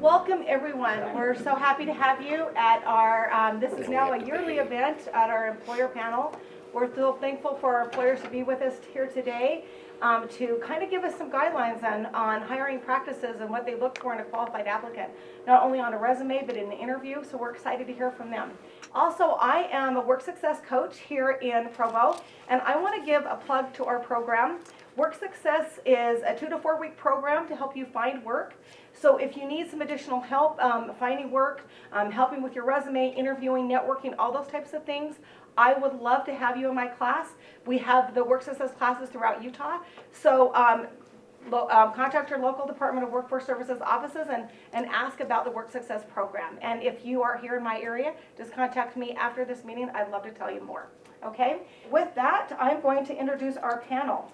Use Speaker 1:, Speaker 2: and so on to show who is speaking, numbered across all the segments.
Speaker 1: Welcome everyone. We're so happy to have you at our, this is now a yearly event at our employer panel. We're so thankful for our employers to be with us here today to kind of give us some guidelines on hiring practices and what they look for in a qualified applicant, not only on a resume but in the interview, so we're excited to hear from them. Also, I am a work success coach here in Provo, and I want to give a plug to our program. Work Success is a 2 to 4 week program to help you find work. So if you need some additional help finding work, helping with your resume, interviewing, networking, all those types of things, I would love to have you in my class. We have the Work Success classes throughout Utah. So contact your local Department of Workforce Services offices and ask about the Work Success program. And if you are here in my area, just contact me after this meeting. I'd love to tell you more. Okay? With that, I'm going to introduce our panel.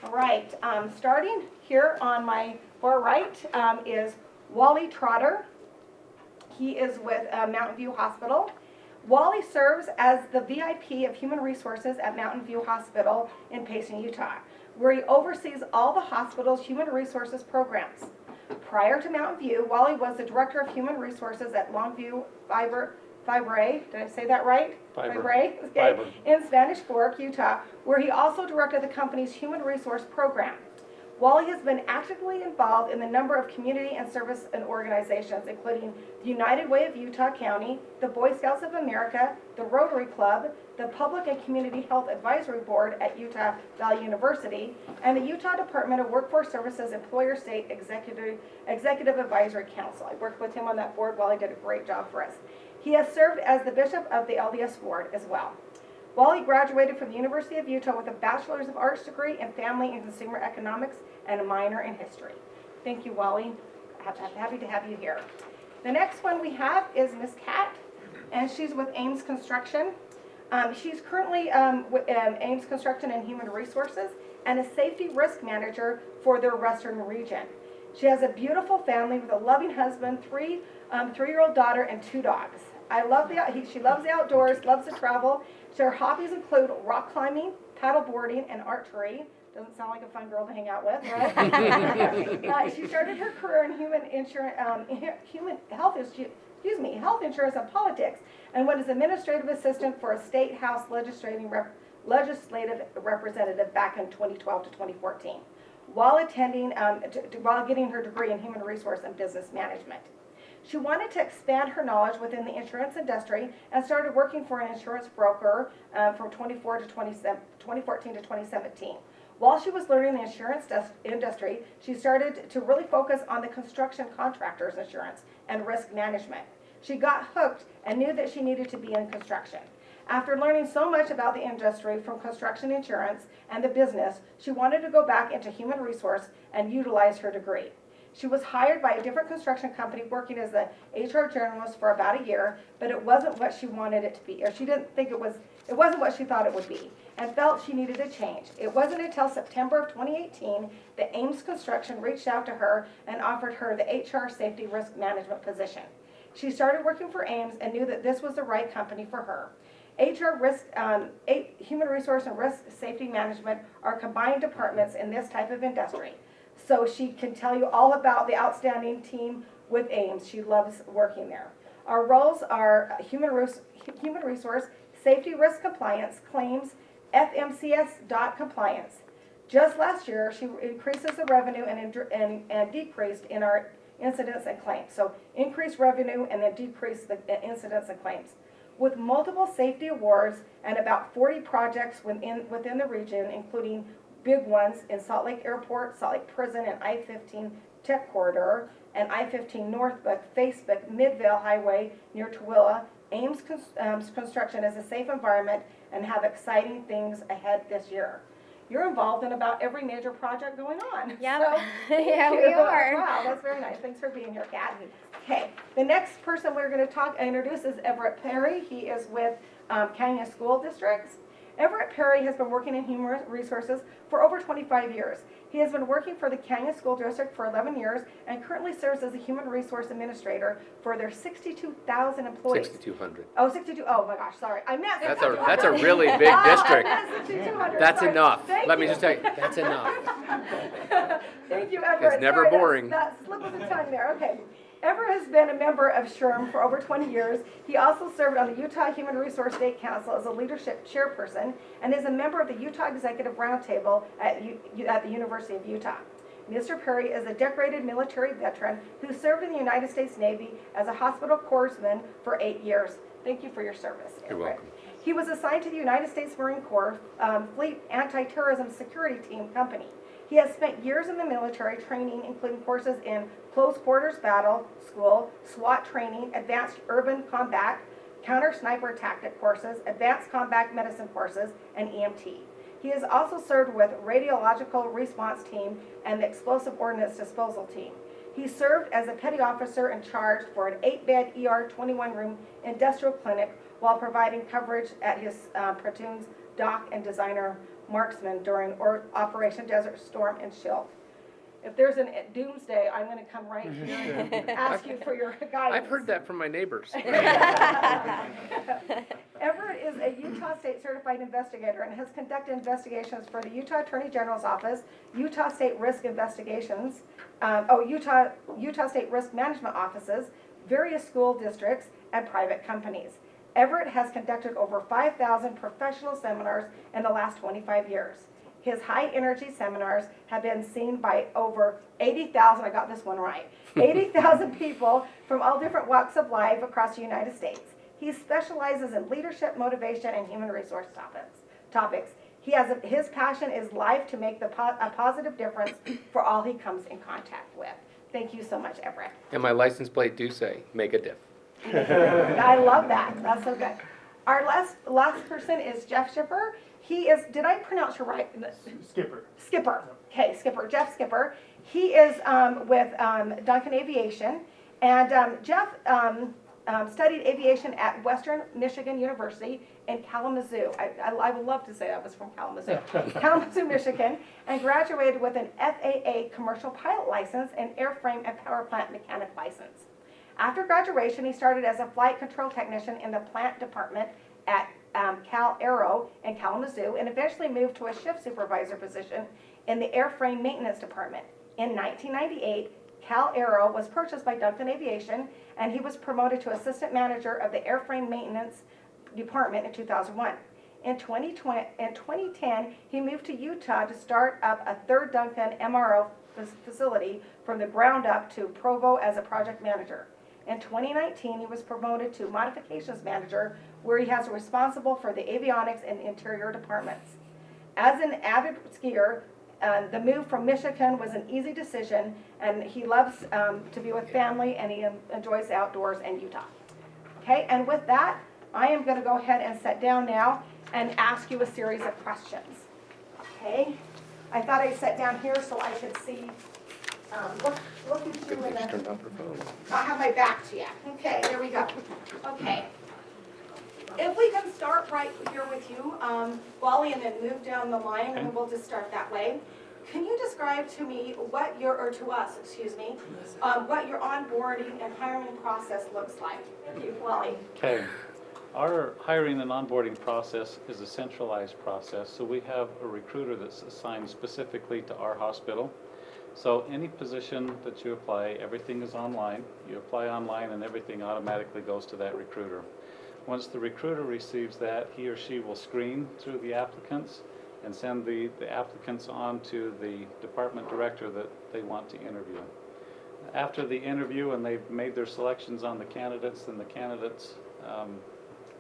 Speaker 1: All right, starting here on my far right is Wally Trotter. He is with Mountain View Hospital. Wally serves as the VIP of Human Resources at Mountain View Hospital in Payson, Utah, where he oversees all the hospital's human resources programs. Prior to Mountain View, Wally was the Director of Human Resources at Longview Fibre, did I say that right?
Speaker 2: Fiber.
Speaker 1: Okay.
Speaker 2: Fiber.
Speaker 1: In Spanish Fork, Utah, where he also directed the company's human resource program. Wally has been actively involved in a number of community and service and organizations, including the United Way of Utah County, the Boy Scouts of America, the Rotary Club, the Public and Community Health Advisory Board at Utah Valley University, and the Utah Department of Workforce Services Employer State Executive Advisory Council. I worked with him on that board. Wally did a great job for us. He has served as the Bishop of the LDS Board as well. Wally graduated from the University of Utah with a Bachelor's of Arts degree in Family and Consumer Economics and a minor in History. Thank you, Wally. Happy to have you here. The next one we have is Miss Kat, and she's with Ames Construction. She's currently with Ames Construction and Human Resources and a safety risk manager for their Western region. She has a beautiful family with a loving husband, three-year-old daughter, and 2 dogs. She loves the outdoors, loves to travel. Her hobbies include rock climbing, paddle boarding, and archery. Doesn't sound like a fun girl to hang out with, right? She started her career in health insurance and politics, and was administrative assistant for a state house legislative representative back in 2012 to 2014, while getting her degree in human resource and business management. She wanted to expand her knowledge within the insurance industry and started working for an insurance broker from 2014 to 2017. While she was learning the insurance industry, she started to really focus on the construction contractors insurance and risk management. She got hooked and knew that she needed to be in construction. After learning so much about the industry from construction insurance and the business, she wanted to go back into human resource and utilize her degree. She was hired by a different construction company working as a HR journalist for about a year, but it wasn't what she wanted it to be, or she didn't think it wasn't what she thought it would be, and felt she needed a change. It wasn't until September of 2018 that Ames Construction reached out to her and offered her the HR safety risk management position. She started working for Ames and knew that this was the right company for her. Human resource and risk safety management are combined departments in this type of industry. So she can tell you all about the outstanding team with Ames. She loves working there. Our roles are human resource, safety risk compliance, claims, FMCS compliance. Just last year, she increases the revenue and decreased in our incidents and claims. So increased revenue and then decrease the incidents and claims. With multiple safety awards and about 40 projects within the region, including big ones in Salt Lake Airport, Salt Lake Prison, and I-15 Tech Corridor, and I-15 Northbrook, Facebook, Midvale Highway near Tooele. Ames Construction is a safe environment and have exciting things ahead this year. You're involved in about every major project going on.
Speaker 3: Yep.
Speaker 1: So,
Speaker 3: Yeah, we are.
Speaker 1: Wow, that's very nice. Thanks for being here, Kat. Okay, the next person we're going to introduce is Everett Perry. He is with Canyon School Districts. Everett Perry has been working in human resources for over 25 years. He has been working for the Canyon School District for 11 years and currently serves as a human resource administrator for their 62,000 employees.
Speaker 2: 6,200.
Speaker 1: Oh, 62. Oh my gosh, sorry. I meant 6,200.
Speaker 2: That's a really big district.
Speaker 1: I meant 6,200.
Speaker 2: That's
Speaker 1: Sorry.
Speaker 2: enough.
Speaker 1: Thank
Speaker 2: Let me
Speaker 1: you.
Speaker 2: just tell you, that's enough.
Speaker 1: Thank you, Everett.
Speaker 2: It's never
Speaker 1: Sorry,
Speaker 2: boring.
Speaker 1: That slip of the tongue there. Okay. Everett has been a member of SHRM for over 20 years. He also served on the Utah Human Resource State Council as a leadership chairperson and is a member of the Utah Executive Roundtable at the University of Utah. Mr. Perry is a decorated military veteran who served in the United States Navy as a hospital corpsman for 8 years. Thank you for your service, Everett.
Speaker 2: You're welcome.
Speaker 1: He was assigned to the United States Marine Corps Fleet Anti-Terrorism Security Team Company. He has spent years in the military training, including courses in close quarters battle school, SWAT training, advanced urban combat, counter sniper tactic courses, advanced combat medicine courses, and EMT. He has also served with Radiological Response Team and the Explosive Ordnance Disposal Team. He served as a petty officer in charge for an 8-bed ER 21-room industrial clinic while providing coverage at his platoon's dock and designer marksman during Operation Desert Storm and Shield. If there's a doomsday, I'm going to come right here and ask you for your guidance.
Speaker 2: I've heard that from my neighbors.
Speaker 1: Everett is a Utah State Certified Investigator and has conducted investigations for the Utah Attorney General's Office, Utah State Risk Investigations, Utah State Risk Management Offices, various school districts, and private companies. Everett has conducted over 5,000 professional seminars in the last 25 years. His high-energy seminars have been seen by over 80,000, I got this one right, 80,000 people from all different walks of life across the United States. He specializes in leadership, motivation, and human resource topics. His passion is life to make a positive difference for all he comes in contact with. Thank you so much, Everett.
Speaker 2: And my license plate do say, make a diff.
Speaker 1: I love that. That's so good. Our last person is Jeff Skipper. He is, did I pronounce your right?
Speaker 3: Skipper.
Speaker 1: Skipper. Okay, Skipper. Jeff Skipper. He is with Duncan Aviation. And Jeff studied aviation at Western Michigan University in Kalamazoo. I would love to say I was from Kalamazoo. Kalamazoo, Michigan, and graduated with an FAA commercial pilot license and airframe and power plant mechanic license. After graduation, he started as a flight control technician in the plant department at Cal Aero in Kalamazoo and eventually moved to a shift supervisor position in the airframe maintenance department. In 1998, Cal Aero was purchased by Duncan Aviation and he was promoted to assistant manager of the airframe maintenance department in 2001. In 2010, he moved to Utah to start up a third Duncan MRO facility from the ground up to Provo as a project manager. In 2019, he was promoted to modifications manager, where he has responsible for the avionics and interior departments. As an avid skier, the move from Michigan was an easy decision, and he loves to be with family, and he enjoys the outdoors and Utah. Okay, and with that, I am going to go ahead and sit down now and ask you a series of questions. Okay, I thought I'd sit down here so I could see. Look at you in the, I'll have my back to you. Okay, there we go. Okay. If we can start right here with you, Wally, and then move down the line, and we'll just start that way. Can you describe to me what your, or to us, excuse me, what your onboarding and hiring process looks like? Wally.
Speaker 4: Okay. Our hiring and onboarding process is a centralized process, so we have a recruiter that's assigned specifically to our hospital. So any position that you apply, everything is online. You apply online and everything automatically goes to that recruiter. Once the recruiter receives that, he or she will screen through the applicants and send the applicants on to the department director that they want to interview. After the interview and they've made their selections on the candidates, then the candidates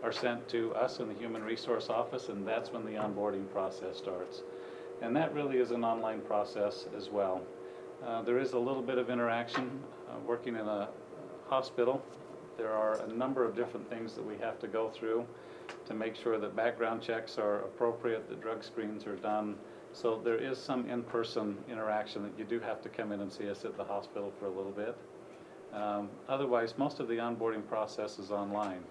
Speaker 4: are sent to us in the Human Resource Office, and that's when the onboarding process starts. And that really is an online process as well. There is a little bit of interaction working in a hospital. There are a number of different things that we have to go through to make sure that background checks are appropriate, that drug screens are done. So there is some in-person interaction that you do have to come in and see us at the hospital for a little bit. Otherwise, most of the onboarding process is online.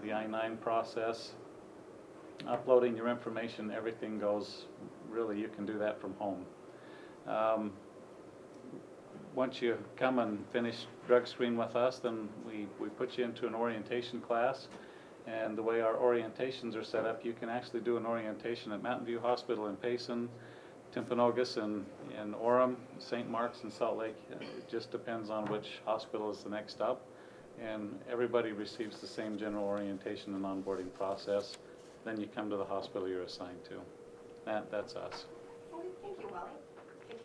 Speaker 4: The I-9 process, uploading your information, everything goes, really you can do that from home. Once you come and finish drug screen with us, then we put you into an orientation class. And the way our orientations are set up, you can actually do an orientation at Mountain View Hospital in Payson, Timpanogos and Orem, St. Mark's and Salt Lake. It just depends on which hospital is the next stop. And everybody receives the same general orientation and onboarding process. Then you come to the hospital you're assigned to. That's us.
Speaker 1: Thank you, Wally. Hey,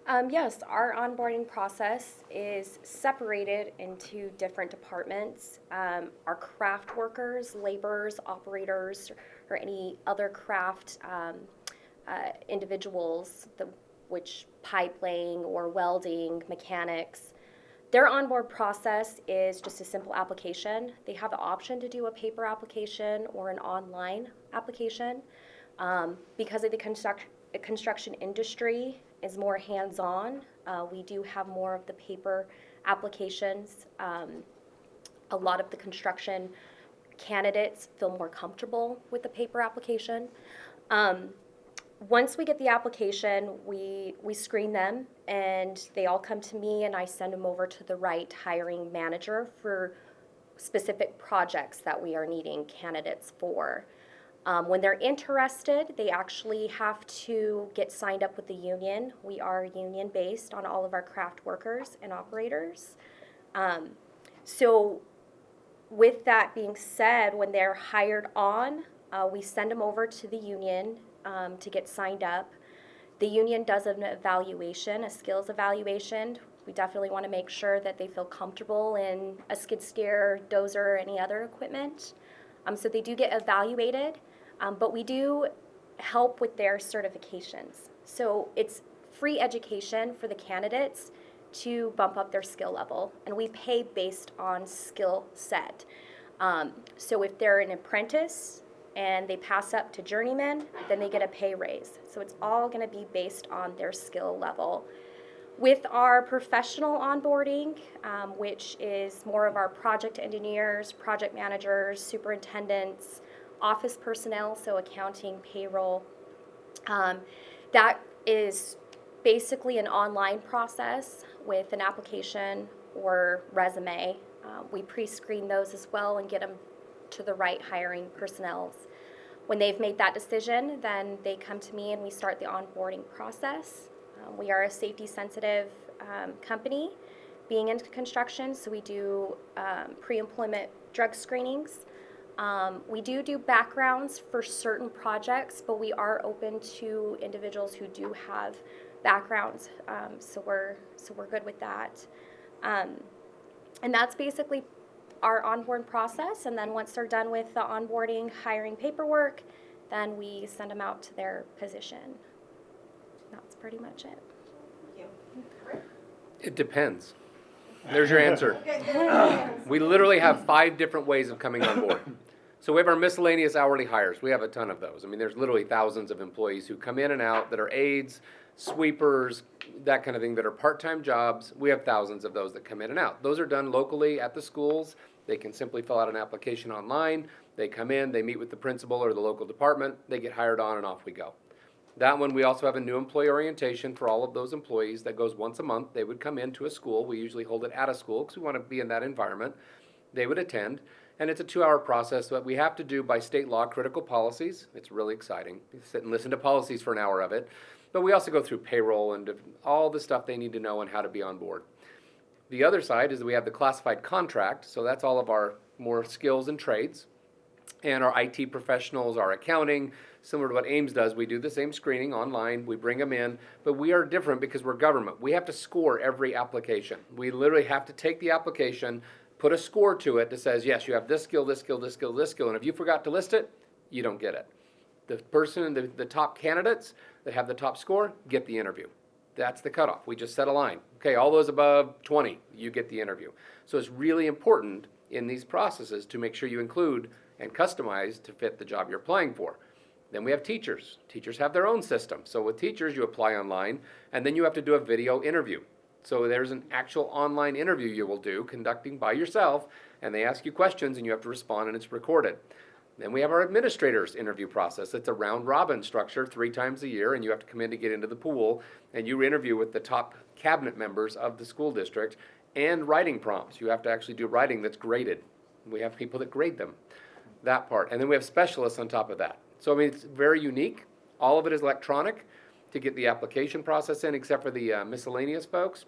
Speaker 1: Kat?
Speaker 3: Yes, our onboarding process is separated into different departments. Our craft workers, laborers, operators, or any other craft individuals, which pipe laying or welding, mechanics, their onboard process is just a simple application. They have the option to do a paper application or an online application. Because of the construction industry is more hands-on, we do have more of the paper applications. A lot of the construction candidates feel more comfortable with the paper application. Once we get the application, we screen them, and they all come to me, and I send them over to the right hiring manager for specific projects that we are needing candidates for. When they're interested, they actually have to get signed up with the union. We are union-based on all of our craft workers and operators. So with that being said, when they're hired on, we send them over to the union to get signed up. The union does an evaluation, a skills evaluation. We definitely want to make sure that they feel comfortable in a skid steer, dozer, or any other equipment. So they do get evaluated, but we do help with their certifications. So it's free education for the candidates to bump up their skill level, and we pay based on skill set. So if they're an apprentice and they pass up to journeyman, then they get a pay raise. So it's all going to be based on their skill level. With our professional onboarding, which is more of our project engineers, project managers, superintendents, office personnel, so accounting, payroll, that is basically an online process with an application or resume. We pre-screen those as well and get them to the right hiring personnel. When they've made that decision, then they come to me and we start the onboarding process. We are a safety-sensitive company being in construction, so we do pre-employment drug screenings. We do backgrounds for certain projects, but we are open to individuals who do have backgrounds, so we're good with that. And that's basically our onboard process, and then once they're done with the onboarding, hiring paperwork, then we send them out to their position. That's pretty much it.
Speaker 2: It depends. There's your answer. We literally have 5 different ways of coming on board. So we have our miscellaneous hourly hires. We have a ton of those. I mean, there's literally thousands of employees who come in and out that are aides, sweepers, that kind of thing, that are part-time jobs. We have thousands of those that come in and out. Those are done locally at the schools. They can simply fill out an application online. They come in, they meet with the principal or the local department, they get hired on, and off we go. That one, we also have a new employee orientation for all of those employees that goes once a month. They would come into a school. We usually hold it at a school because we want to be in that environment. They would attend, and it's a 2-hour process that we have to do by state law, critical policies. It's really exciting. You sit and listen to policies for an hour of it. But we also go through payroll and all the stuff they need to know and how to be on board. The other side is that we have the classified contract, so that's all of our more skills and trades. And our IT professionals, our accounting, similar to what Ames does, we do the same screening online, we bring them in, but we are different because we're government. We have to score every application. We literally have to take the application, put a score to it that says, yes, you have this skill, this skill, this skill, this skill, and if you forgot to list it, you don't get it. The person, the top candidates that have the top score get the interview. That's the cutoff. We just set a line. Okay, all those above 20, you get the interview. So it's really important in these processes to make sure you include and customize to fit the job you're applying for. Then we have teachers. Teachers have their own system. So with teachers, you apply online, and then you have to do a video interview. So there's an actual online interview you will do, conducting by yourself, and they ask you questions, and you have to respond, and it's recorded. Then we have our administrators interview process. It's a round robin structure 3 times a year, and you have to come in to get into the pool, and you interview with the top cabinet members of the school district, and writing prompts. You have to actually do writing that's graded. We have people that grade them, that part. And then we have specialists on top of that. So I mean, it's very unique. All of it is electronic. to get the application process in, except for the miscellaneous folks.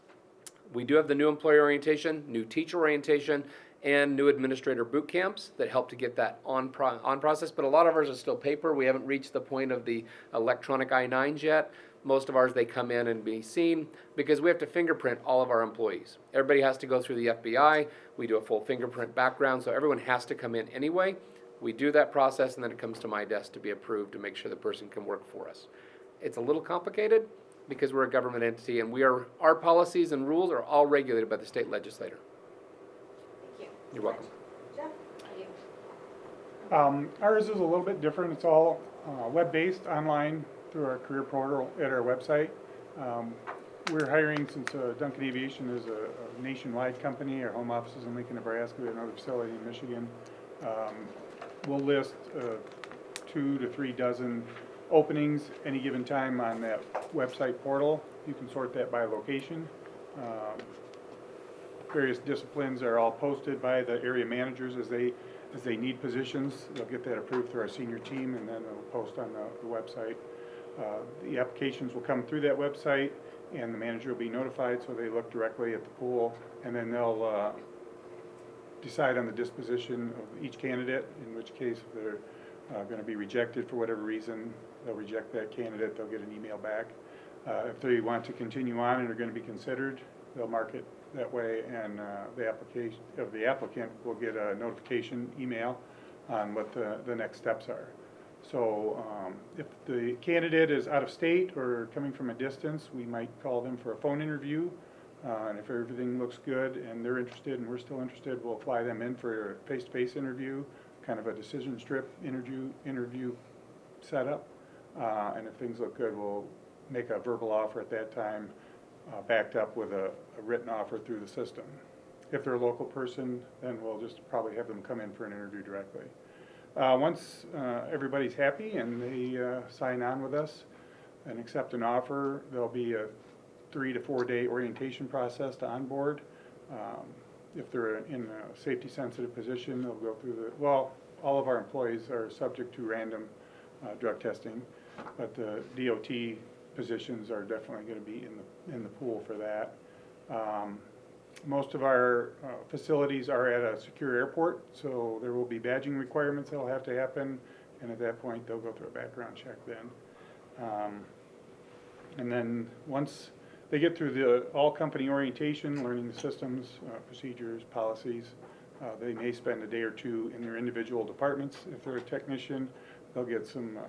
Speaker 2: We do have the new employee orientation, new teacher orientation, and new administrator boot camps that help to get that on process. But a lot of ours are still paper. We haven't reached the point of the electronic I-9s yet. Most of ours, they come in and be seen because we have to fingerprint all of our employees. Everybody has to go through the FBI. We do a full fingerprint background, so everyone has to come in anyway. We do that process, and then it comes to my desk to be approved to make sure the person can work for us. It's a little complicated because we're a government entity, and our policies and rules are all regulated by the state legislator.
Speaker 1: Thank you.
Speaker 2: You're welcome.
Speaker 1: Jeff? You.
Speaker 5: Ours is a little bit different. It's all web-based, online, through our career portal at our website. We're hiring, since Duncan Aviation is a nationwide company, our home office is in Lincoln, Nebraska, we have another facility in Michigan. We'll list 2 to 3 dozen openings any given time on that website portal. You can sort that by location. Various disciplines are all posted by the area managers as they need positions. They'll get that approved through our senior team, and then it'll post on the website. The applications will come through that website, and the manager will be notified, so they look directly at the pool, and then they'll decide on the disposition of each candidate, in which case if they're going to be rejected for whatever reason, they'll reject that candidate, they'll get an email back. If they want to continue on and are going to be considered, they'll mark it that way, and the applicant will get a notification email on what the next steps are. So if the candidate is out of state or coming from a distance, we might call them for a phone interview. And if everything looks good and they're interested and we're still interested, we'll fly them in for a face-to-face interview, kind of a decision strip interview setup. And if things look good, we'll make a verbal offer at that time, backed up with a written offer through the system. If they're a local person, then we'll just probably have them come in for an interview directly. Once everybody's happy and they sign on with us and accept an offer, there'll be a 3 to 4 day orientation process to onboard. If they're in a safety sensitive position, they'll go through all of our employees are subject to random drug testing, but the DOT positions are definitely going to be in the pool for that. Most of our facilities are at a secure airport, so there will be badging requirements that will have to happen, and at that point they'll go through a background check then. And then once they get through the all-company orientation, learning the systems, procedures, policies, they may spend a day or 2 in their individual departments. If they're a technician, they'll get some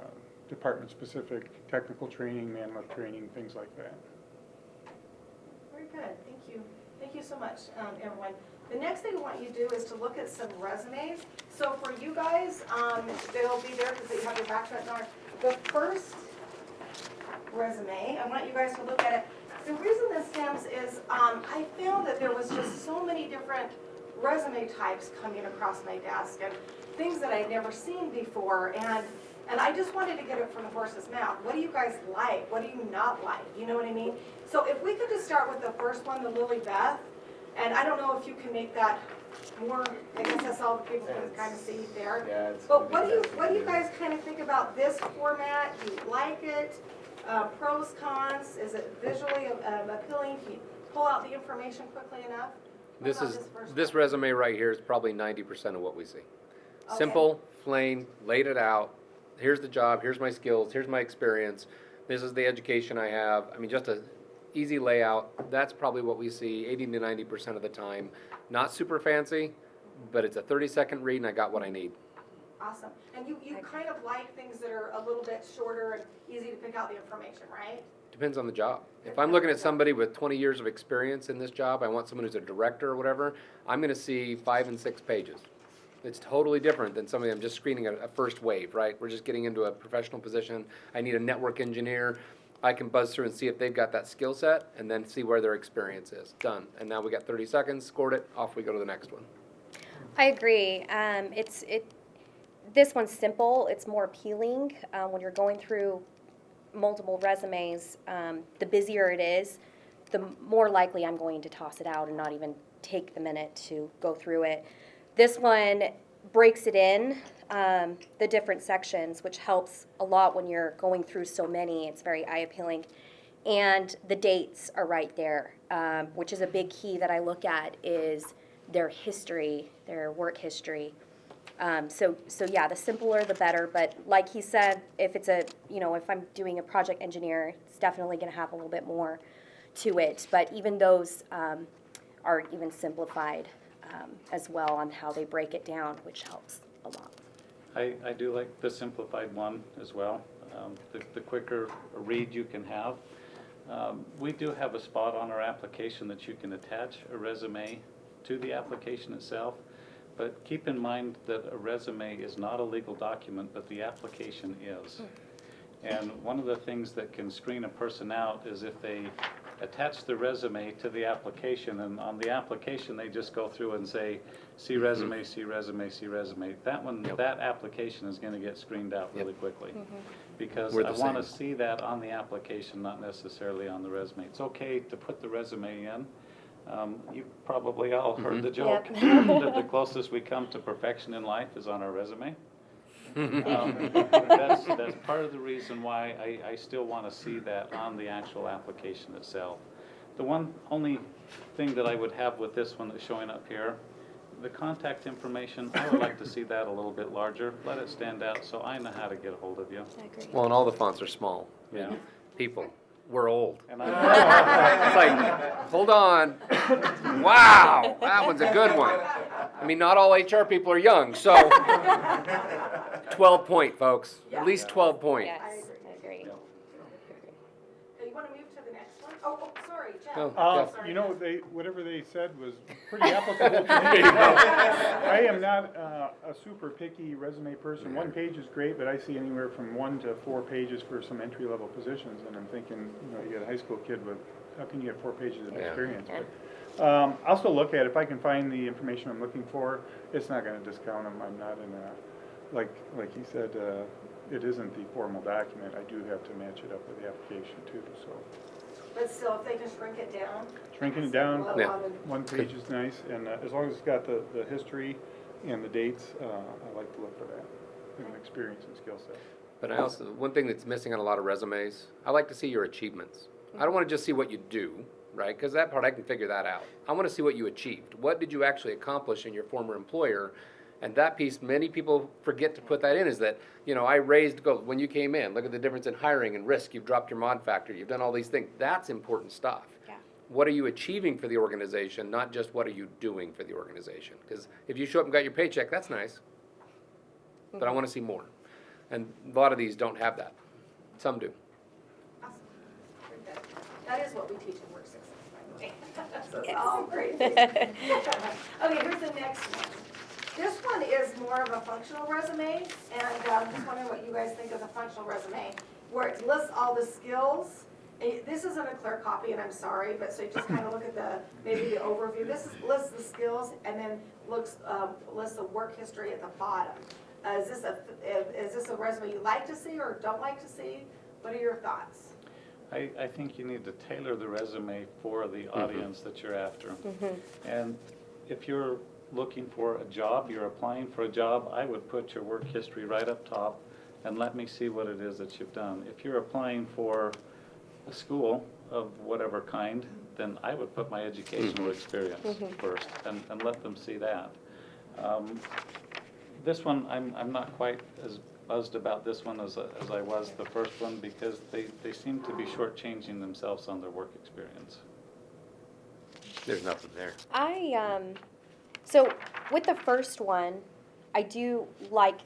Speaker 5: department-specific technical training, man-lift training, things like that.
Speaker 1: Very good, thank you. Thank you so much, everyone. The next thing I want you to do is to look at some resumes. So for you guys, they'll be there because you have your background on. The first resume, I want you guys to look at it. The reason this stems is I found that there was just so many different resume types coming across my desk and things that I'd never seen before, and I just wanted to get it from the horse's mouth. What do you guys like? What do you not like? You know what I mean? So if we could just start with the first one, the Lily Beth, and I don't know if you can make that more, I guess that's all the people can kind of see there.
Speaker 2: Yeah, it's
Speaker 1: But what do you guys kind of think about this format? Do you like it? Pros, cons, is it visually appealing? Can you pull out the information quickly enough? What about first
Speaker 2: This
Speaker 1: one?
Speaker 2: resume right here is probably 90% of what we see.
Speaker 1: Okay.
Speaker 2: Simple, plain, laid it out. Here's the job, here's my skills, here's my experience. This is the education I have. I mean, just a easy layout. That's probably what we see 80 to 90% of the time. Not super fancy, but it's a 30-second read and I got what I need.
Speaker 1: Awesome. And you kind of like things that are a little bit shorter and easy to pick out the information, right?
Speaker 2: Depends on the job. If I'm looking at somebody with 20 years of experience in this job, I want someone who's a director or whatever, I'm gonna see 5 and 6 pages. It's totally different than somebody I'm just screening a first wave, right? We're just getting into a professional position. I need a network engineer. I can buzz through and see if they've got that skill set and then see where their experience is. Done. And now we got 30 seconds, scored it, off we go to the next one.
Speaker 3: I agree. This one's simple. It's more appealing. When you're going through multiple resumes, the busier it is, the more likely I'm going to toss it out and not even take the minute to go through it. This one, breaks it in, the different sections, which helps a lot when you're going through so many. It's very eye appealing. And the dates are right there, which is a big key that I look at is their history, their work history. So yeah, the simpler the better, but like he said, if it's a, if I'm doing a project engineer, it's definitely gonna have a little bit more to it. But even those are even simplified as well on how they break it down, which helps a lot.
Speaker 4: I do like the simplified one as well, the quicker read you can have. We do have a spot on our application that you can attach a resume to the application itself, but keep in mind that a resume is not a legal document, but the application is. And one of the things that can screen a person out is if they attach the resume to the application, and on the application, they just go through and say, see resume, see resume, see resume. That one,
Speaker 2: Yep.
Speaker 4: that application is gonna get screened out really quickly. Because
Speaker 2: We're
Speaker 4: I
Speaker 2: the
Speaker 4: wanna
Speaker 2: same.
Speaker 4: see that on the application, not necessarily on the resume. It's okay to put the resume in. You probably all heard the joke, that the closest we come to perfection in life is on our resume. That's part of the reason why I still want to see that on the actual application itself. The only thing that I would have with this one that's showing up here, the contact information, I would like to see that a little bit larger. Let it stand out so I know how to get a hold of you.
Speaker 3: I agree.
Speaker 2: Well, and all the fonts are small.
Speaker 4: Yeah.
Speaker 2: People, we're old.
Speaker 4: And I,
Speaker 2: It's like, hold on. Wow, that one's a good one. I mean, not all HR people are young, so 12 point, folks. At least 12 point.
Speaker 3: Yes, I agree.
Speaker 1: Okay, you wanna move to the next one? Oh, sorry, Jeff.
Speaker 2: Oh,
Speaker 5: Uh,
Speaker 2: Jeff.
Speaker 5: whatever they said was pretty applicable to me. I am not a super picky resume person. One page is great, but I see anywhere from 1 to 4 pages for some entry-level positions, and I'm thinking, you got a high school kid with, how can you get 4 pages of
Speaker 2: Yeah.
Speaker 5: experience?
Speaker 3: Yeah.
Speaker 5: But, I'll still look at it. If I can find the information I'm looking for, it's not gonna discount them. I'm not in a, like he said, it isn't the formal document. I do have to match it up with the application too, so.
Speaker 1: But still, if they can shrink it down.
Speaker 5: Shrinking it down,
Speaker 1: Well,
Speaker 2: Yeah.
Speaker 1: on the-
Speaker 5: 1 page is nice, and as long as it's got the history and the dates, I like to look for that, and experience and skill set.
Speaker 2: But I also, one thing that's missing on a lot of resumes, I like to see your achievements. I don't want to just see what you do, right? Because that part, I can figure that out. I want to see what you achieved. What did you actually accomplish in your former employer? And that piece, many people forget to put that in, is that, I raised goals. When you came in, look at the difference in hiring and risk. You've dropped your mod factor. You've done all these things. That's important stuff.
Speaker 3: Yeah.
Speaker 2: What are you achieving for the organization, not just what are you doing for the organization? Because if you show up and got your paycheck, that's nice. But I want to see more. And a lot of these don't have that. Some do.
Speaker 1: Awesome. Very good. That is what we teach in Work Success, by the way. So it's all great things. Okay, here's the next one. This one is more of a functional resume, and I'm just wondering what you guys think of the functional resume, where it lists all the skills. This isn't a clear copy, and I'm sorry, but so you just kind of look at maybe the overview. This lists the skills, and then lists the work history at the bottom. Is this a resume you like to see or don't like to see? What are your thoughts?
Speaker 4: I think you need to tailor the resume for the audience that you're after. And if you're looking for a job, you're applying for a job, I would put your work history right up top and let me see what it is that you've done. If you're applying for a school of whatever kind, then I would put my educational experience first and let them see that. This one, I'm not quite as buzzed about this one as I was the first one, because they seem to be shortchanging themselves on their work experience.
Speaker 2: There's nothing there.
Speaker 3: So with the first one, I do like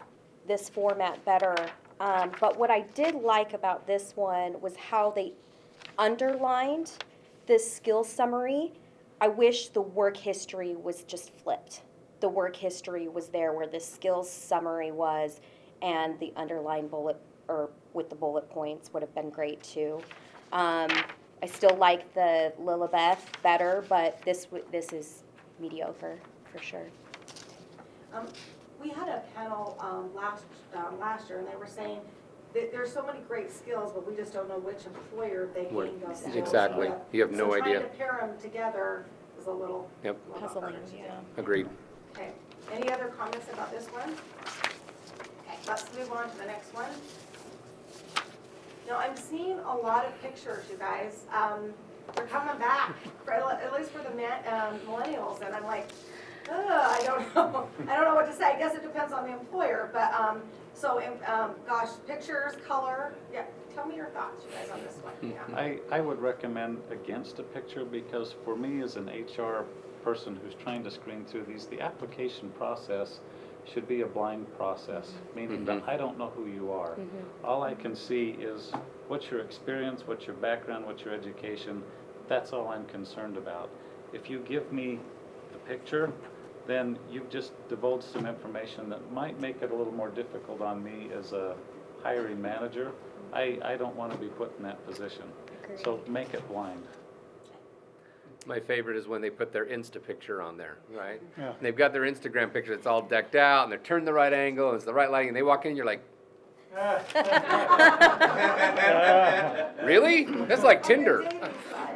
Speaker 3: this format better. But what I did like about this one was how they underlined this skill summary. I wish the work history was just flipped. The work history was there where the skills summary was, and the underlined bullet, or with the bullet points, would have been great too. I still like the Lilibeth better, but this is mediocre for sure.
Speaker 1: We had a panel last year, and they were saying that there's so many great skills, but we just don't know which employer they
Speaker 2: Where-
Speaker 1: gained those skills.
Speaker 2: exactly. You have no
Speaker 1: So
Speaker 2: idea.
Speaker 1: trying to pair them together is a little.
Speaker 2: Yep.
Speaker 1: little
Speaker 3: Puzzling,
Speaker 1: harder to do.
Speaker 3: yeah.
Speaker 2: Agreed.
Speaker 1: Okay, any other comments about this one? Okay, let's move on to the next one. Now, I'm seeing a lot of pictures, you guys. They're coming back, at least for the millennials, and I'm like, I don't know. I don't know what to say. I guess it depends on the employer, but, gosh, pictures, color, yeah, tell me your thoughts, you guys, on this one. Yeah.
Speaker 4: I would recommend against a picture because for me as an HR person who's trying to screen through these, the application process should be a blind process, meaning that I don't know who you are. All I can see is what's your experience, what's your background, what's your education. That's all I'm concerned about. If you give me the picture, then you've just divulged some information that might make it a little more difficult on me as a hiring manager. I don't want to be put in that position.
Speaker 3: Agreed.
Speaker 4: So make it blind.
Speaker 2: My favorite is when they put their Insta picture on there, right?
Speaker 5: Yeah.
Speaker 2: And they've got their Instagram picture, it's all decked out, and they're turned the right angle, and it's the right lighting, and they walk in, and you're like, really? That's like Tinder.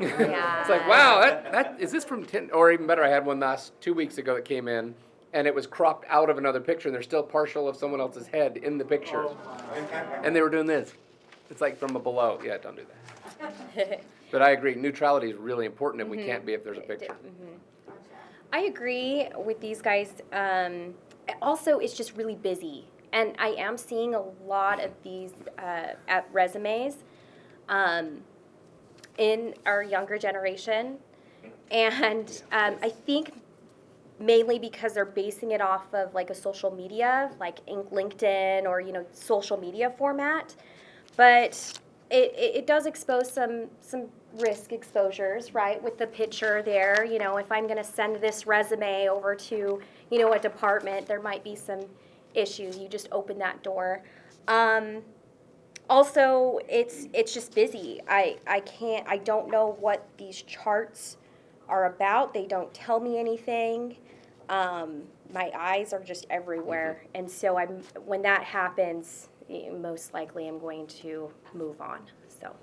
Speaker 3: Yeah.
Speaker 2: It's like, wow, is this from Tinder? Or even better, I had one 2 weeks ago that came in, and it was cropped out of another picture, and there's still partial of someone else's head in the picture. And they were doing this. It's like from a below. Yeah, don't do that. But I agree, neutrality is really important, and we can't be if there's a picture.
Speaker 3: I agree with these guys. Also, it's just really busy. And I am seeing a lot of these resumes in our younger generation. And I think mainly because they're basing it off of like a social media, like LinkedIn or, social media format. But it does expose some risk exposures, right, with the picture there. If I'm going to send this resume over to, a department, there might be some issues. You just open that door. Also, it's just busy. I don't know what these charts are about. They don't tell me anything. My eyes are just everywhere. And so when that happens, most likely I'm going to move on, so.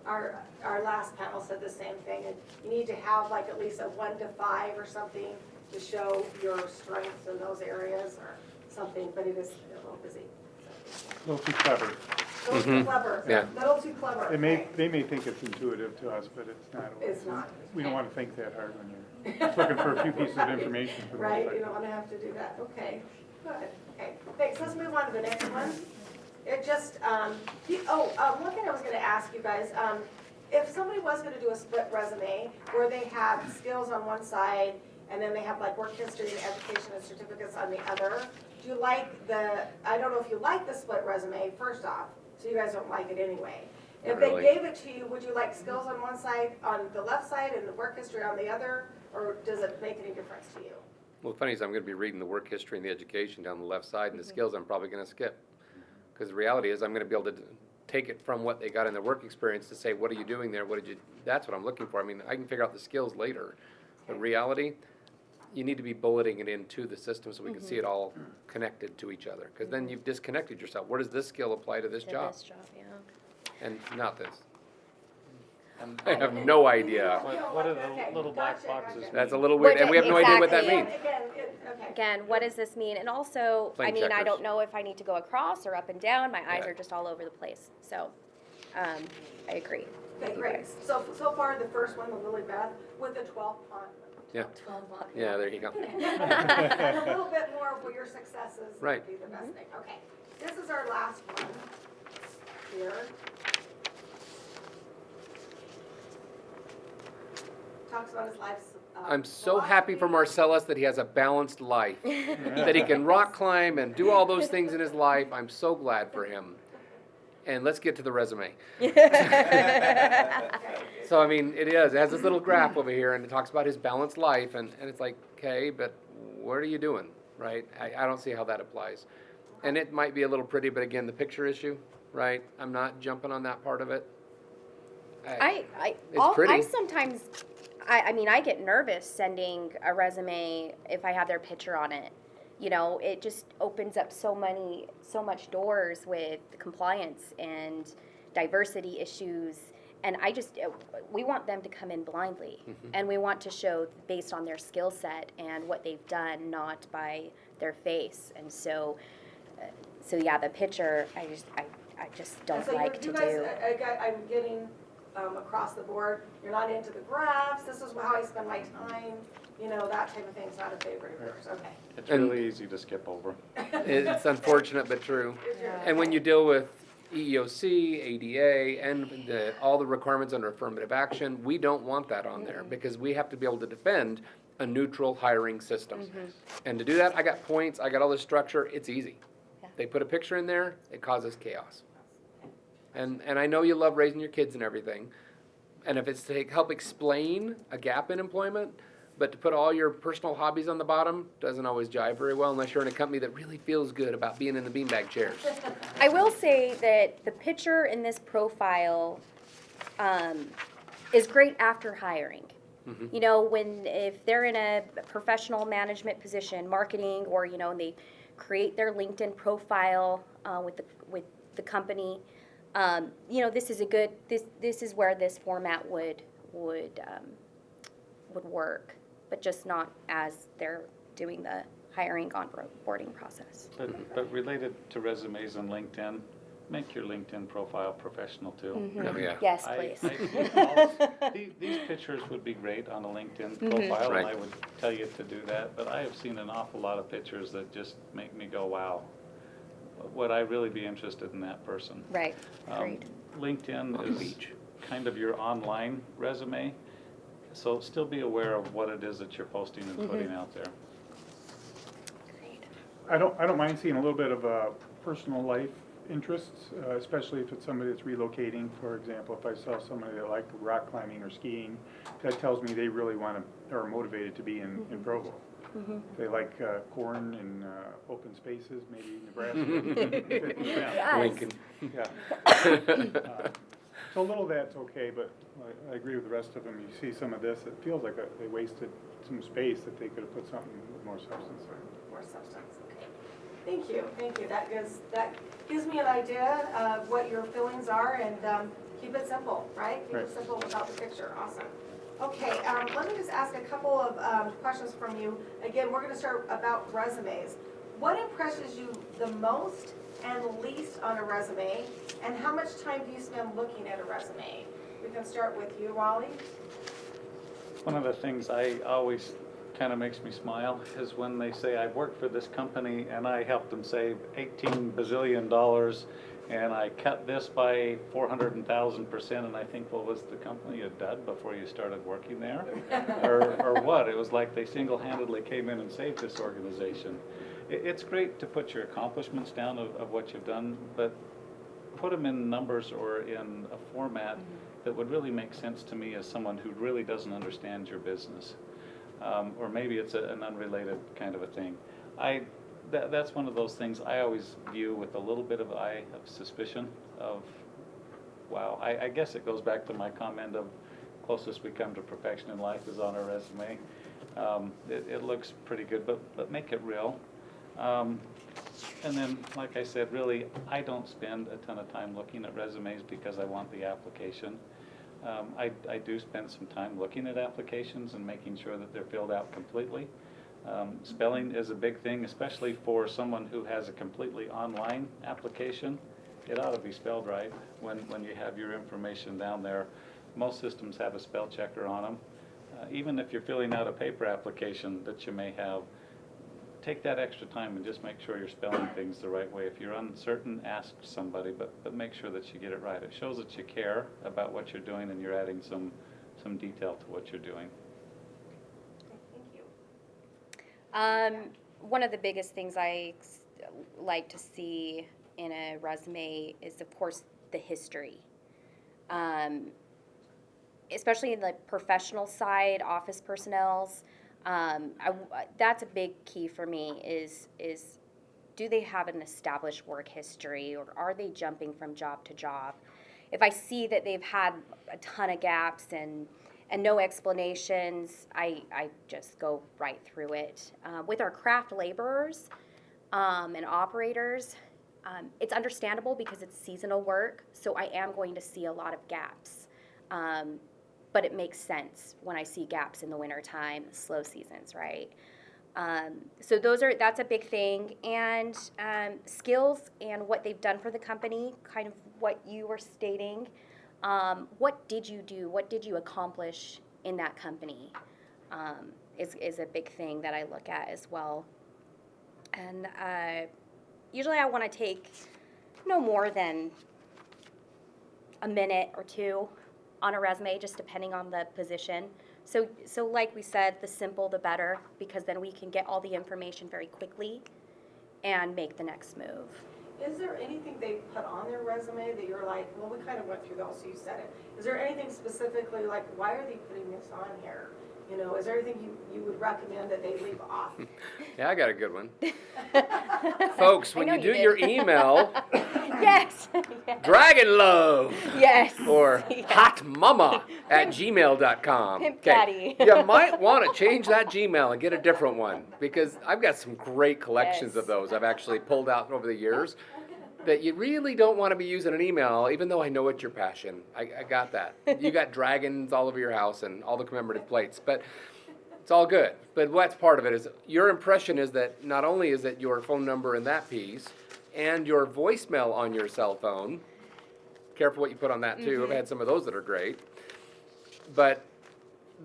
Speaker 1: Our last panel said the same thing, and you need to have like at least a 1 to 5 or something to show your strengths in those areas or something, but it is a little busy.
Speaker 5: A little too clever.
Speaker 1: A little too clever.
Speaker 2: Yeah.
Speaker 1: A little too clever.
Speaker 5: They may think it's intuitive to us, but it's not.
Speaker 1: It's not.
Speaker 5: We don't want to think that hard when you're just looking for a few pieces of information for the
Speaker 1: Right,
Speaker 5: website.
Speaker 1: you don't want to have to do that. Okay, good. Okay, thanks. Let's move on to the next one. It just, one thing I was going to ask you guys, if somebody was going to do a split resume where they have skills on one side and then they have like work history and education and certificates on the other, do you like I don't know if you like the split resume, first off, so you guys don't like it anyway. If
Speaker 2: Not
Speaker 1: they
Speaker 2: really.
Speaker 1: gave it to you, would you like skills on one side, on the left side, and the work history on the other, or does it make any difference to you?
Speaker 2: Well, the funny is I'm going to be reading the work history and the education down the left side, and the skills I'm probably going to skip. Because the reality is I'm going to be able to take it from what they got in their work experience to say, what are you doing there? That's what I'm looking for. I mean, I can figure out the skills later. But reality, you need to be bulleting it into the system so we can see it all connected to each other. Because then you've disconnected yourself. Where does this skill apply to this
Speaker 3: To
Speaker 2: job?
Speaker 3: this job, yeah.
Speaker 2: And not this.
Speaker 4: And
Speaker 2: I have no idea.
Speaker 4: what are
Speaker 1: Okay,
Speaker 4: the little black
Speaker 1: gotcha,
Speaker 4: boxes?
Speaker 1: gotcha.
Speaker 2: That's a little weird, and we have no idea what that
Speaker 3: Exactly.
Speaker 2: means.
Speaker 1: Okay.
Speaker 3: Again, what does this mean? And also,
Speaker 2: Plain
Speaker 3: I
Speaker 2: checkers.
Speaker 3: don't know if I need to go across or up and down. My eyes
Speaker 2: Yeah.
Speaker 3: are just all over the place. So, I agree.
Speaker 1: Okay,
Speaker 3: with you
Speaker 1: great.
Speaker 3: guys.
Speaker 1: So far, the first one, the Lily Beth, with the 12 font.
Speaker 2: Yeah.
Speaker 1: 12 font.
Speaker 2: Yeah, there you go.
Speaker 1: And a little bit more for your successes would
Speaker 2: Right.
Speaker 1: be the best thing. Okay, this is our last one here. Talks about his life's.
Speaker 2: I'm so happy for Marcellus that he has a balanced life, that he can rock climb and do all those things in his life. I'm so glad for him. And let's get to the resume. So, I mean, it has this little graph over here, and it talks about his balanced life, and it's like, okay, but what are you doing, right? I don't see how that applies. And it might be a little pretty, but again, the picture issue, right? I'm not jumping on that part of it.
Speaker 3: I
Speaker 2: pretty.
Speaker 3: sometimes, I get nervous sending a resume if I have their picture on it. It just opens up so much doors with compliance and diversity issues And we want them to come in blindly. And we want to show based on their skill set and what they've done, not by their face. And so yeah, the picture, I just
Speaker 1: And
Speaker 3: don't
Speaker 1: so
Speaker 3: like
Speaker 1: you
Speaker 3: to
Speaker 1: guys,
Speaker 3: do.
Speaker 1: I'm getting across the board, you're not into the graphs, this is how I spend my time, that type of thing's not a favorite of yours, okay.
Speaker 4: It's
Speaker 2: And-
Speaker 4: really easy to skip over.
Speaker 2: It's unfortunate but true. And when you deal with E EEOC, ADA, and all the requirements under affirmative action, we don't want that on there because we have to be able to defend a neutral hiring system. And to do that, I got points, I got all this structure, it's easy.
Speaker 3: Yeah.
Speaker 2: They put a picture in there, it causes chaos. And I know you love raising your kids and everything, and if it's to help explain a gap in employment, but to put all your personal hobbies on the bottom doesn't always jive very well unless you're in a company that really feels good about being in the beanbag chairs.
Speaker 3: I will say that the picture in this profile is great after hiring. If they're in a professional management position, marketing, or and they create their LinkedIn profile with the company, this is a good. This is where this format would work, but just not as they're doing the hiring onboarding process.
Speaker 4: But related to resumes and LinkedIn, make your LinkedIn profile professional too.
Speaker 2: Oh, yeah.
Speaker 3: Yes,
Speaker 4: I
Speaker 3: please.
Speaker 4: see these pictures would be great on a LinkedIn profile, and
Speaker 2: Right.
Speaker 4: I would tell you to do that, but I have seen an awful lot of pictures that just make me go, wow. Would I really be interested in that person?
Speaker 3: Right.
Speaker 4: Um,
Speaker 3: Agreed.
Speaker 4: LinkedIn
Speaker 2: On the
Speaker 4: is
Speaker 2: beach.
Speaker 4: kind of your online resume, so still be aware of what it is that you're posting and putting out there.
Speaker 3: Agreed.
Speaker 5: I don't mind seeing a little bit of personal life interests, especially if it's somebody that's relocating. For example, if I saw somebody that liked rock climbing or skiing, that tells me they really are motivated to be in Provo. If they like corn and open spaces, maybe Nebraska.
Speaker 3: Yes.
Speaker 2: Lincoln.
Speaker 5: Yeah. So a little of that's okay, but I agree with the rest of them. You see some of this, it feels like they wasted some space that they could have put something with more substance in.
Speaker 1: More substance, okay. Thank you. That gives me an idea of what your feelings are, and keep it simple, right? Keep it
Speaker 5: Right.
Speaker 1: simple without the picture, awesome. Okay, let me just ask a couple of questions from you. Again, we're gonna start about resumes. What impresses you the most and least on a resume, and how much time do you spend looking at a resume? We can start with you, Wally.
Speaker 4: One of the things I always kind of makes me smile is when they say, I worked for this company and I helped them save $18 bazillion and I cut this by 400,000%, and I think, well, was the company a dud before you started working there? Or what? It was like they single-handedly came in and saved this organization. It's great to put your accomplishments down of what you've done, but put them in numbers or in a format that would really make sense to me as someone who really doesn't understand your business. Or maybe it's an unrelated kind of a thing. That's one of those things I always view with a little bit of eye of suspicion of, wow, I guess it goes back to my comment of closest we come to perfection in life is on our resume. It looks pretty good, but make it real. And then, like I said, really, I don't spend a ton of time looking at resumes because I want the application. I do spend some time looking at applications and making sure that they're filled out completely. Spelling is a big thing, especially for someone who has a completely online application. It ought to be spelled right when you have your information down there. Most systems have a spell checker on them. Even if you're filling out a paper application that you may have, take that extra time and just make sure you're spelling things the right way. If you're uncertain, ask somebody, but make sure that you get it right. It shows that you care about what you're doing and you're adding some detail to what you're doing.
Speaker 1: Thank you.
Speaker 3: One of the biggest things I like to see in a resume is, of course, the history. Especially in the professional side, office personnel's. That's a big key for me is do they have an established work history, or are they jumping from job to job? If I see that they've had a ton of gaps and no explanations, I just go right through it. With our craft laborers and operators, it's understandable because it's seasonal work, so I am going to see a lot of gaps. But it makes sense when I see gaps in the wintertime, slow seasons, right? So that's a big thing. And skills and what they've done for the company, kind of what you were stating. What did you do? What did you accomplish in that company? Is a big thing that I look at as well. And usually I want to take no more than a minute or two on a resume, just depending on the position. So like we said, the simple, the better, because then we can get all the information very quickly and make the next move.
Speaker 1: Is there anything they put on their resume that you're like, well, we kind of went through those, so you said it. Is there anything specifically, like, why are they putting this on here? You know, is there anything you would recommend that they leave off?
Speaker 2: Yeah, I got a good one. Folks, when
Speaker 3: I know
Speaker 2: you do
Speaker 3: you
Speaker 2: your
Speaker 3: did.
Speaker 2: email,
Speaker 3: Yes.
Speaker 2: Dragon Love
Speaker 3: Yes.
Speaker 2: or
Speaker 3: Yeah.
Speaker 2: hotmama@gmail.com.
Speaker 3: Pimp Daddy.
Speaker 2: You might want to change that Gmail and get a different one, because I've got some great collections
Speaker 3: Yes.
Speaker 2: of those I've actually pulled out over the years that you really don't want to be using an email, even though I know it's your passion. I got that. You got dragons all over your house and all the commemorative plates, but it's all good. But what's part of it is your impression is that not only is it your phone number in that piece and your voicemail on your cell phone. Careful what you put on that too. I've had some of those that are great. But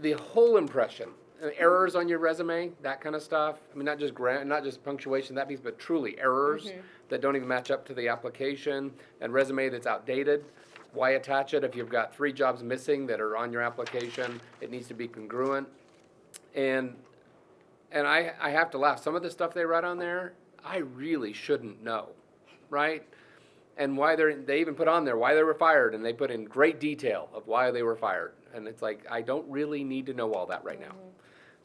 Speaker 2: the whole impression, errors on your resume, that kind of stuff. I mean, not just not just punctuation, that piece, but truly errors that don't even match up to the application, and resume that's outdated. Why attach it if you've got 3 jobs missing that are on your application? It needs to be congruent. And I have to laugh. Some of the stuff they write on there, I really shouldn't know, right? And why they even put on there why they were fired, and they put in great detail of why they were fired. And it's like, I don't really need to know all that right now.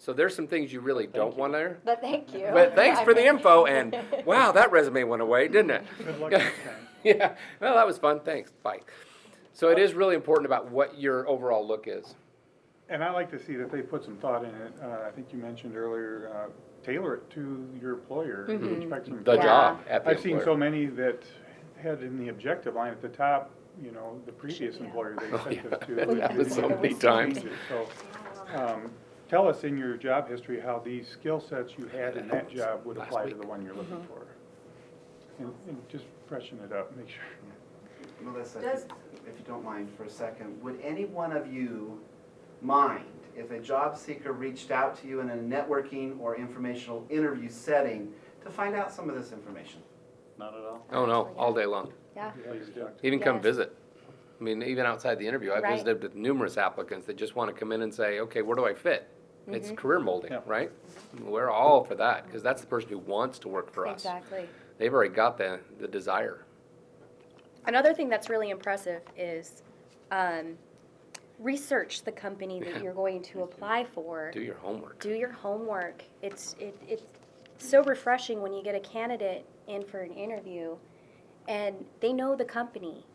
Speaker 2: So there's some things you really don't want there.
Speaker 3: But thank you.
Speaker 2: But thanks for the info, and wow, that resume went away, didn't it?
Speaker 5: Good luck next time.
Speaker 2: Yeah, well, that was fun, thanks, bye. So it is really important about what your overall look is.
Speaker 5: And I like to see that they put some thought in it. I think you mentioned earlier, tailor it to your employer. Respecting
Speaker 2: The
Speaker 3: Yeah.
Speaker 2: job at the
Speaker 5: I've seen
Speaker 2: employer.
Speaker 5: so many that had in the objective line at the top, you know, the previous employer they sent it to.
Speaker 2: That happens so many
Speaker 5: Change
Speaker 2: times.
Speaker 5: it. So, tell us in your job history how these skill sets you had in that job would
Speaker 2: Last
Speaker 5: apply to
Speaker 2: week.
Speaker 5: the one you're looking for. And just freshen it up, make sure.
Speaker 6: Melissa,
Speaker 1: Does-
Speaker 6: if you don't mind for a second, would any one of you mind if a job seeker reached out to you in a networking or informational interview setting to find out some of this information?
Speaker 4: Not at all.
Speaker 2: Oh, no, all day long.
Speaker 3: Yeah.
Speaker 5: Please do.
Speaker 2: Even come
Speaker 3: Yes.
Speaker 2: visit. I mean, even outside the interview, I've
Speaker 3: Right.
Speaker 2: visited with numerous applicants that just want to come in and say, okay, where do I fit? It's career molding,
Speaker 5: Yeah.
Speaker 2: right? We're all for that, because that's the person who wants to work for us.
Speaker 3: Exactly.
Speaker 2: They've already got the desire.
Speaker 3: Another thing that's really impressive is research the company that you're going to apply for.
Speaker 2: Do your homework.
Speaker 3: Do your homework. It's so refreshing when you get a candidate in for an interview and they know the company.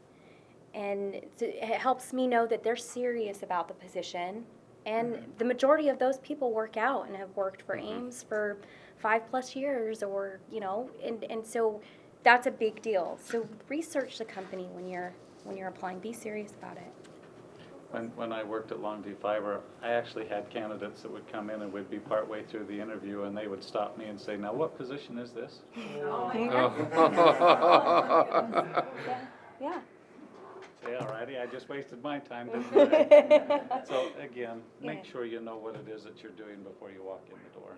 Speaker 3: And it helps me know that they're serious about the position. And the majority of those people work out and have worked for Ames for 5+ years, or, you know, and so that's a big deal. So research the company when you're applying. Be serious about it.
Speaker 4: When I worked at Longview Fiber, I actually had candidates that would come in and would be partway through the interview, and they would stop me and say, now what position is this?
Speaker 3: Yeah.
Speaker 4: Say, alrighty, I just wasted my time, didn't I? So again, make
Speaker 3: Yeah.
Speaker 4: sure you know what it is that you're doing before you walk in the door,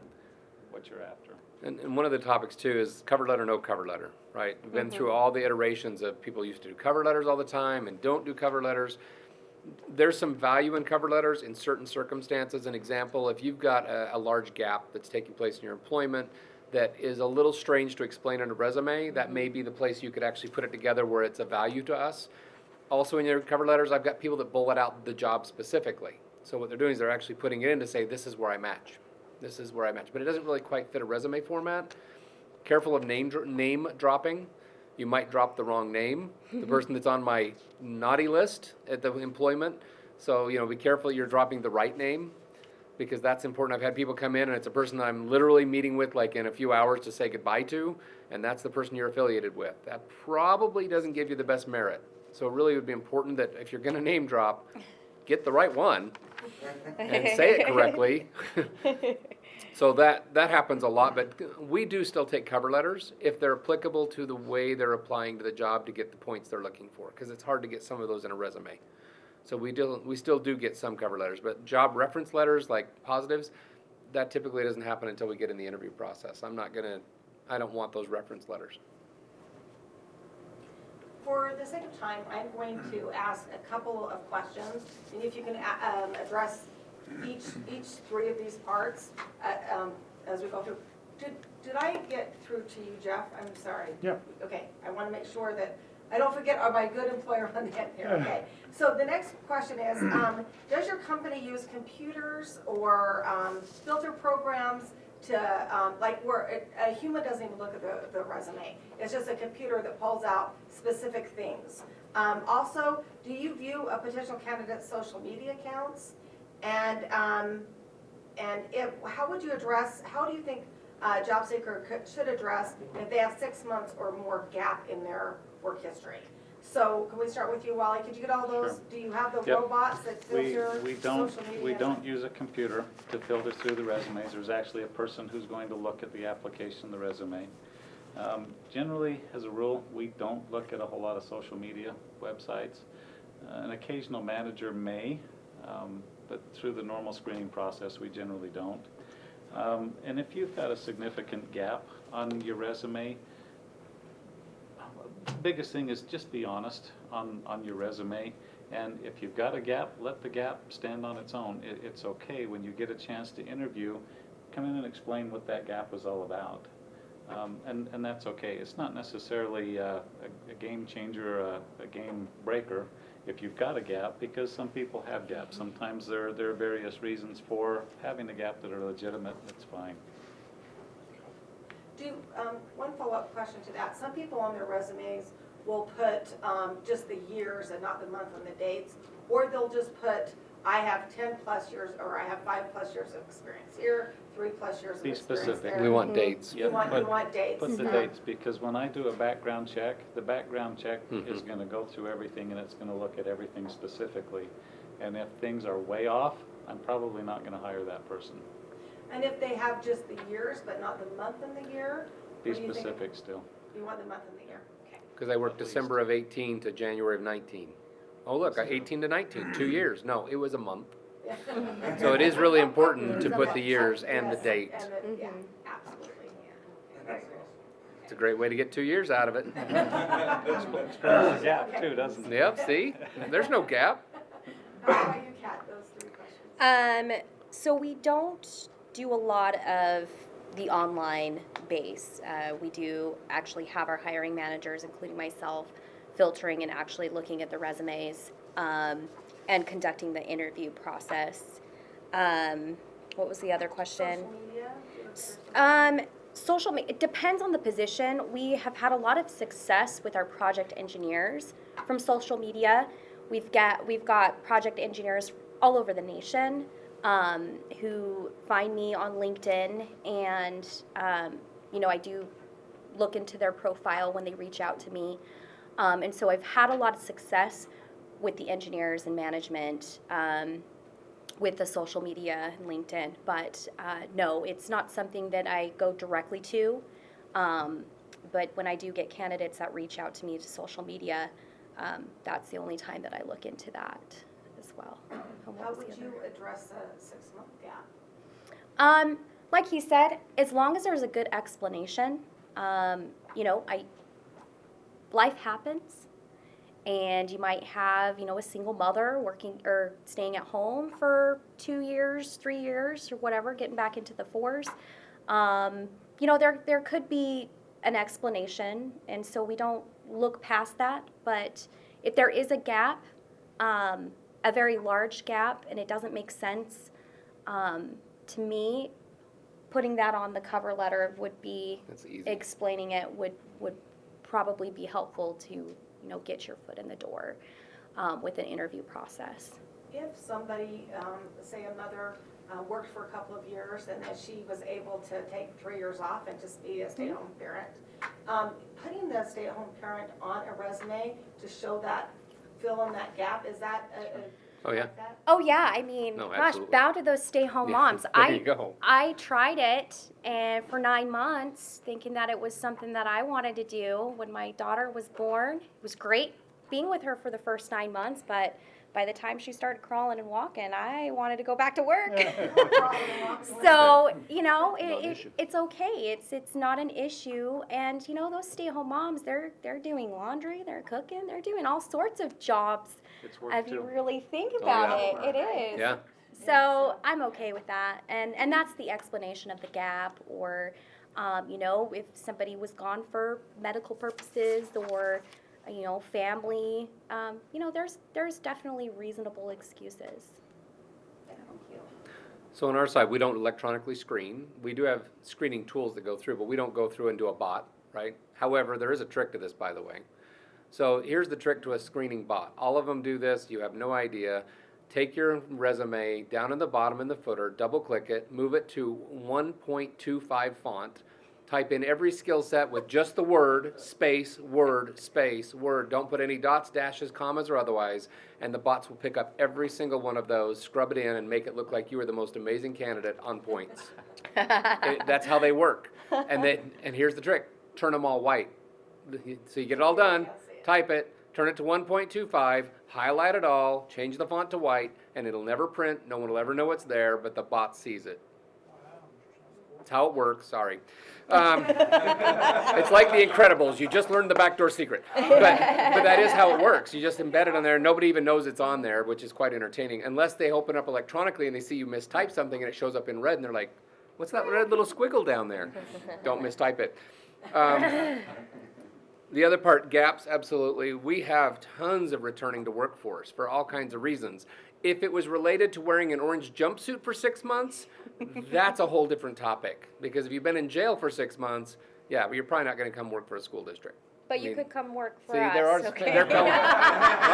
Speaker 4: what you're after.
Speaker 2: And one of the topics too is cover letter, no cover letter, right? We've been through all the iterations of people used to do cover letters all the time and don't do cover letters. There's some value in cover letters in certain circumstances. An example, if you've got a large gap that's taking place in your employment that is a little strange to explain on a resume, that may be the place you could actually put it together where it's a value to us. Also in your cover letters, I've got people that bullet out the job specifically. So what they're doing is they're actually putting it in to say, this is where I match. This is where I match. But it doesn't really quite fit a resume format. Careful of name dropping. You might drop the wrong name, the person that's on my naughty list at the employment. So, you know, be careful you're dropping the right name, because that's important. I've had people come in and it's a person I'm literally meeting with like in a few hours to say goodbye to, and that's the person you're affiliated with. That probably doesn't give you the best merit. So it really would be important that if you're gonna name drop, get the right one and say it correctly. So that happens a lot, but we do still take cover letters if they're applicable to the way they're applying to the job to get the points they're looking for, because it's hard to get some of those in a resume. So we still do get some cover letters, but job reference letters, like positives, that typically doesn't happen until we get in the interview process. I don't want those reference letters.
Speaker 1: For the sake of time, I'm going to ask a couple of questions, and if you can address each three of these parts as we go through. Did I get through to you, Jeff? I'm sorry.
Speaker 5: Yeah.
Speaker 1: Okay, I want to make sure that I don't forget my good employer on the end here. Okay. So the next question is, does your company use computers or filter programs to, like where a human doesn't even look at the resume? It's just a computer that pulls out specific things. Also, do you view a potential candidate's social media accounts? And how would you address, how do you think a job seeker should address if they have 6 months or more gap in their work history? So can we start with you, Wally? Could you get all those?
Speaker 4: Sure.
Speaker 1: Do you have the
Speaker 4: Yep.
Speaker 1: robots that filter social media?
Speaker 4: We don't use a computer to filter through the resumes. There's actually a person who's going to look at the application, the resume. Generally, as a rule, we don't look at a whole lot of social media websites. An occasional manager may, but through the normal screening process, we generally don't. And if you've got a significant gap on your resume, the biggest thing is just be honest on your resume. And if you've got a gap, let the gap stand on its own. It's okay when you get a chance to interview, come in and explain what that gap was all about. And that's okay. It's not necessarily a game changer or a game breaker if you've got a gap, because some people have gaps. Sometimes there are various reasons for having a gap that are legitimate. That's fine.
Speaker 1: One follow-up question to that. Some people on their resumes will put just the years and not the month and the dates, or they'll just put, I have 10 plus years, or I have 5 plus years of experience here, 3 plus years of
Speaker 4: Be
Speaker 1: experience
Speaker 4: specific.
Speaker 1: there.
Speaker 2: We want dates.
Speaker 1: You want dates.
Speaker 4: Put the dates, because when I do a background check, the background check is gonna go through everything, and it's gonna look at everything specifically. And if things are way off, I'm probably not gonna hire that person.
Speaker 1: And if they have just the years, but not the month and the year?
Speaker 4: Be
Speaker 1: what do you think?
Speaker 4: specific still.
Speaker 1: You want the month and the year, okay.
Speaker 2: Because I worked December of 18 to January of 19. Oh, look, 18 to 19, 2 years. No, it was a month.
Speaker 1: Yeah.
Speaker 2: So it is really important to put the years and the
Speaker 1: Yes,
Speaker 2: date.
Speaker 1: and yeah, absolutely.
Speaker 2: It's a great way to get 2 years out of it.
Speaker 4: Yeah, too, doesn't it?
Speaker 2: Yep, see? There's no gap.
Speaker 1: How about you, Kat, those 3 questions?
Speaker 3: So we don't do a lot of the online base. We do actually have our hiring managers, including myself, filtering and actually looking at the resumes and conducting the interview process. What was the other question?
Speaker 1: Social media?
Speaker 3: Social media, it depends on the position. We have had a lot of success with our project engineers from social media. We've got project engineers all over the nation who find me on LinkedIn, and I do look into their profile when they reach out to me. And so I've had a lot of success with the engineers and management with the social media and LinkedIn, but no, it's not something that I go directly to. But when I do get candidates that reach out to me to social media, that's the only time that I look into that as well.
Speaker 1: How would you address a 6-month gap?
Speaker 3: Like he said, as long as there's a good explanation, life happens, and you might have, a single mother working or staying at home for 2 years, 3 years, or whatever, getting back into the 4s. There could be an explanation, and so we don't look past that. But if there is a gap, a very large gap, and it doesn't make sense, to me, putting that on the cover letter would be,
Speaker 2: That's easy.
Speaker 3: explaining it would probably be helpful to, get your foot in the door with an interview process.
Speaker 1: If somebody, say a mother, worked for a couple of years and then she was able to take 3 years off and just be a stay-at-home parent, putting the stay-at-home parent on a resume to show that, fill in that gap, is that
Speaker 2: Oh, yeah.
Speaker 1: like that?
Speaker 3: Oh yeah, I mean,
Speaker 2: No,
Speaker 3: gosh,
Speaker 2: absolutely.
Speaker 3: bow to those stay-home
Speaker 2: Yeah,
Speaker 3: moms.
Speaker 2: there you go.
Speaker 3: I tried it, and for 9 months, thinking that it was something that I wanted to do. When my daughter was born, it was great being with her for the first 9 months, but by the time she started crawling and walking, I wanted to go back to work. So, you know, it's okay. It's not an issue. And, you know, those stay-at-home moms, they're doing laundry, they're cooking, they're doing all sorts of jobs.
Speaker 4: It's work
Speaker 3: If you
Speaker 4: too.
Speaker 3: really think
Speaker 2: Oh,
Speaker 3: about
Speaker 2: yeah.
Speaker 3: it, it is.
Speaker 2: Yeah.
Speaker 3: So I'm okay with that. And that's the explanation of the gap. Or, you know, if somebody was gone for medical purposes or, you know, family, you know, there's definitely reasonable excuses.
Speaker 2: So on our side, we don't electronically screen. We do have screening tools that go through, but we don't go through and do a bot, right? However, there is a trick to this, by the way. So here's the trick to a screening bot. All of them do this. You have no idea. Take your resume down in the bottom in the footer, double click it, move it to 1.25 font, type in every skill set with just the word, space, word, space, word. Don't put any dots, dashes, commas, or otherwise, and the bots will pick up every single one of those, scrub it in, and make it look like you were the most amazing candidate on points. That's how they work. And here's the trick: turn them all white. So you get it all done, type it, turn it to 1.25, highlight it all, change the font to white, and it'll never print. No one will ever know it's there, but the bot sees it. That's how it works. Sorry. It's like The Incredibles. You just learned the backdoor secret. But that is how it works. You just embed it on there. Nobody even knows it's on there, which is quite entertaining. Unless they open up electronically and they see you mistype something and it shows up in red and they're like, what's that red little squiggle down there? Don't mistype it. The other part, gaps, absolutely. We have tons of returning to workforce for all kinds of reasons. If it was related to wearing an orange jumpsuit for 6 months, that's a whole different topic. Because if you've been in jail for 6 months, yeah, well, you're probably not going to come work for a school district.
Speaker 3: But
Speaker 2: I
Speaker 3: you
Speaker 2: mean,
Speaker 3: could come work for
Speaker 2: See,
Speaker 3: us.
Speaker 2: there are,
Speaker 3: okay?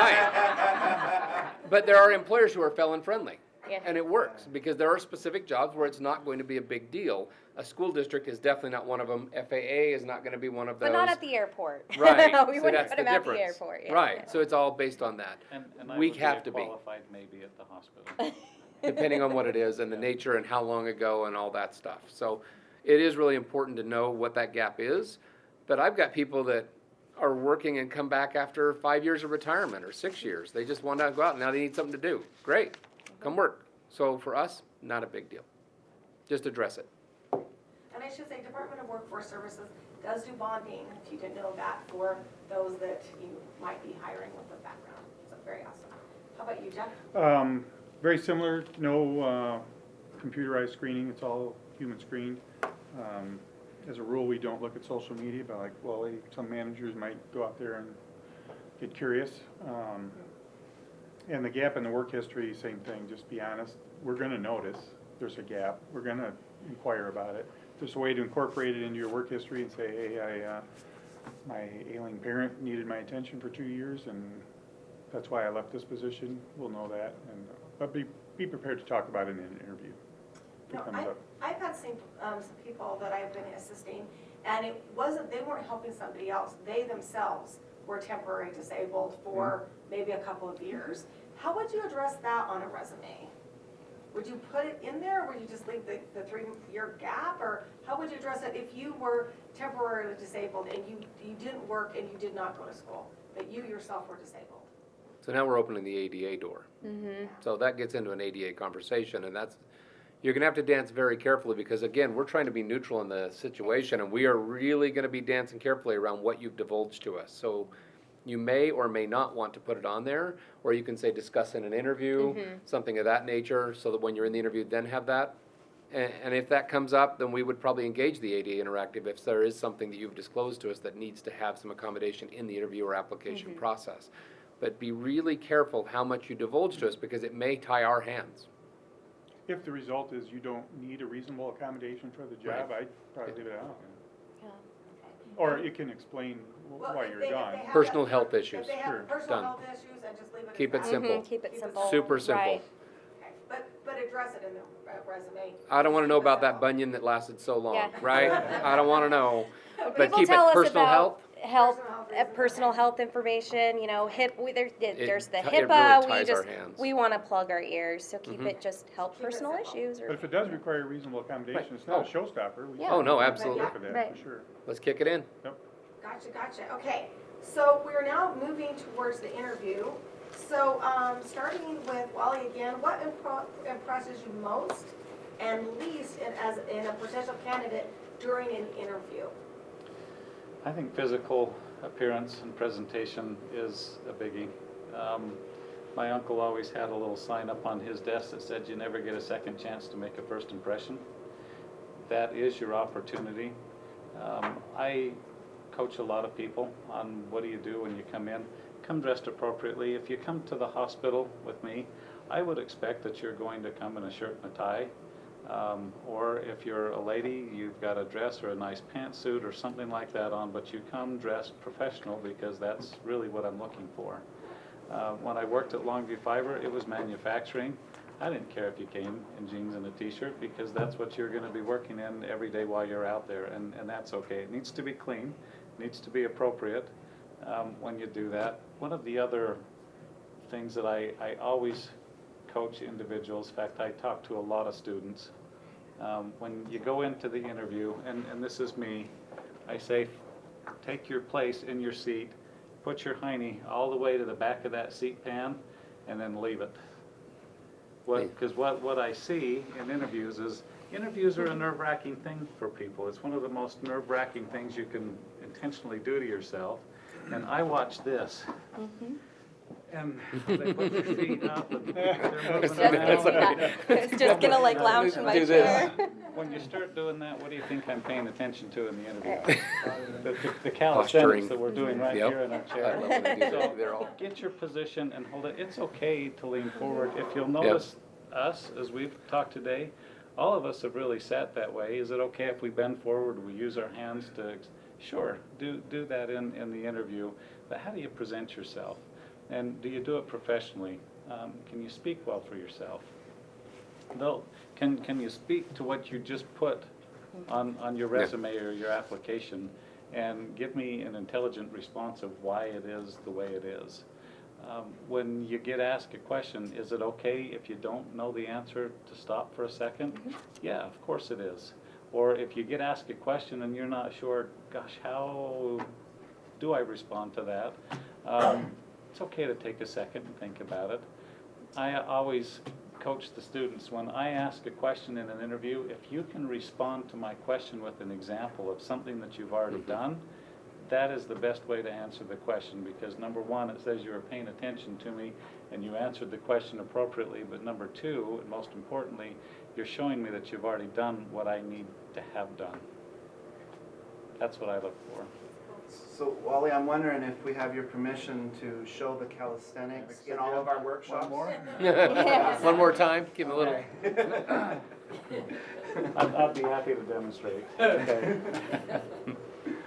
Speaker 2: right. But there are employers who are felon friendly.
Speaker 3: Yeah.
Speaker 2: And it works because there are specific jobs where it's not going to be a big deal. A school district is definitely not one of them. FAA is not going to be one of those.
Speaker 3: But not at the airport.
Speaker 2: Right.
Speaker 3: We
Speaker 2: So
Speaker 3: wouldn't
Speaker 2: that's
Speaker 3: put
Speaker 2: the
Speaker 3: them at the
Speaker 2: difference.
Speaker 3: airport. Yeah.
Speaker 2: Right. So it's all based on that.
Speaker 4: And I
Speaker 2: We
Speaker 4: would
Speaker 2: have
Speaker 4: be
Speaker 2: to be.
Speaker 4: qualified maybe at the hospital.
Speaker 2: Depending on what it is and the nature and how long ago and all that stuff. So it is really important to know what that gap is. But I've got people that are working and come back after 5 years of retirement or 6 years. They just want to go out and now they need something to do. Great, come work. So for us, not a big deal. Just address it.
Speaker 1: And I should say, Department of Workforce Services does do bonding, if you didn't know that, for those that you might be hiring with a background. So very awesome. How about you, Jeff?
Speaker 5: Very similar, no computerized screening, it's all human screened. As a rule, we don't look at social media, but like, well, some managers might go out there and get curious. And the gap in the work history, same thing, just be honest. We're gonna notice there's a gap, we're gonna inquire about it. If there's a way to incorporate it into your work history and say, hey, my ailing parent needed my attention for 2 years and that's why I left this position, we'll know that. And but be prepared to talk about it in an interview if
Speaker 1: No,
Speaker 5: it comes up.
Speaker 1: I've had some people that I've been assisting, and it wasn't, they weren't helping somebody else. They themselves were temporarily disabled for maybe a couple of years. How would you address that on a resume? Would you put it in there, or would you just leave the 3-year gap? Or how would you address it if you were temporarily disabled and you didn't work and you did not go to school, but you yourself were disabled?
Speaker 2: So now we're opening the ADA door. So that gets into an ADA conversation, and you're gonna have to dance very carefully because again, we're trying to be neutral in the situation and we are really gonna be dancing carefully around what you've divulged to us. So you may or may not want to put it on there, or you can say discuss in an interview, something of that nature, so that when you're in the interview, then have that. And if that comes up, then we would probably engage the ADA Interactive if there is something that you've disclosed to us that needs to have some accommodation in the interview or application process. But be really careful how much you divulge to us because it may tie our hands.
Speaker 5: If the result is you don't need a reasonable accommodation for the job, I'd probably leave it out.
Speaker 3: Yeah.
Speaker 5: Or it can explain why you're gone.
Speaker 2: Personal health issues.
Speaker 1: If they
Speaker 5: Sure.
Speaker 1: have personal
Speaker 2: Done.
Speaker 1: health issues, and just leave it
Speaker 2: Keep
Speaker 1: at
Speaker 2: it
Speaker 1: that.
Speaker 2: simple.
Speaker 3: Keep it
Speaker 1: Keep it
Speaker 3: simple.
Speaker 2: Super simple.
Speaker 3: Right.
Speaker 1: Okay. But address it in the resume.
Speaker 2: I don't wanna know about that bunion that lasted so long,
Speaker 3: Yeah.
Speaker 2: right? I don't wanna know. But
Speaker 3: People
Speaker 2: keep
Speaker 3: tell
Speaker 2: it
Speaker 3: us
Speaker 2: personal
Speaker 3: about
Speaker 2: health.
Speaker 3: health,
Speaker 1: Personal
Speaker 3: personal health information, you know, there's the
Speaker 2: it really
Speaker 3: HIPAA,
Speaker 2: ties our hands.
Speaker 3: we wanna plug our ears, so keep
Speaker 2: Mhm.
Speaker 3: it just help
Speaker 1: Keep it
Speaker 3: personal
Speaker 1: simple.
Speaker 3: issues
Speaker 5: But
Speaker 3: or,
Speaker 5: if it does require reasonable accommodation, it's not a showstopper. We
Speaker 3: Yeah.
Speaker 2: Oh, no,
Speaker 5: can
Speaker 2: absolutely.
Speaker 5: work with that,
Speaker 3: Right.
Speaker 5: for sure.
Speaker 2: Let's kick it in.
Speaker 1: Gotcha. Okay, so we're now moving towards the interview. So, starting with Wally again, what impresses you most and least in a potential candidate during an interview?
Speaker 4: I think physical appearance and presentation is a biggie. My uncle always had a little sign up on his desk that said, "You never get a second chance to make a first impression." That is your opportunity. I coach a lot of people on what do you do when you come in. Come dressed appropriately. If you come to the hospital with me, I would expect that you're going to come in a shirt and a tie. Or if you're a lady, you've got a dress or a nice pantsuit or something like that on, but you come dressed professional because that's really what I'm looking for. When I worked at Longview Fiber, it was manufacturing. I didn't care if you came in jeans and a t-shirt because that's what you're going to be working in every day while you're out there, and that's okay. It needs to be clean, needs to be appropriate when you do that. One of the other things that I always coach individuals, in fact, I talk to a lot of students, when you go into the interview, and this is me, I say, take your place in your seat, put your hiney all the way to the back of that seat pan, and then leave it. Because what I see in interviews is, interviews are a nerve-wracking thing for people. It's one of the most nerve-wracking things you can intentionally do to yourself. And I watch this. And they put their feet up and they're moving around.
Speaker 3: it's just gonna like lounge in my
Speaker 2: Do this.
Speaker 3: chair.
Speaker 4: When you start doing that, what do you think I'm paying attention to in the interview? The
Speaker 2: Posturing.
Speaker 4: calisthenics that we're doing right
Speaker 2: Yep.
Speaker 4: here in our
Speaker 2: I
Speaker 4: chair.
Speaker 2: love when they do that.
Speaker 4: So
Speaker 2: They're all,
Speaker 4: get your position and hold it. It's okay to lean forward. If you'll notice us, as we've talked today, all of us have really sat that way. Is it okay if we bend forward, we use our hands to, sure, do that in the interview, but how do you present yourself? And do you do it professionally? Can you speak well for yourself? No, can you speak to what you just put on your resume or your application and give me an intelligent response of why it is the way it is? When you get asked a question, is it okay if you don't know the answer to stop for a second? Yeah, of course it is. Or if you get asked a question and you're not sure, gosh, how do I respond to that? It's okay to take a second and think about it. I always coach the students, when I ask a question in an interview, if you can respond to my question with an example of something that you've already done, that is the best way to answer the question, because number one, it says you were paying attention to me and you answered the question appropriately, but number two, and most importantly, you're showing me that you've already done what I need to have done. That's what I look for.
Speaker 6: So Wally, I'm wondering if we have your permission to show the calisthenics in all of our workshops?
Speaker 2: one more time, give them a little.
Speaker 4: I'd be happy to demonstrate. Okay.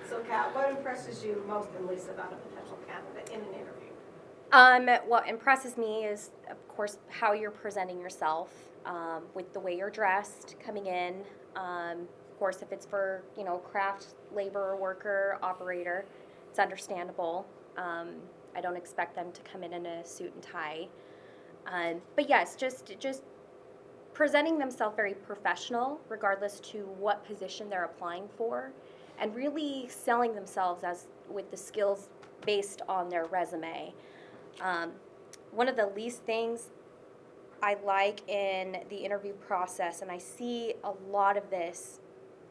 Speaker 1: So Kat, what impresses you most and least about a potential candidate in an interview?
Speaker 3: What impresses me is, of course, how you're presenting yourself, with the way you're dressed coming in. Of course, if it's for, craft laborer, worker, operator, it's understandable. I don't expect them to come in a suit and tie. But yes, just presenting themselves very professional, regardless to what position they're applying for, and really selling themselves with the skills based on their resume. One of the least things I like in the interview process, and I see a lot of this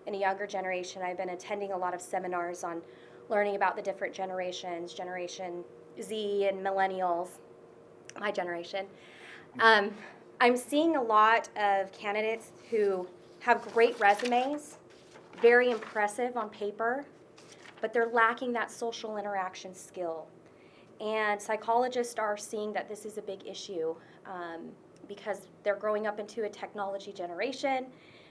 Speaker 3: in a younger generation. I've been attending a lot of seminars on learning about the different generations, Generation Z and millennials, my generation. I'm seeing a lot of candidates who have great resumes, very impressive on paper, but they're lacking that social interaction skill. And psychologists are seeing that this is a big issue because they're growing up into a technology generation,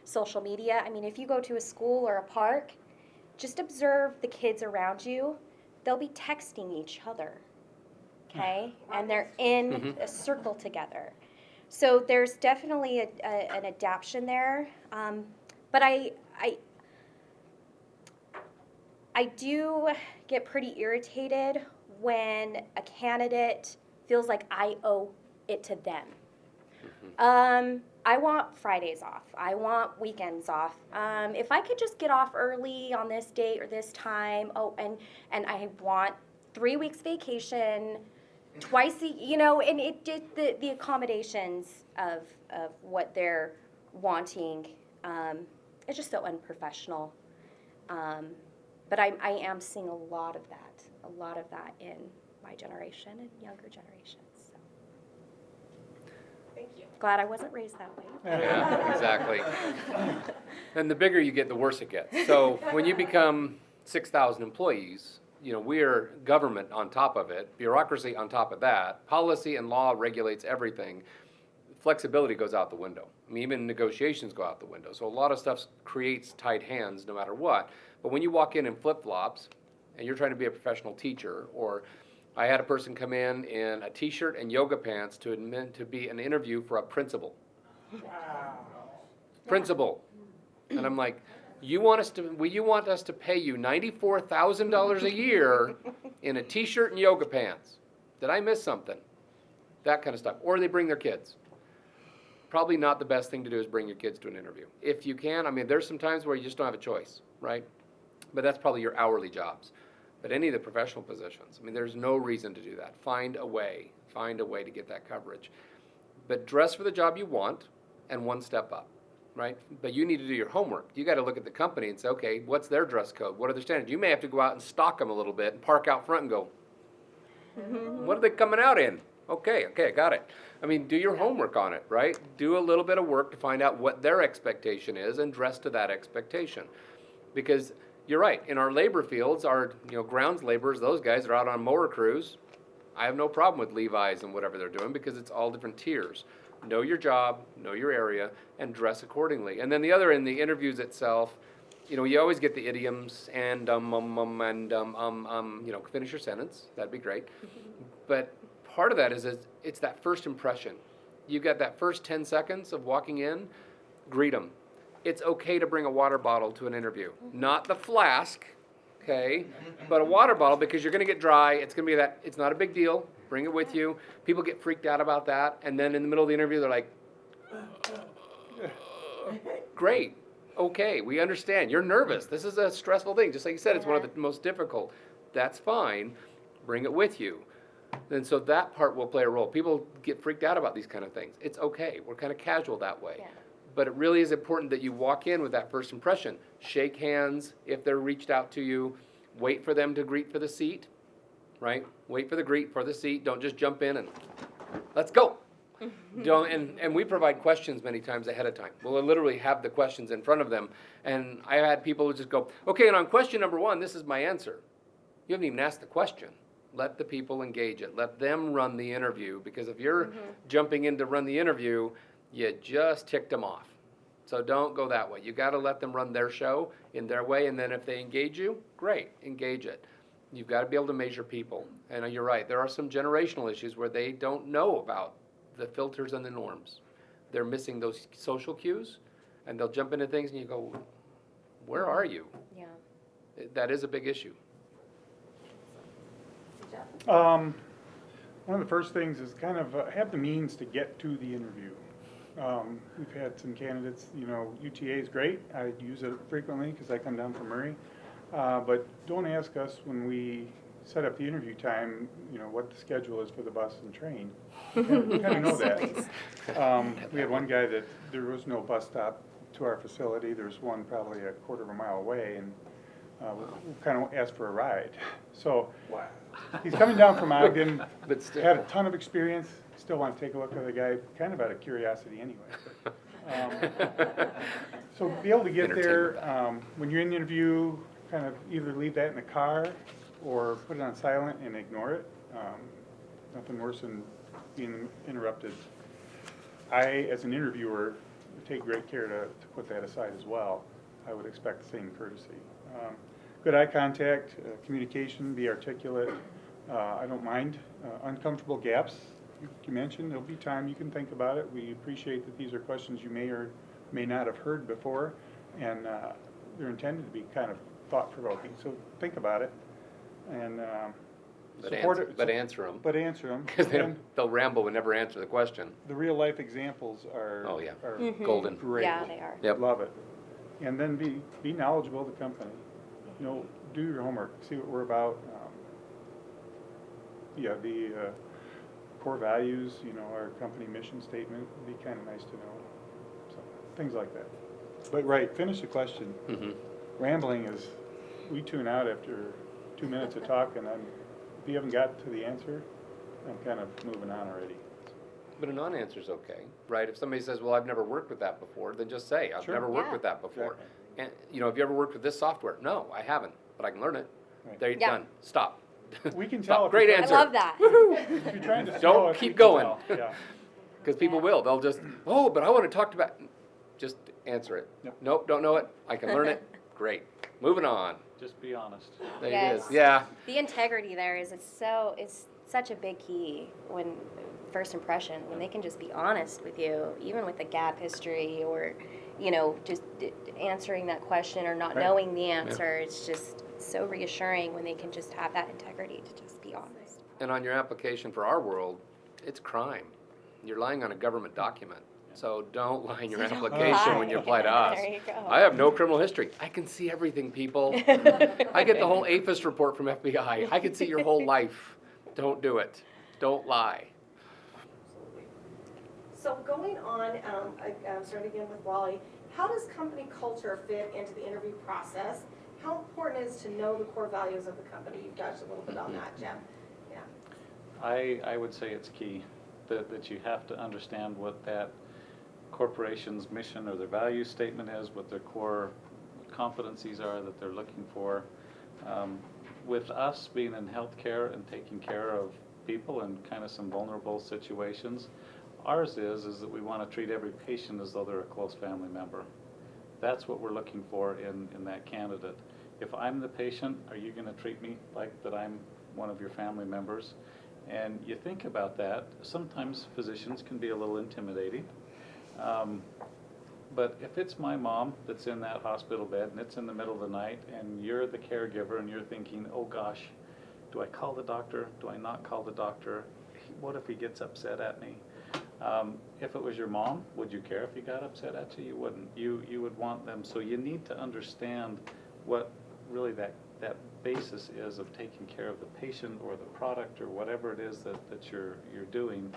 Speaker 3: social media. I mean, if you go to a school or a park, just observe the kids around you. They'll be texting each other, okay? And they're in a circle together. So there's definitely an adaptation there. But I do get pretty irritated when a candidate feels like I owe it to them. I want Fridays off. I want weekends off. If I could just get off early on this date or this time, and I want 3 weeks vacation, twice and it did the accommodations of what they're wanting. It's just so unprofessional. But I am seeing a lot of that in my generation and younger generations. So.
Speaker 1: Thank you.
Speaker 3: Glad I wasn't raised that way.
Speaker 2: Yeah, exactly. And the bigger you get, the worse it gets. So when you become 6,000 employees, we're government on top of it, bureaucracy on top of that, policy and law regulates everything. Flexibility goes out the window. I mean, even negotiations go out the window. So a lot of stuff creates tight hands no matter what. But when you walk in flip-flops and you're trying to be a professional teacher, or I had a person come in a t-shirt and yoga pants to be an interview for a principal. Wow. Principal. And I'm like, you want us to pay you $94,000 a year in a t-shirt and yoga pants? Did I miss something? That kind of stuff. Or they bring their kids. Probably not the best thing to do is bring your kids to an interview. If you can, I mean, there's some times where you just don't have a choice, right? But that's probably your hourly jobs. But any of the professional positions, I mean, there's no reason to do that. Find a way to get that coverage. But dress for the job you want and one step up, right? But you need to do your homework. You got to look at the company and say, okay, what's their dress code? What are their standards? You may have to go out and stalk them a little bit and park out front and go, what are they coming out in? Okay, I got it. I mean, do your homework on it, right? Do a little bit of work to find out what their expectation is and dress to that expectation. Because you're right, in our labor fields, our grounds laborers, those guys are out on mower crews. I have no problem with Levi's and whatever they're doing because it's all different tiers. Know your job, know your area, and dress accordingly. And then the other, in the interviews itself, you always get the idioms and finish your sentence. That'd be great. But part of that is it's that first impression. You've got that first 10 seconds of walking in, greet them. It's okay to bring a water bottle to an interview. Not the flask, okay, but a water bottle because you're going to get dry. It's going to be it's not a big deal. Bring it with you. People get freaked out about that. And then in the middle of the interview, they're like, great, okay, we understand. You're nervous. This is a stressful thing. Just like you said, it's one of the most difficult. That's fine. Bring it with you. And so that part will play a role. People get freaked out about these kind of things. It's okay. We're kind of casual that way.
Speaker 3: Yeah.
Speaker 2: But it really is important that you walk in with that first impression. Shake hands if they're reached out to you. Wait for them to greet for the seat, right? Wait for the greet for the seat. Don't just jump in and let's go. And we provide questions many times ahead of time. We'll literally have the questions in front of them. And I had people who just go, okay, and on question number 1, this is my answer. You haven't even asked the question. Let the people engage it. Let them run the interview. Because if you're jumping in to run the interview, you just ticked them off. So don't go that way. You got to let them run their show in their way. And then if they engage you, great, engage it. You've got to be able to measure people. And you're right. There are some generational issues where they don't know about the filters and the norms. They're missing those social cues. And they'll jump into things and you go, where are you?
Speaker 3: Yeah.
Speaker 2: That is a big issue.
Speaker 5: One of the first things is kind of have the means to get to the interview. We've had some candidates, UTA is great. I use it frequently because I come down from Murray. But don't ask us when we set up the interview time, what the schedule is for the bus and train. We kind of know that. We had one guy that there was no bus stop to our facility. There's one probably a quarter of a mile away, and we kind of asked for a ride. So he's coming down from Ogden,
Speaker 2: But still.
Speaker 5: had a ton of experience. Still want to take a look at the guy, kind of out of curiosity anyway. But, so be able to get there, when you're in the interview, kind of either leave that in the car or put it on silent and ignore it. Nothing worse than being interrupted. I, as an interviewer, would take great care to put that aside as well. I would expect the same courtesy. Good eye contact, communication, be articulate. I don't mind uncomfortable gaps. You mentioned there'll be time you can think about it. We appreciate that these are questions you may or may not have heard before, and they're intended to be kind of thought-provoking. So think about it and
Speaker 2: But
Speaker 5: support
Speaker 2: answer,
Speaker 5: it.
Speaker 2: but answer them,
Speaker 5: But answer them.
Speaker 2: because they'll ramble and never answer the question.
Speaker 5: The real-life examples are.
Speaker 2: Oh, yeah.
Speaker 5: are
Speaker 2: Golden.
Speaker 5: great.
Speaker 3: Yeah, they are.
Speaker 2: Yep.
Speaker 5: Love it. And then be knowledgeable of the company. You know, do your homework, see what we're about. Yeah, the core values, you know, our company mission statement, would be kind of nice to know. So, things like that. But right, finish the question.
Speaker 2: Mhm.
Speaker 5: Rambling is, we tune out after 2 minutes of talking. If you haven't got to the answer, I'm kind of moving on already.
Speaker 2: But a non-answer's okay, right? If somebody says, well, I've never worked with that before, then just say, I've
Speaker 5: Sure.
Speaker 2: never worked
Speaker 3: Yeah.
Speaker 2: with that before.
Speaker 5: Exactly.
Speaker 2: And, you know, have you ever worked with this software? No, I haven't, but I can learn it.
Speaker 5: Right.
Speaker 2: There,
Speaker 3: Yeah.
Speaker 2: done, stop.
Speaker 5: We can
Speaker 2: Stop.
Speaker 5: tell if
Speaker 2: Great
Speaker 5: you're
Speaker 3: I
Speaker 2: answer.
Speaker 3: love that.
Speaker 5: If you're trying to
Speaker 2: Don't
Speaker 5: slow us,
Speaker 2: keep
Speaker 5: we can
Speaker 2: going.
Speaker 5: tell. Yeah.
Speaker 2: Because people
Speaker 3: Yeah.
Speaker 2: will, they'll just, oh, but I want to talk about, just answer it.
Speaker 5: Yep.
Speaker 2: Nope, don't know it, I can learn it, great. Moving on.
Speaker 4: Just be honest.
Speaker 2: There it
Speaker 3: Yes.
Speaker 2: is, yeah.
Speaker 3: The integrity there is it's such a big key when first impression, when they can just be honest with you, even with the gap history or, you know, just answering that question or not
Speaker 5: Right.
Speaker 3: knowing the answer. It's just so reassuring when they can just have that integrity to just be honest.
Speaker 2: And on your application for our world, it's crime. You're lying on a government document. So don't lie in your
Speaker 3: So don't
Speaker 2: application when you
Speaker 3: lie.
Speaker 2: apply to us.
Speaker 3: There you go.
Speaker 2: I have no criminal history. I can see everything, people. I get the whole APHIS report from FBI. I can see your whole life. Don't do it. Don't lie.
Speaker 1: So going on, I'm starting again with Wally, how does company culture fit into the interview process? How important is to know the core values of the company? You've touched a little bit on that, Jim. Yeah.
Speaker 4: I would say it's key that you have to understand what that corporation's mission or their value statement is, what their core competencies are that they're looking for. With us being in healthcare and taking care of people in kind of some vulnerable situations, ours is that we want to treat every patient as though they're a close family member. That's what we're looking for in that candidate. If I'm the patient, are you going to treat me like that I'm one of your family members? And you think about that, sometimes physicians can be a little intimidating. But if it's my mom that's in that hospital bed and it's in the middle of the night and you're the caregiver and you're thinking, oh gosh, do I call the doctor? Do I not call the doctor? What if he gets upset at me? If it was your mom, would you care if he got upset at you? You wouldn't. You would want them. So you need to understand what really that basis is of taking care of the patient or the product or whatever it is that you're doing.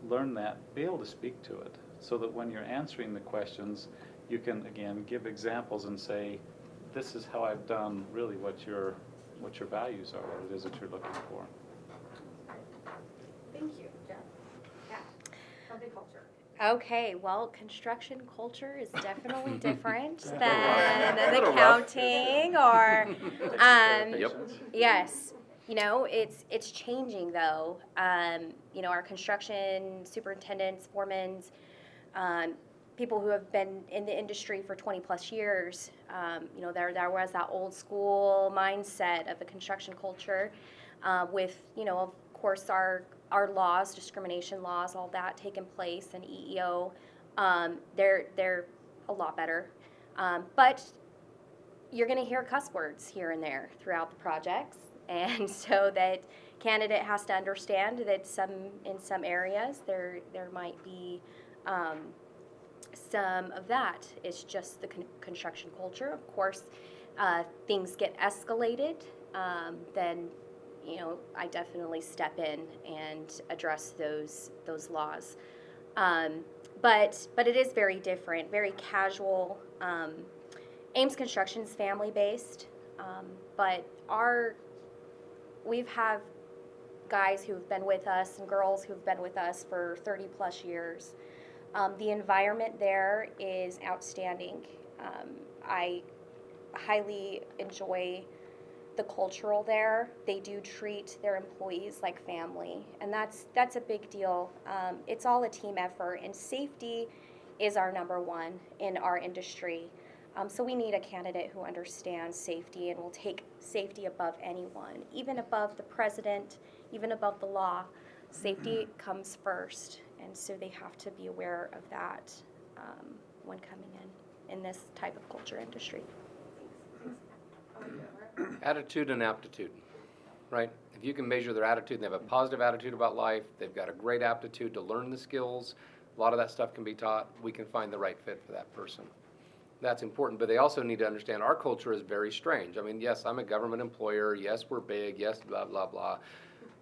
Speaker 4: Learn that, be able to speak to it, so that when you're answering the questions, you can again give examples and say, this is how I've done really what your values are, what it is that you're looking for.
Speaker 1: Thank you, Jeff. Yeah. Company culture.
Speaker 3: Okay, well, construction culture is definitely different than
Speaker 2: A
Speaker 3: an
Speaker 2: little rough.
Speaker 3: accounting or,
Speaker 2: Yep.
Speaker 3: yes, you know, it's changing though. You know, our construction superintendents, foremen, people who have been in the industry for 20 plus years, you know, there was that old school mindset of the construction culture with, you know, of course, our laws, discrimination laws, all that taking place, and EEO, they're a lot better. But you're going to hear cuss words here and there throughout the projects, and so that candidate has to understand that in some areas there might be some of that. It's just the construction culture. Of course, things get escalated, then you know, I definitely step in and address those laws. But it is very different, very casual. Ames Construction is family-based, but we've had guys who've been with us and girls who've been with us for 30 plus years. The environment there is outstanding. I highly enjoy the cultural there. They do treat their employees like family, and that's a big deal. It's all a team effort, and safety is our number one in our industry. So we need a candidate who understands safety and will take safety above anyone, even above the president, even above the law. Safety comes first, and so they have to be aware of that when coming in this type of culture industry.
Speaker 2: Attitude and aptitude, right? If you can measure their attitude and they have a positive attitude about life, they've got a great aptitude to learn the skills, a lot of that stuff can be taught, we can find the right fit for that person. That's important, but they also need to understand our culture is very strange. I mean, yes, I'm a government employer, yes, we're big, yes, blah, blah, blah.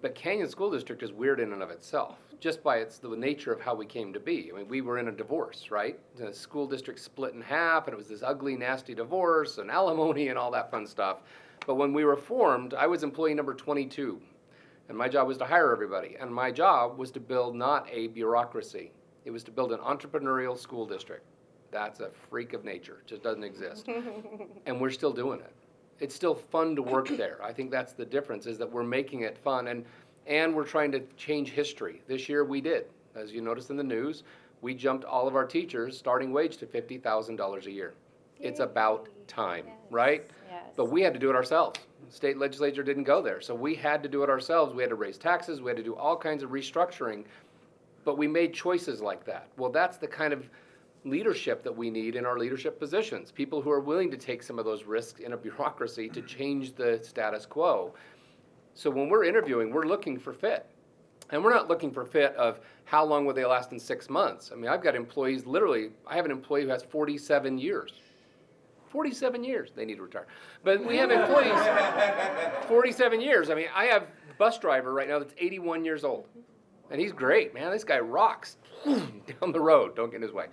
Speaker 2: But Canyon School District is weird in and of itself, just by the nature of how we came to be. I mean, we were in a divorce, right? The school district split in half, and it was this ugly, nasty divorce, and alimony, and all that fun stuff. But when we were formed, I was employee number 22, and my job was to hire everybody. And my job was to build not a bureaucracy, it was to build an entrepreneurial school district. That's a freak of nature, just doesn't exist. And we're still doing it. It's still fun to work there. I think that's the difference, is that we're making it fun, and we're trying to change history. This year we did. As you noticed in the news, we jumped all of our teachers' starting wage to $50,000 a year. It's about time, right?
Speaker 3: Yes.
Speaker 2: But we had to do it ourselves. The state legislature didn't go there, so we had to do it ourselves. We had to raise taxes, we had to do all kinds of restructuring, but we made choices like that. Well, that's the kind of leadership that we need in our leadership positions, people who are willing to take some of those risks in a bureaucracy to change the status quo. So when we're interviewing, we're looking for fit. And we're not looking for fit of how long will they last in 6 months. I mean, I've got employees, literally, I have an employee who has 47 years. 47 years, they need to retire. But we have employees, 47 years. I mean, I have a bus driver right now that's 81 years old. And he's great, man. This guy rocks down the road. Don't get in his way.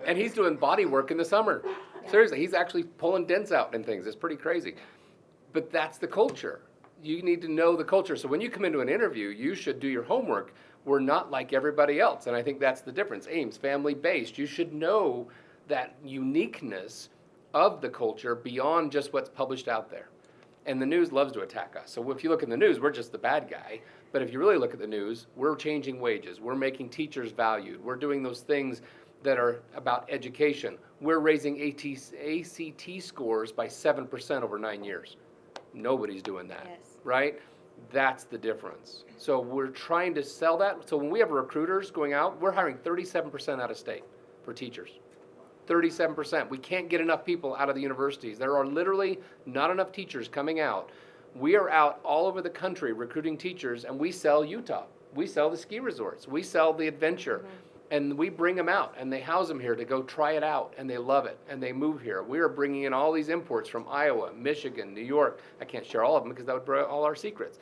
Speaker 2: And he's doing body work in the summer. Seriously, he's actually pulling dents out and things. It's pretty crazy. But that's the culture. You need to know the culture. So when you come into an interview, you should do your homework. We're not like everybody else. And I think that's the difference. Ames, family-based. You should know that uniqueness of the culture beyond just what's published out there. And the news loves to attack us. So if you look in the news, we're just the bad guy. But if you really look at the news, we're changing wages. We're making teachers valued. We're doing those things that are about education. We're raising ACT scores by 7% over 9 years. Nobody's doing that,
Speaker 3: Yes.
Speaker 2: right? That's the difference. So we're trying to sell that. So when we have recruiters going out, we're hiring 37% out of state for teachers. 37%. We can't get enough people out of the universities. There are literally not enough teachers coming out. We are out all over the country recruiting teachers, and we sell Utah. We sell the ski resorts. We sell the adventure. And we bring them out, and they house them here to go try it out, and they love it, and they move here. We are bringing in all these imports from Iowa, Michigan, New York. I can't share all of them because that would break all our secrets.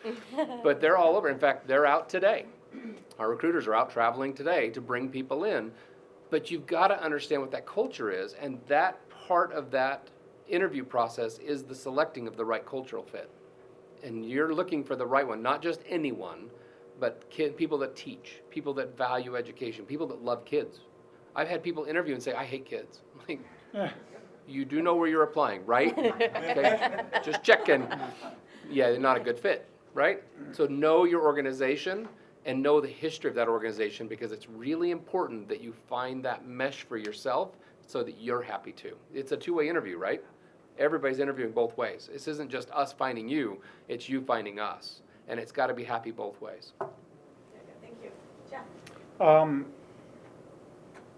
Speaker 2: But they're all over. In fact, they're out today. Our recruiters are out traveling today to bring people in. But you've got to understand what that culture is, and that part of that interview process is the selecting of the right cultural fit. And you're looking for the right one, not just anyone, but people that teach, people that value education, people that love kids. I've had people interview and say, I hate kids. I'm like, you do know where you're applying, right? Okay. Just checking. Yeah, they're not a good fit, right? So know your organization and know the history of that organization, because it's really important that you find that mesh for yourself so that you're happy too. It's a two-way interview, right? Everybody's interviewing both ways. This isn't just us finding you, it's you finding us. And it's got to be happy both ways.
Speaker 1: Thank you. Jeff?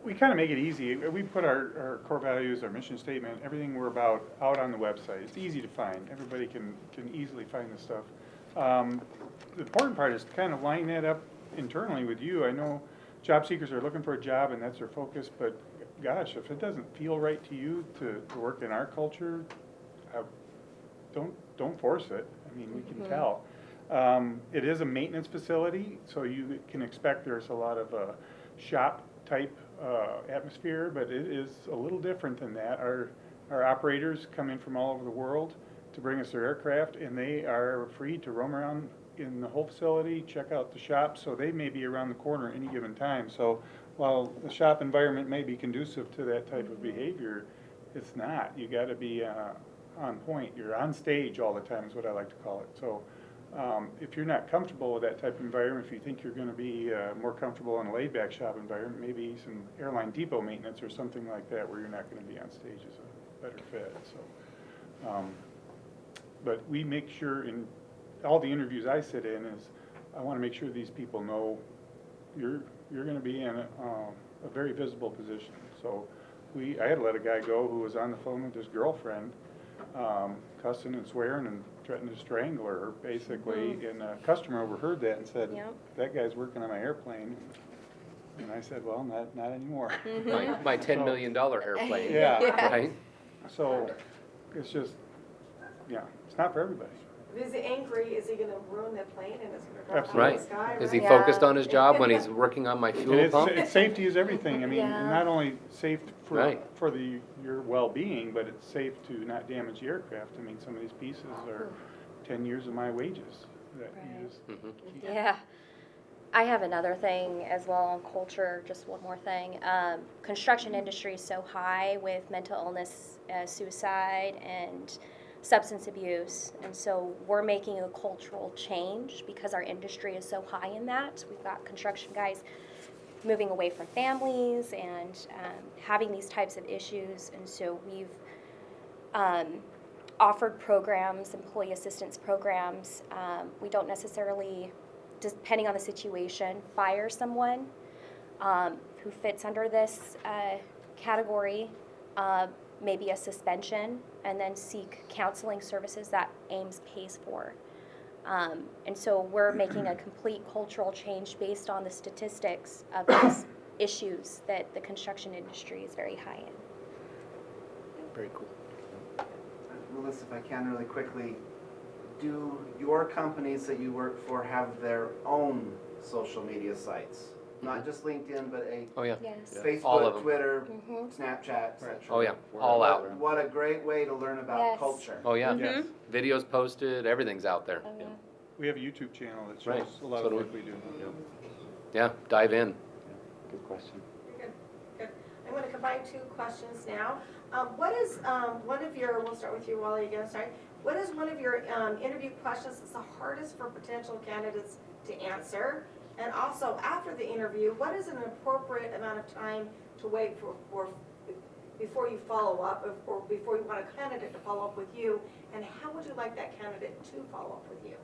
Speaker 5: We kind of make it easy. We put our core values, our mission statement, everything we're about out on the website. It's easy to find. Everybody can easily find this stuff. The important part is to kind of line that up internally with you. I know job seekers are looking for a job and that's their focus, but gosh, if it doesn't feel right to you to work in our culture, don't force it. I mean, we can tell. It is a maintenance facility, so you can expect there's a lot of shop type atmosphere, but it is a little different than that. Our operators come in from all over the world to bring us their aircraft, and they are free to roam around in the whole facility, check out the shop, so they may be around the corner at any given time. So while the shop environment may be conducive to that type of behavior, it's not. You got to be on point. You're on stage all the time is what I like to call it. So if you're not comfortable with that type of environment, if you think you're going to be more comfortable in a laid-back shop environment, maybe some airline depot maintenance or something like that where you're not going to be on stage is a better fit. So, but we make sure in all the interviews I sit in is I want to make sure these people know you're going to be in a very visible position. So I had to let a guy go who was on the phone with his girlfriend cussing and swearing and threatening to strangle her, basically. And a customer overheard that and said,
Speaker 3: Yep.
Speaker 5: that guy's working on my airplane. And I said, well, not anymore.
Speaker 2: My $10 million airplane.
Speaker 5: Yeah.
Speaker 2: Right?
Speaker 5: So, it's just, yeah, it's not for everybody.
Speaker 1: If he's angry, is he gonna ruin the plane and it's gonna drop out of
Speaker 2: Right.
Speaker 1: the sky?
Speaker 2: Is he
Speaker 3: Yeah.
Speaker 2: focused on his job when he's working on my
Speaker 5: And
Speaker 2: fuel pump?
Speaker 5: it's safety is everything. I mean,
Speaker 3: Yeah.
Speaker 5: not only safe
Speaker 2: Right.
Speaker 5: for your well-being, but it's safe to not damage the aircraft. I mean, some of these pieces are 10 years of my wages that you
Speaker 3: Right.
Speaker 5: just
Speaker 2: Mhm.
Speaker 3: Yeah. I have another thing as well on culture, just one more thing. Construction industry is so high with mental illness, suicide, and substance abuse. And so we're making a cultural change because our industry is so high in that. We've got construction guys moving away from families and having these types of issues. And so we've offered programs, employee assistance programs. We don't necessarily, depending on the situation, fire someone who fits under this category, maybe a suspension, and then seek counseling services that AIMS pays for. And so we're making a complete cultural change based on the statistics of these issues that the construction industry is very high in.
Speaker 2: Very cool.
Speaker 6: Melissa, if I can really quickly, do your companies that you work for have their own social media sites? Not just LinkedIn, but a
Speaker 2: Oh, yeah.
Speaker 3: Yes.
Speaker 2: All of
Speaker 6: Facebook,
Speaker 2: them.
Speaker 6: Twitter,
Speaker 3: Mhm.
Speaker 6: Snapchat, etc.
Speaker 2: Oh, yeah. All out.
Speaker 6: What a great way to learn about
Speaker 3: Yes.
Speaker 6: culture.
Speaker 2: Oh, yeah.
Speaker 5: Yes.
Speaker 2: Videos posted, everything's out there.
Speaker 3: Oh, yeah.
Speaker 5: We have a YouTube channel that
Speaker 2: Right.
Speaker 5: shows a lot
Speaker 2: So
Speaker 5: of
Speaker 2: do
Speaker 5: the work we do.
Speaker 2: Yeah, dive in.
Speaker 4: Good question.
Speaker 1: Good, good. I'm gonna combine two questions now. What is, one of your, we'll start with you, Wally, again, sorry. What is one of your, interview questions that's the hardest for potential candidates to answer? And also, after the interview, what is an appropriate amount of time to wait for before you follow up, or before you want a candidate to follow up with you? And how would you like that candidate to follow up with you?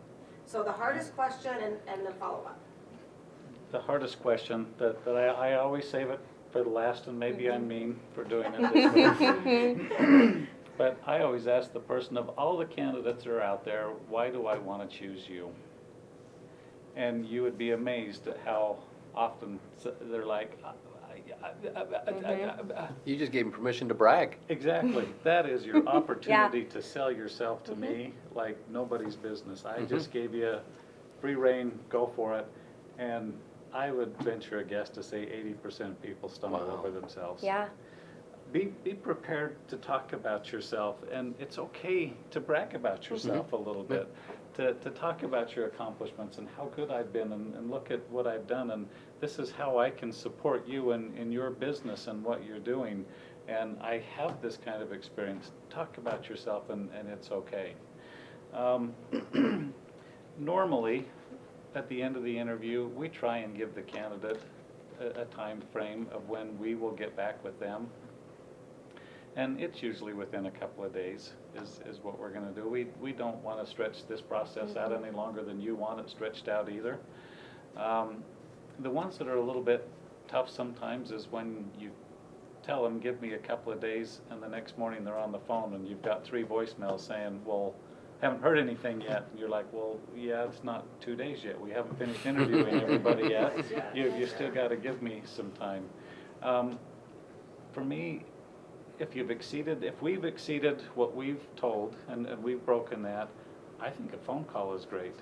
Speaker 1: So the hardest question and the follow-up.
Speaker 4: The hardest question that I always save it for the last, and maybe I'm mean for doing it this way. But I always ask the person, of all the candidates that are out there, why do I want to choose you? And you would be amazed at how often they're like,
Speaker 2: You just gave him permission to brag.
Speaker 4: exactly. That is your opportunity to sell yourself to me like nobody's business. I just gave you free rein, go for it. And I would venture a guess to say 80% of people stumble
Speaker 2: Wow.
Speaker 4: over themselves.
Speaker 3: Yeah.
Speaker 4: Be prepared to talk about yourself, and it's okay to brag about yourself a little bit, to talk about your accomplishments and how good I've been, and look at what I've done, and this is how I can support you in your business and what you're doing, and I have this kind of experience. Talk about yourself, and it's okay. Normally, at the end of the interview, we try and give the candidate a time frame of when we will get back with them. And it's usually within a couple of days is what we're gonna do. We don't wanna stretch this process out any longer than you want it stretched out either. The ones that are a little bit tough sometimes is when you tell them, give me a couple of days, and the next morning they're on the phone and you've got 3 voicemails saying, well, haven't heard anything yet. And you're like, well, yeah, it's not 2 days yet. We haven't finished interviewing everybody yet. You still gotta give me some time. For me, if we've exceeded what we've told and we've broken that, I think a phone call is great.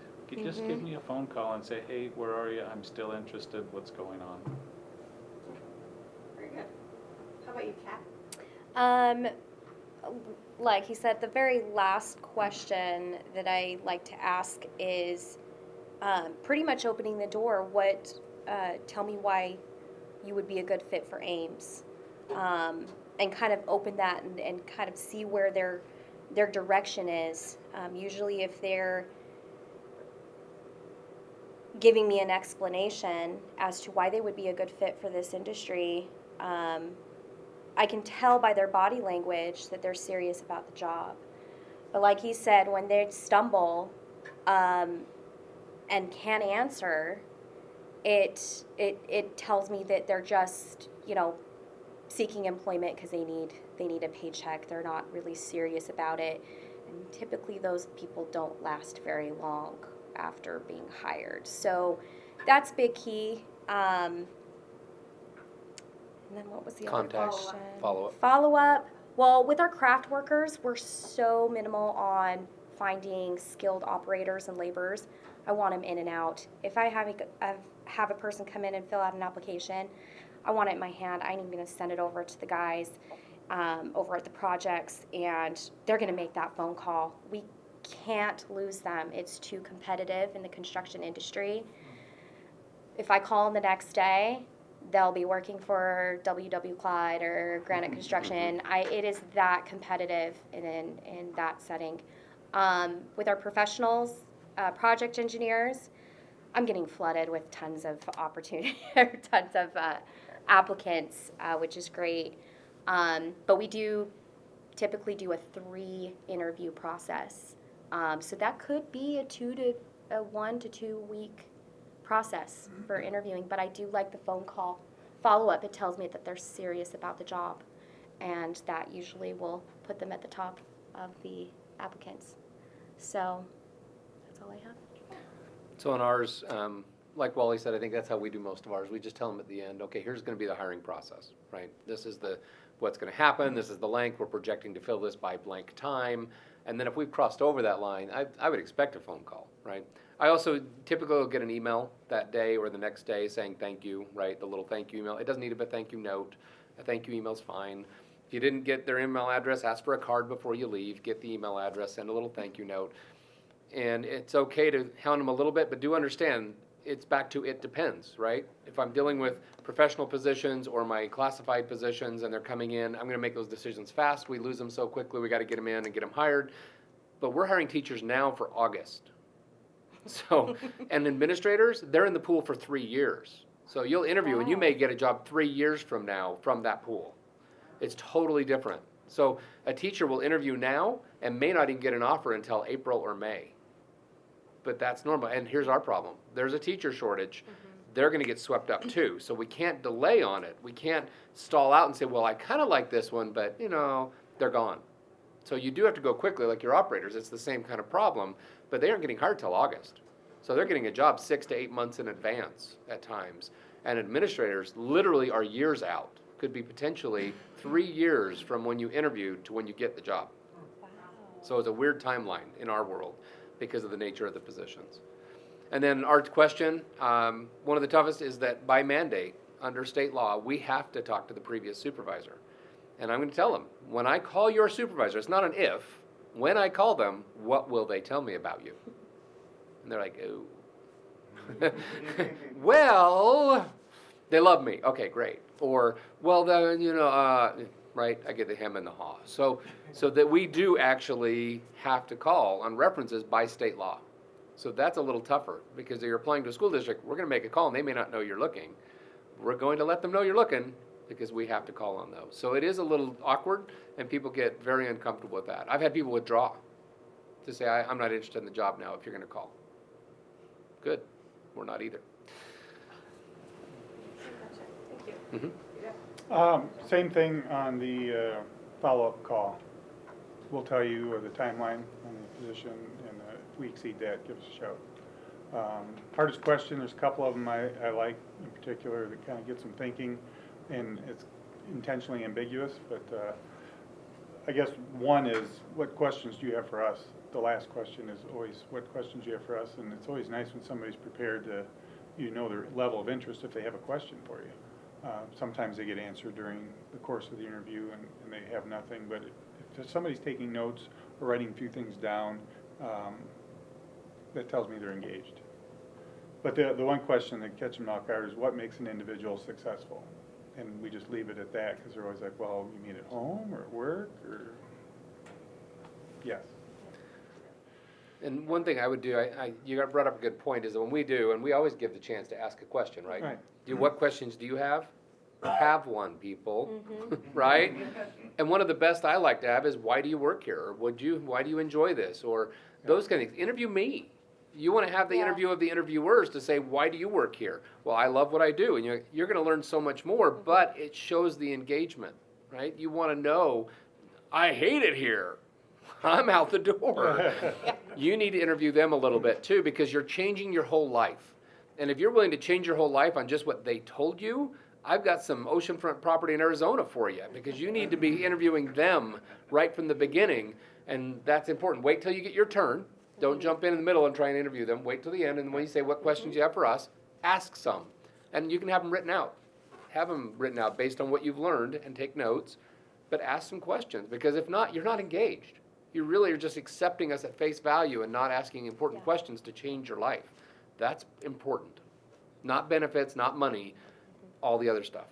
Speaker 4: Just give me a phone call and say, hey, where are you? I'm still interested. What's going on?
Speaker 1: Very good. How about you, Kat?
Speaker 3: Like he said, the very last question that I like to ask is pretty much opening the door. Tell me why you would be a good fit for AIMS. And kind of open that and kind of see where their direction is. Usually if they're giving me an explanation as to why they would be a good fit for this industry, I can tell by their body language that they're serious about the job. But like he said, when they stumble and can't answer, it tells me that they're just, seeking employment because they need a paycheck. They're not really serious about it. And typically those people don't last very long after being hired. So that's big key. And then what was the other
Speaker 2: Contact,
Speaker 3: question?
Speaker 2: follow-up.
Speaker 3: Follow-up. Well, with our craft workers, we're so minimal on finding skilled operators and laborers. I want them in and out. If I have a person come in and fill out an application, I want it in my hand. I'm going to send it over to the guys over at the projects, and they're going to make that phone call. We can't lose them. It's too competitive in the construction industry. If I call them the next day, they'll be working for W.W. Clyde or Granite Construction. It is that competitive in that setting. With our professionals, project engineers, I'm getting flooded with tons of opportunity, tons of applicants, which is great. But we do typically do a 3-interview process. So that could be a 1 to 2 week process for interviewing, but I do like the phone call follow-up. It tells me that they're serious about the job, and that usually will put them at the top of the applicants. So that's all I have.
Speaker 2: So on ours, like Wally said, I think that's how we do most of ours. We just tell them at the end, okay, here's going to be the hiring process, right? This is what's going to happen. This is the length. We're projecting to fill this by blank time. And then if we've crossed over that line, I would expect a phone call, right? I also typically will get an email that day or the next day saying thank you, right? The little thank you email. It doesn't need to be a thank you note. A thank you email's fine. If you didn't get their email address, ask for a card before you leave. Get the email address, send a little thank you note. And it's okay to hound them a little bit, but do understand it's back to it depends, right? If I'm dealing with professional positions or my classified positions and they're coming in, I'm going to make those decisions fast. We lose them so quickly, we got to get them in and get them hired. But we're hiring teachers now for August. So, and administrators, they're in the pool for 3 years. So you'll interview and you may get a job 3 years from now from that pool. It's totally different. So a teacher will interview now and may not even get an offer until April or May. But that's normal. And here's our problem. There's a teacher shortage. They're going to get swept up too. So we can't delay on it. We can't stall out and say, well, I kind of like this one, but they're gone. So you do have to go quickly like your operators. It's the same kind of problem, but they aren't getting hired till August. So they're getting a job 6 to 8 months in advance at times. And administrators literally are years out. Could be potentially 3 years from when you interviewed to when you get the job. So it's a weird timeline in our world because of the nature of the positions. And then our question, one of the toughest is that by mandate, under state law, we have to talk to the previous supervisor. And I'm going to tell them, when I call your supervisor, it's not an if, when I call them, what will they tell me about you? And they're like, oh. Well, they love me. Okay, great. Or, well, then, right, I get the hem and the haw. So that we do actually have to call on references by state law. So that's a little tougher because you're applying to a school district. We're going to make a call and they may not know you're looking. We're going to let them know you're looking because we have to call on those. So it is a little awkward and people get very uncomfortable with that. I've had people withdraw to say, I'm not interested in the job now if you're going to call. Good. We're not either.
Speaker 1: Thank you.
Speaker 5: Same thing on the follow-up call. We'll tell you the timeline on the position, and if we exceed that, give us a shout. Hardest question, there's a couple of them I like in particular that kind of get some thinking, and it's intentionally ambiguous, but I guess one is, what questions do you have for us? The last question is always, what questions do you have for us? And it's always nice when somebody's prepared to, their level of interest if they have a question for you. Sometimes they get answered during the course of the interview and they have nothing, but if somebody's taking notes or writing a few things down, that tells me they're engaged. But the one question that catches them off guard is, what makes an individual successful? And we just leave it at that because they're always like, well, you mean at home or at work or, yes.
Speaker 2: And one thing I would do, you brought up a good point, is that when we do, and we always give the chance to ask a question, right?
Speaker 5: Right.
Speaker 2: What questions do you have? Have one, people, right? And one of the best I like to have is, why do you work here? Or why do you enjoy this? Or those kind of things. Interview me. You want to have the
Speaker 3: Yeah.
Speaker 2: interview of the interviewers to say, why do you work here? Well, I love what I do. And you're going to learn so much more, but it shows the engagement, right? You want to know, I hate it here. I'm out the door. You need to interview them a little bit too, because you're changing your whole life. And if you're willing to change your whole life on just what they told you, I've got some oceanfront property in Arizona for you, because you need to be interviewing them right from the beginning. And that's important. Wait till you get your turn. Don't jump in the middle and try and interview them. Wait till the end, and when you say, what questions you have for us, ask some. And you can have them written out. Have them written out based on what you've learned and take notes, but ask some questions, because if not, you're not engaged. You really are just accepting us at face value and not asking important
Speaker 3: Yeah.
Speaker 2: questions to change your life. That's important. Not benefits, not money, all the other stuff.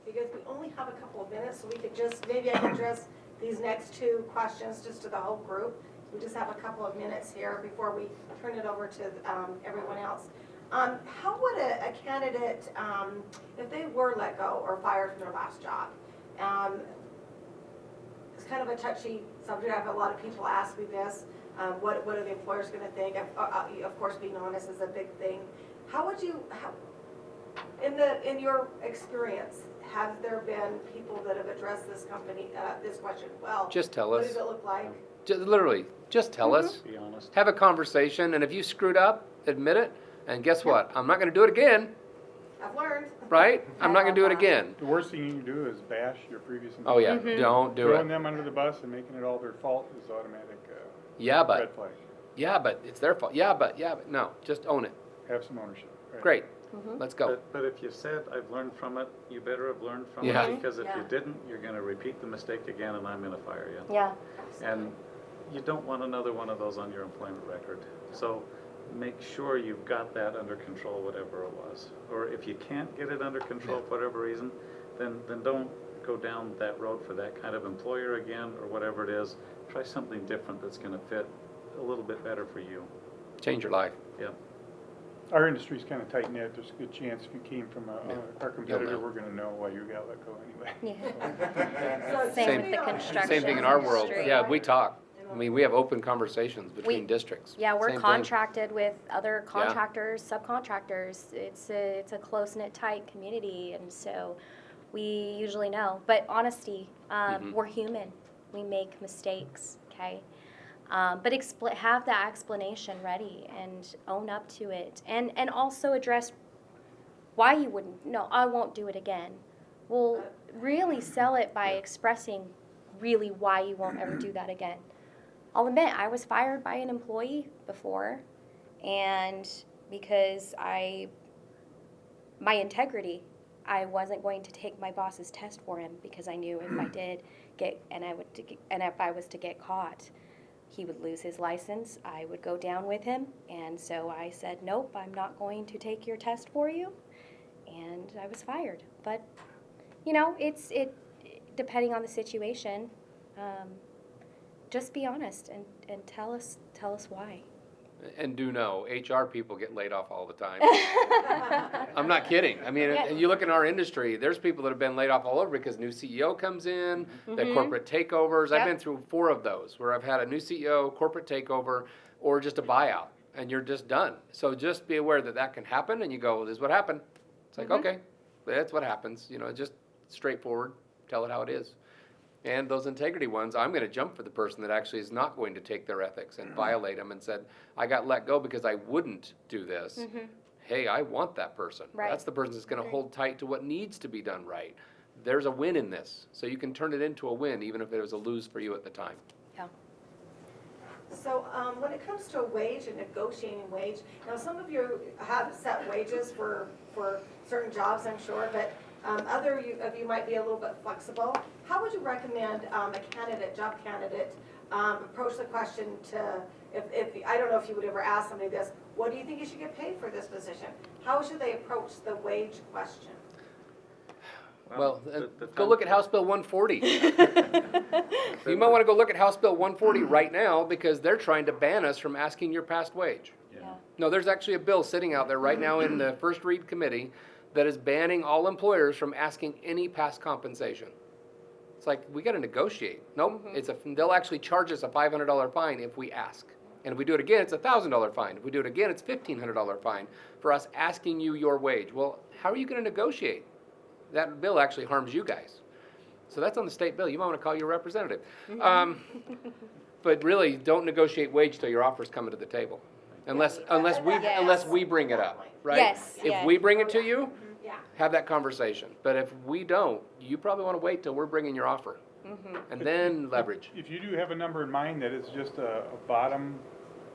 Speaker 1: Because we only have a couple of minutes, so we could just, maybe I can address these next two questions just to the whole group. We just have a couple of minutes here before we turn it over to everyone else. How would a candidate, if they were let go or fired from their last job, it's kind of a touchy subject. I have a lot of people ask me this. What are the employers going to think? Of course, being honest is a big thing. How would you, in your experience, have there been people that have addressed this question well?
Speaker 2: Just tell
Speaker 1: What
Speaker 2: us.
Speaker 1: does it look like?
Speaker 2: Literally, just tell us.
Speaker 4: Be honest.
Speaker 2: Have a conversation, and if you screwed up, admit it. And guess what? I'm not going to do it again,
Speaker 1: I've learned.
Speaker 2: right? I'm not going to do it again.
Speaker 5: The worst thing you can do is bash your previous
Speaker 2: Oh,
Speaker 5: employer.
Speaker 2: yeah, don't do
Speaker 5: Throwing
Speaker 2: it.
Speaker 5: them under the bus and making it all their fault is automatic
Speaker 2: Yeah,
Speaker 5: red
Speaker 2: but,
Speaker 5: flag.
Speaker 2: yeah, but it's their fault. Yeah, but, no, just own it.
Speaker 5: Have some ownership. Right.
Speaker 2: Great, let's go.
Speaker 4: But if you said, I've learned from it, you better have learned from
Speaker 2: Yeah.
Speaker 4: it, because if you
Speaker 1: Yeah.
Speaker 4: didn't, you're gonna repeat the mistake again, and I'm gonna fire you.
Speaker 3: Yeah.
Speaker 4: And you don't want another one of those on your employment record. So make sure you've got that under control, whatever it was. Or if you can't get it under control for whatever reason, then don't go down that road for that kind of employer again, or whatever it is. Try something different that's gonna fit a little bit better for you.
Speaker 2: Change your life.
Speaker 4: Yeah.
Speaker 5: Our industry's kind of tight knit. There's a good chance if you came from our competitor,
Speaker 2: know.
Speaker 5: we're gonna know why you got let go anyway.
Speaker 3: Yeah.
Speaker 1: So
Speaker 3: Same
Speaker 1: to
Speaker 3: with
Speaker 1: be
Speaker 3: the
Speaker 1: honest-
Speaker 3: construction.
Speaker 2: Same thing in our world.
Speaker 3: industry.
Speaker 2: Yeah, we talk. I mean, we have open conversations between districts.
Speaker 3: Yeah, we're
Speaker 2: Same thing.
Speaker 3: contracted with other contractors, subcontractors. It's a close-knit, tight community, and so we usually know. But honesty, we're human. We make mistakes, okay? But have that explanation ready and own up to it, and also address why you wouldn't. No, I won't do it again. Well, really sell it by expressing really why you won't ever do that again. I'll admit, I was fired by an employee before, and because my integrity, I wasn't going to take my boss's test for him, because I knew if I did and if I was to get caught, he would lose his license. I would go down with him, and so I said, nope, I'm not going to take your test for you, and I was fired. But it's depending on the situation. Just be honest and tell us why.
Speaker 2: And do know, HR people get laid off all the time. I'm not kidding. I mean,
Speaker 3: Yeah.
Speaker 2: you look in our industry, there's people that have been laid off all over because new CEO comes in, the corporate takeovers. I've
Speaker 3: Yep.
Speaker 2: been through 4 of those where I've had a new CEO, corporate takeover, or just a buyout, and you're just done. So just be aware that can happen, and you go, this is what happened. It's like, okay, that's what happens. Just straightforward, tell it how it is. And those integrity ones, I'm going to jump for the person that actually is not going to take their ethics and violate them and said, I got let go because I wouldn't do this. Hey, I want that person.
Speaker 3: Right.
Speaker 2: That's the person that's going to hold tight to what needs to be done right. There's a win in this. So you can turn it into a win, even if it was a lose for you at the time.
Speaker 3: Yeah.
Speaker 1: So when it comes to a wage and negotiating wage, now some of you have set wages for certain jobs, I'm sure, but other of you might be a little bit flexible. How would you recommend a job candidate, approach the question to, if I don't know if you would ever ask somebody this, what do you think you should get paid for this position? How should they approach the wage question?
Speaker 2: Well,
Speaker 4: the
Speaker 2: go look at House Bill 140. You might want to go look at House Bill 140 right now, because they're trying to ban us from asking your past wage.
Speaker 4: Yeah.
Speaker 2: No, there's actually a bill sitting out there right now in the first read committee that is banning all employers from asking any past compensation. It's like, we got to negotiate. Nope, they'll actually charge us a $500 fine if we ask. And if we do it again, it's a $1,000 fine. If we do it again, it's $1,500 fine for us asking you your wage. Well, how are you going to negotiate? That bill actually harms you guys. So that's on the state bill. You might want to call your representative. But really, don't negotiate wage till your offer's coming to the table. Unless we bring it up, right?
Speaker 3: Yes,
Speaker 2: If
Speaker 3: yeah.
Speaker 2: we bring it to you,
Speaker 1: Yeah.
Speaker 2: have that conversation. But if we don't, you probably want to wait till we're bringing your offer. And then leverage.
Speaker 5: If you do have a number in mind that is just a bottom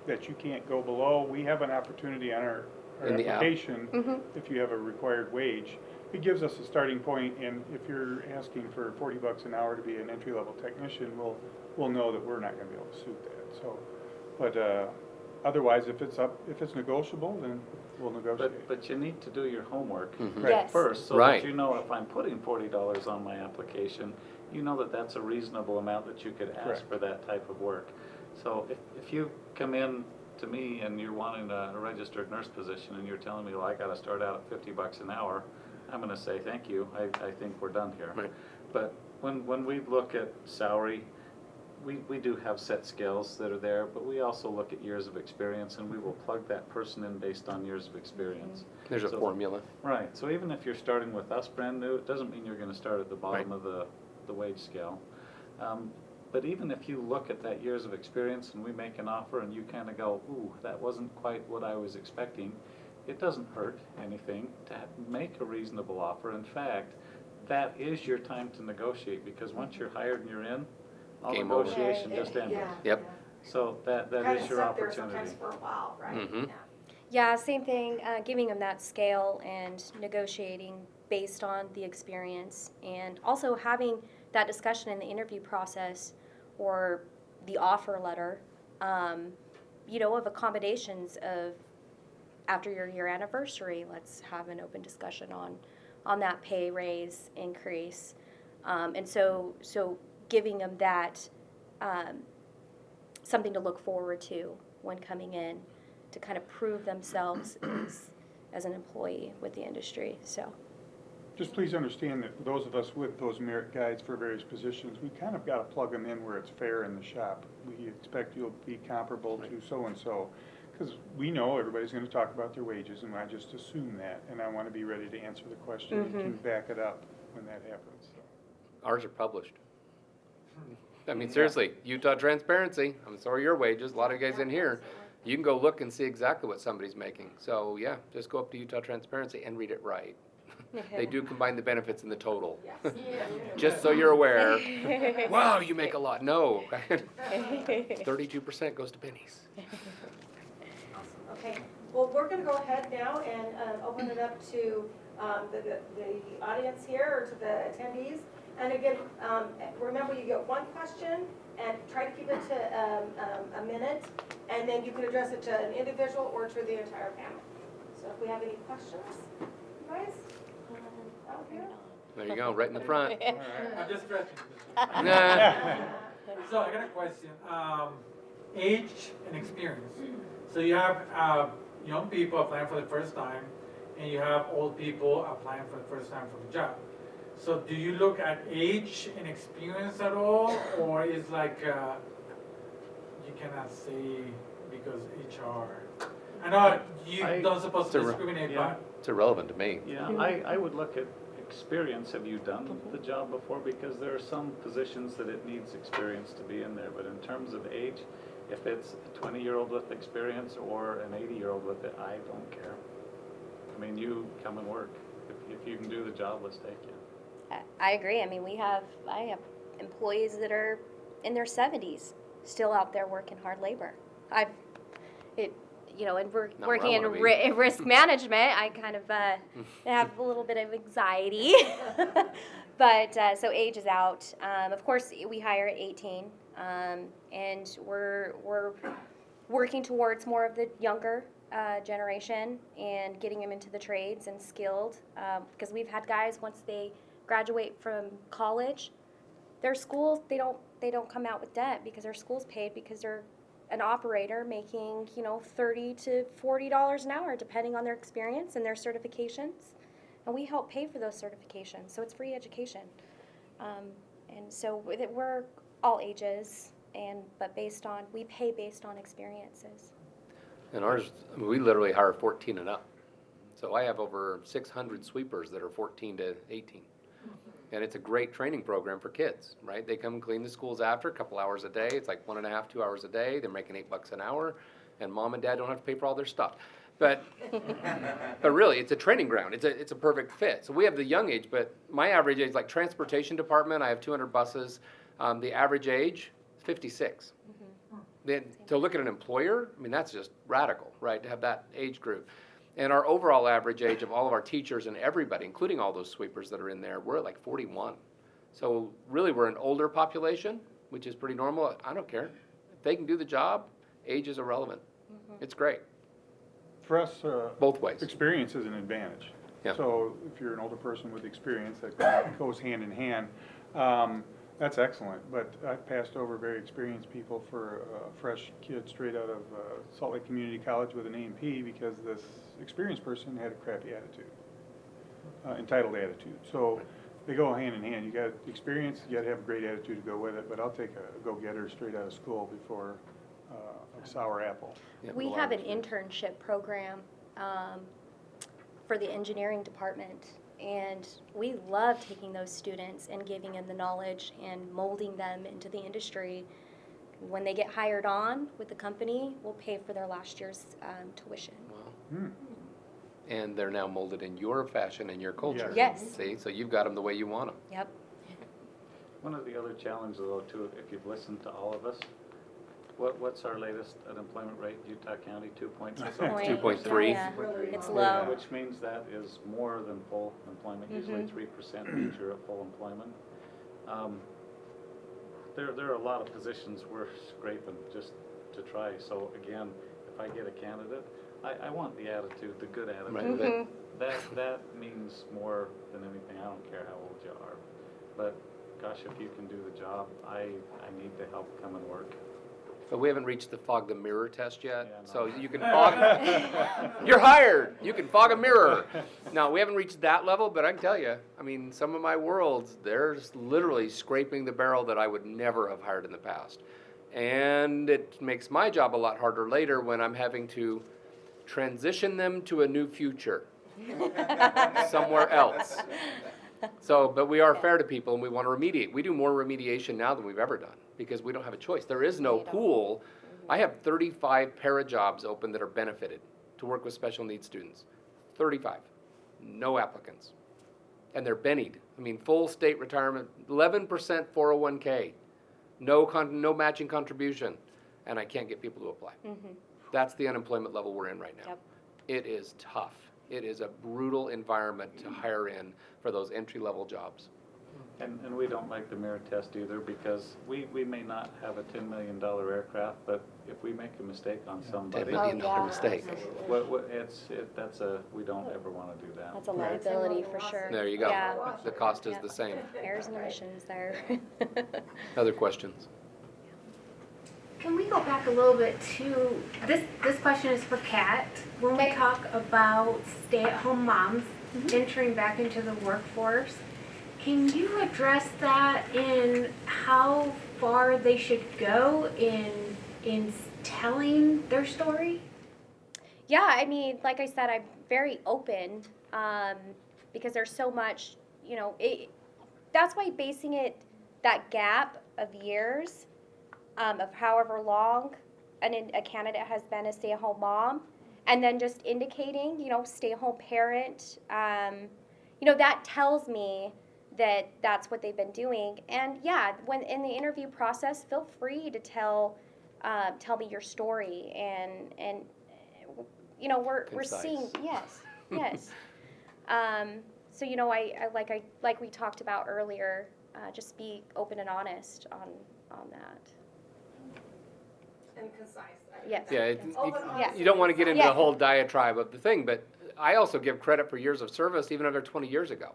Speaker 5: that you can't go below, we have an opportunity on our
Speaker 2: In the app.
Speaker 5: application, if you have a required wage. It gives us a starting point, and if you're asking for $40 an hour to be an entry-level technician, we'll know that we're not gonna be able to suit that, so. But, otherwise, if it's negotiable, then we'll negotiate.
Speaker 4: But you need to do your homework
Speaker 3: Yes.
Speaker 4: first, so
Speaker 2: Right.
Speaker 4: that you know if I'm putting $40 on my application, you know that that's a reasonable amount that you could ask
Speaker 5: Correct.
Speaker 4: for that type of work. So if you come in to me and you're wanting a registered nurse position and you're telling me, well, I gotta start out at $50 an hour, I'm gonna say, thank you, I think we're done here.
Speaker 2: Right.
Speaker 4: But when we look at salary, we do have set scales that are there, but we also look at years of experience, and we will plug that person in based on years of experience.
Speaker 2: There's a
Speaker 4: So-
Speaker 2: formula.
Speaker 4: Right, so even if you're starting with us brand new, it doesn't mean you're gonna start at the bottom
Speaker 2: Right.
Speaker 4: of the wage scale. But even if you look at that years of experience and we make an offer and you kinda go, ooh, that wasn't quite what I was expecting, it doesn't hurt anything to make a reasonable offer. In fact, that is your time to negotiate, because once you're hired and you're in, all
Speaker 2: Game over.
Speaker 4: negotiation just ended.
Speaker 2: Yep.
Speaker 4: So that
Speaker 1: Kind
Speaker 4: is
Speaker 1: of
Speaker 4: your
Speaker 1: stuck there sometimes
Speaker 4: opportunity.
Speaker 1: for a while, right?
Speaker 2: Mhm.
Speaker 1: Yeah.
Speaker 3: Yeah, same thing, giving them that scale and negotiating based on the experience, and also having that discussion in the interview process or the offer letter, of accommodations of after your year anniversary, let's have an open discussion on that pay raise increase. And so giving them that, something to look forward to when coming in, to kind of prove themselves as an employee with the industry, so.
Speaker 5: Just please understand that those of us with those merit guides for various positions, we kind of gotta plug them in where it's fair in the shop. We expect you'll be comparable to so-and-so, because we know everybody's gonna talk about their wages, and I just assume that, and I wanna be ready to answer the question and to back it up when that happens, so.
Speaker 2: Ours are published. I mean, seriously, Utah Transparency, so are your wages, a lot of you guys in here, you can go look and see exactly what somebody's making. So, yeah, just go up to Utah Transparency and read it right. They do combine the benefits in the total. Just so you're aware. Wow, you make a lot. No. 32% goes to pennies.
Speaker 1: Okay, well, we're gonna go ahead now and open it up to the audience here, or to the attendees. And again, remember, you get one question, and try to keep it to a minute, and then you can address it to an individual or to the entire panel. So if we have any questions, you guys, out here?
Speaker 2: There you go, right in the front.
Speaker 7: I'm just stretching.
Speaker 2: Nah.
Speaker 7: So I got a question. Age and experience. So you have young people applying for the first time, and you have old people applying for the first time for the job. So do you look at age and experience at all, or is like you cannot say because HR? I know you don't supposed to
Speaker 2: It's a-
Speaker 7: discriminate,
Speaker 4: yeah.
Speaker 7: but
Speaker 2: It's irrelevant to me.
Speaker 4: Yeah, I would look at experience. Have you done the job before? Because there are some positions that it needs experience to be in there, but in terms of age, if it's a 20-year-old with experience or an 80-year-old with it, I don't care. I mean, you come and work. If you can do the job, let's take you.
Speaker 3: I agree. I mean, I have employees that are in their 70s still out there working hard labor. And we're
Speaker 2: Not
Speaker 3: working
Speaker 2: where I
Speaker 3: in
Speaker 2: wanna be.
Speaker 3: risk management. I kind of have a little bit of anxiety. But so age is out. Of course, we hire at 18, and we're working towards more of the younger generation and getting them into the trades and skilled. Because we've had guys, once they graduate from college, their schools, they don't come out with debt because their school's paid, because they're an operator making $30 to $40 an hour depending on their experience and their certifications, and we help pay for those certifications, so it's free education. And so we're all ages, but we pay based on experiences.
Speaker 2: And ours, I mean, we literally hire 14 and up. So I have over 600 sweepers that are 14 to 18. And it's a great training program for kids, right? They come clean the schools after, a couple hours a day. It's like 1.5, 2 hours a day. They're making $8 an hour, and mom and dad don't have to pay for all their stuff. But really, it's a training ground. It's a perfect fit. So we have the young age, but my average age, like transportation department, I have 200 buses. The average age, 56. Then to look at an employer, I mean, that's just radical, right? To have that age group. And our overall average age of all of our teachers and everybody, including all those sweepers that are in there, we're at like 41. So really, we're an older population, which is pretty normal. I don't care. If they can do the job, age is irrelevant. It's great,
Speaker 5: For us,
Speaker 2: both ways.
Speaker 5: experience is an advantage.
Speaker 2: Yeah.
Speaker 5: So if you're an older person with experience, that goes hand in hand. That's excellent, but I've passed over very experienced people for a fresh kid straight out of Salt Lake Community College with an A&P because this experienced person had a crappy attitude, entitled attitude. So they go hand in hand. You got experience, you got to have a great attitude to go with it, but I'll take a go-getter straight out of school before a sour apple.
Speaker 2: Yeah.
Speaker 3: We have an internship program for the engineering department, and we love taking those students and giving them the knowledge and molding them into the industry. When they get hired on with the company, we'll pay for their last year's tuition.
Speaker 2: Wow. And they're now molded in your fashion and your culture.
Speaker 3: Yes.
Speaker 2: See, so you've got them the way you want them.
Speaker 3: Yep.
Speaker 4: One of the other challenges though too, if you've listened to all of us, what's our latest unemployment rate, Utah County, 2.6?
Speaker 2: 2.3.
Speaker 3: Yeah, it's low.
Speaker 4: Which means that is more than full employment, usually 3% means you're at full employment. There are a lot of positions we're scraping just to try, so again, if I get a candidate, I want the attitude, the good attitude.
Speaker 2: Right.
Speaker 4: That means more than anything, I don't care how old you are. But gosh, if you can do the job, I need the help come and work.
Speaker 2: But we haven't reached the fog the mirror test yet.
Speaker 4: Yeah, no.
Speaker 2: So you can fog, you're hired. You can fog a mirror. No, we haven't reached that level, but I can tell you, I mean, some of my worlds, they're just literally scraping the barrel that I would never have hired in the past. And it makes my job a lot harder later when I'm having to transition them to a new future somewhere else. So, but we are fair to people and we want to remediate. We do more remediation now than we've ever done because we don't have a choice. There is no pool. I have 35 para jobs open that are benefited to work with special needs students. 35. No applicants. And they're bennied. I mean, full state retirement, 11% 401k, no matching contribution, and I can't get people to apply. That's the unemployment level we're in right now.
Speaker 3: Yep.
Speaker 2: It is tough. It is a brutal environment to hire in for those entry-level jobs.
Speaker 4: And we don't like the mirror test either because we may not have a $10 million aircraft, but if we make a mistake on somebody,
Speaker 2: $10 million mistake.
Speaker 4: we don't ever want to do that.
Speaker 3: That's a liability for sure.
Speaker 2: There you go.
Speaker 3: Yeah.
Speaker 2: The cost is
Speaker 3: Yeah.
Speaker 2: the same.
Speaker 3: Errors and omissions there.
Speaker 2: Other questions?
Speaker 8: Can we go back a little bit to, this question is for Kat. When we talk about stay-at-home moms entering back into the workforce, can you address that in how far they should go in telling their story?
Speaker 3: Yeah, I mean, like I said, I'm very open because there's so much, that's why basing it, that gap of years, of however long a candidate has been a stay-at-home mom, and then just indicating, stay-at-home parent, that tells me that that's what they've been doing. And yeah, when in the interview process, feel free to tell me your story, and we're seeing, yes. So I like we talked about earlier, just be open and honest on that.
Speaker 1: And concise.
Speaker 3: Yes.
Speaker 2: Yeah,
Speaker 3: Yes.
Speaker 2: you don't want to get into
Speaker 3: Yeah.
Speaker 2: the whole diatribe of the thing, but I also give credit for years of service, even if they're 20 years ago.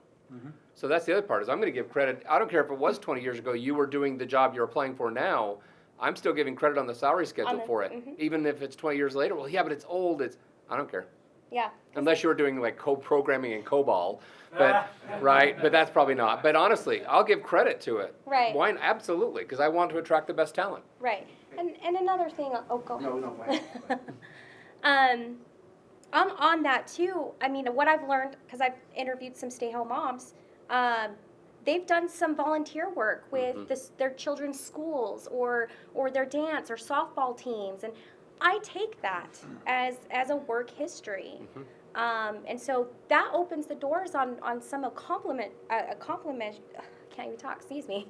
Speaker 2: So that's the other part, is I'm going to give credit. I don't care if it was 20 years ago, you were doing the job you're applying for now. I'm still giving credit on the salary schedule for it. Even if it's 20 years later, well, yeah, but it's old. I don't care.
Speaker 3: Yeah.
Speaker 2: Unless you were doing like co-programming in COBOL, but, right, but that's probably not. But honestly, I'll give credit to it.
Speaker 3: Right.
Speaker 2: Why, absolutely, because I want to attract the best talent.
Speaker 3: Right. And another thing, oh, go ahead.
Speaker 6: No, go ahead.
Speaker 3: On that too, I mean, what I've learned, because I've interviewed some stay-home moms, they've done some volunteer work with their children's schools or their dance or softball teams, and I take that as a work history. And so that opens the doors on some a compliment, can't even talk, excuse me,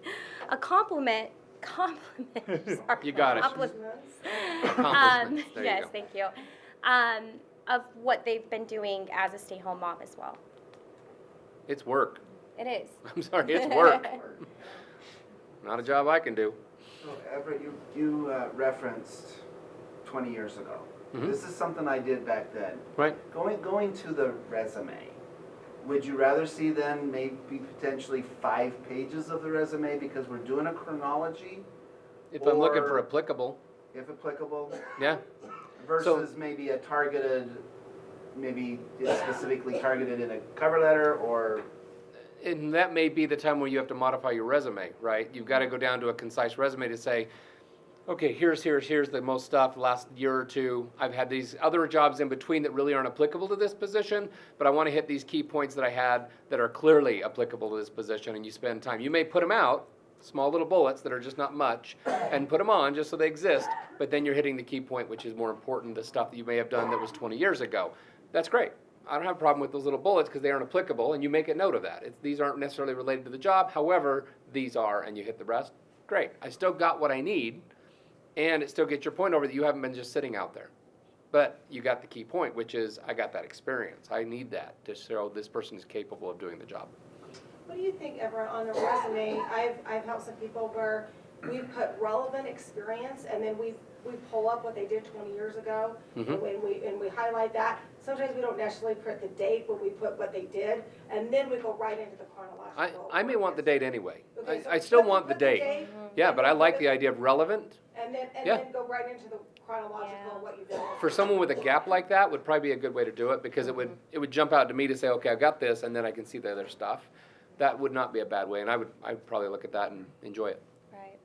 Speaker 3: a compliment, sorry.
Speaker 2: You got it.
Speaker 3: Compliments.
Speaker 2: Accomplishments. There you
Speaker 3: Yes,
Speaker 2: go.
Speaker 3: thank you. Of what they've been doing as a stay-home mom as well.
Speaker 2: It's work.
Speaker 3: It is.
Speaker 2: I'm sorry, it's work. Not a job I can do.
Speaker 6: So Everett, you referenced 20 years ago.
Speaker 2: Mhm.
Speaker 6: This is something I did back then.
Speaker 2: Right.
Speaker 6: Going to the resume, would you rather see then maybe potentially 5 pages of the resume because we're doing a chronology,
Speaker 2: If I'm looking for
Speaker 6: Or-
Speaker 2: applicable,
Speaker 6: if applicable,
Speaker 2: yeah.
Speaker 6: versus maybe a targeted, maybe it's specifically targeted in a cover letter or,
Speaker 2: And that may be the time where you have to modify your resume, right? You've got to go down to a concise resume to say, okay, here's the most stuff, last year or two. I've had these other jobs in between that really aren't applicable to this position, but I want to hit these key points that I had that are clearly applicable to this position, and you spend time. You may put them out, small little bullets that are just not much, and put them on just so they exist, but then you're hitting the key point, which is more important, the stuff that you may have done that was 20 years ago. That's great. I don't have a problem with those little bullets because they aren't applicable, and you make a note of that. These aren't necessarily related to the job, however, these are, and you hit the rest. Great. I still got what I need, and it still gets your point over that you haven't been just sitting out there. But you got the key point, which is I got that experience. I need that to show this person is capable of doing the job.
Speaker 1: What do you think, Everett, on a resume? I've helped some people where we've put relevant experience and then we pull up what they did 20 years ago and we highlight that. Sometimes we don't necessarily put the date, but we put what they did and then we go right into the chronological.
Speaker 2: I may want the date anyway.
Speaker 1: Okay, so
Speaker 2: I still
Speaker 1: put
Speaker 2: want the date. Yeah,
Speaker 1: and
Speaker 2: but
Speaker 1: then
Speaker 2: I like
Speaker 1: put
Speaker 2: the
Speaker 1: it-
Speaker 2: idea of relevant.
Speaker 1: And
Speaker 2: Yeah.
Speaker 1: then go right into the chronological, what you've done.
Speaker 2: For someone with a gap like that would probably be a good way to do it because it would jump out to me to say, okay, I've got this, and then I can see the other stuff. That would not be a bad way, and I'd probably look at that and enjoy it.
Speaker 3: Right.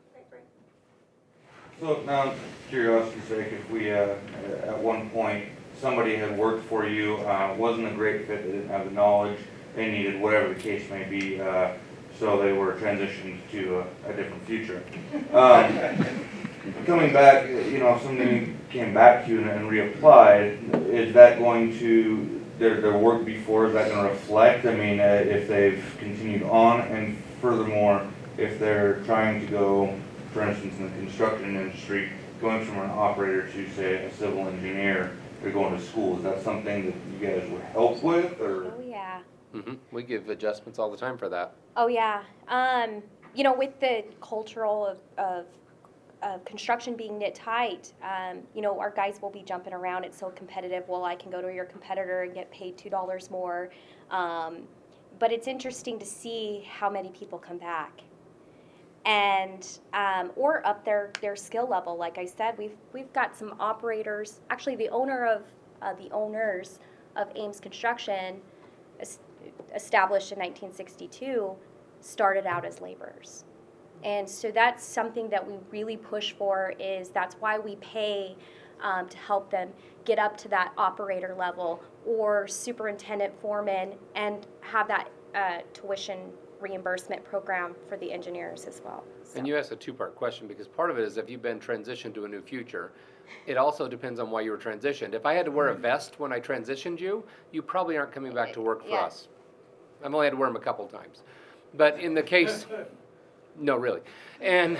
Speaker 9: So now, curiosity's sake, if we, at one point, somebody had worked for you, wasn't a great fit, they didn't have the knowledge they needed, whatever the case may be, so they were transitioned to a different future. Coming back, if somebody came back to you and reapplied, is that going to, their work before, is that going to reflect? I mean, if they've continued on, and furthermore, if they're trying to go, for instance, in the construction industry, going from an operator to, say, a civil engineer, they're going to school, is that something that you guys would help with, or?
Speaker 3: Oh, yeah.
Speaker 2: We give adjustments all the time for that.
Speaker 3: Oh, yeah. With the cultural of construction being knit tight, our guys will be jumping around. It's so competitive. Well, I can go to your competitor and get paid $2 more. But it's interesting to see how many people come back and or up their skill level. Like I said, we've got some operators. Actually, the owners of Ames Construction, established in 1962, started out as laborers. And so that's something that we really push for, is that's why we pay to help them get up to that operator level or superintendent foreman, and have that tuition reimbursement program for the engineers as well. So.
Speaker 2: And you asked a two-part question, because part of it is if you've been transitioned to a new future, it also depends on why you were transitioned. If I had to wear a vest when I transitioned you, you probably aren't coming back to work for
Speaker 3: Yeah.
Speaker 2: us. I've only had to wear them a couple times. But in the case, no, really. And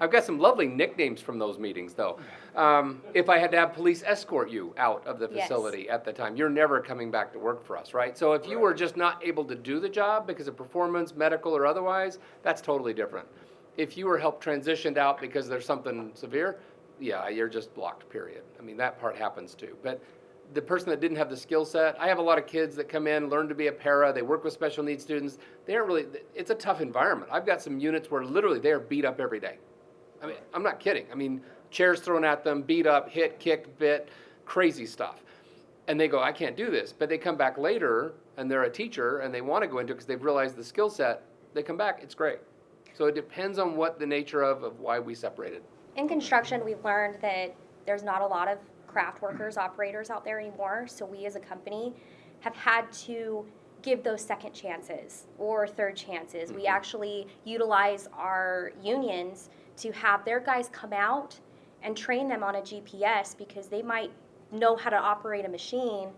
Speaker 2: I've got some lovely nicknames from those meetings, though. If I had to have police escort you out of the
Speaker 3: Yes.
Speaker 2: facility at the time, you're never coming back to work for us, right? So if you were just not able to do the job because of performance, medical, or otherwise, that's totally different. If you were helped transitioned out because there's something severe, yeah, you're just blocked, period. I mean, that part happens too. But the person that didn't have the skill set, I have a lot of kids that come in, learn to be a para, they work with special needs students. They aren't really, it's a tough environment. I've got some units where literally they are beat up every day. I mean, I'm not kidding. I mean, chairs thrown at them, beat up, hit, kicked, bit, crazy stuff. and they go, I can't do this, but they come back later and they're a teacher and they want to go into it because they've realized the skill set, they come back, it's great. So it depends on what the nature of why we separated.
Speaker 3: In construction, we've learned that there's not a lot of craft workers, operators out there anymore. So we as a company have had to give those second chances or third chances. We actually utilize our unions to have their guys come out and train them on a GPS because they might know how to operate a machine,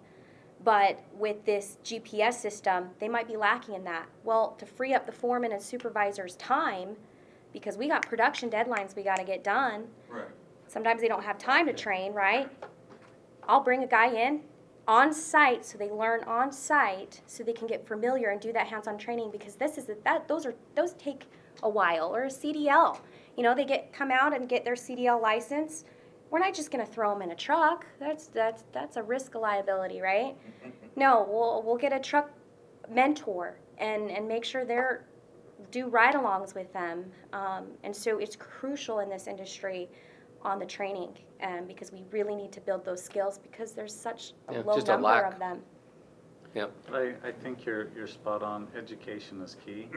Speaker 3: but with this GPS system, they might be lacking in that. Well, to free up the foreman and supervisor's time, because we got production deadlines we got to get done.
Speaker 9: Right.
Speaker 3: Sometimes they don't have time to train, right? I'll bring a guy in on site so they learn on site so they can get familiar and do that hands-on training because those take a while. Or a CDL. You know, they come out and get their CDL license. We're not just going to throw them in a truck. That's a risk of liability, right? No, we'll get a truck mentor and make sure they're do ride-alongs with them. And so it's crucial in this industry on the training because we really need to build those skills because there's such a low
Speaker 2: just a
Speaker 3: number
Speaker 2: lack.
Speaker 3: of them.
Speaker 2: Yep.
Speaker 4: I think you're spot on. Education is key,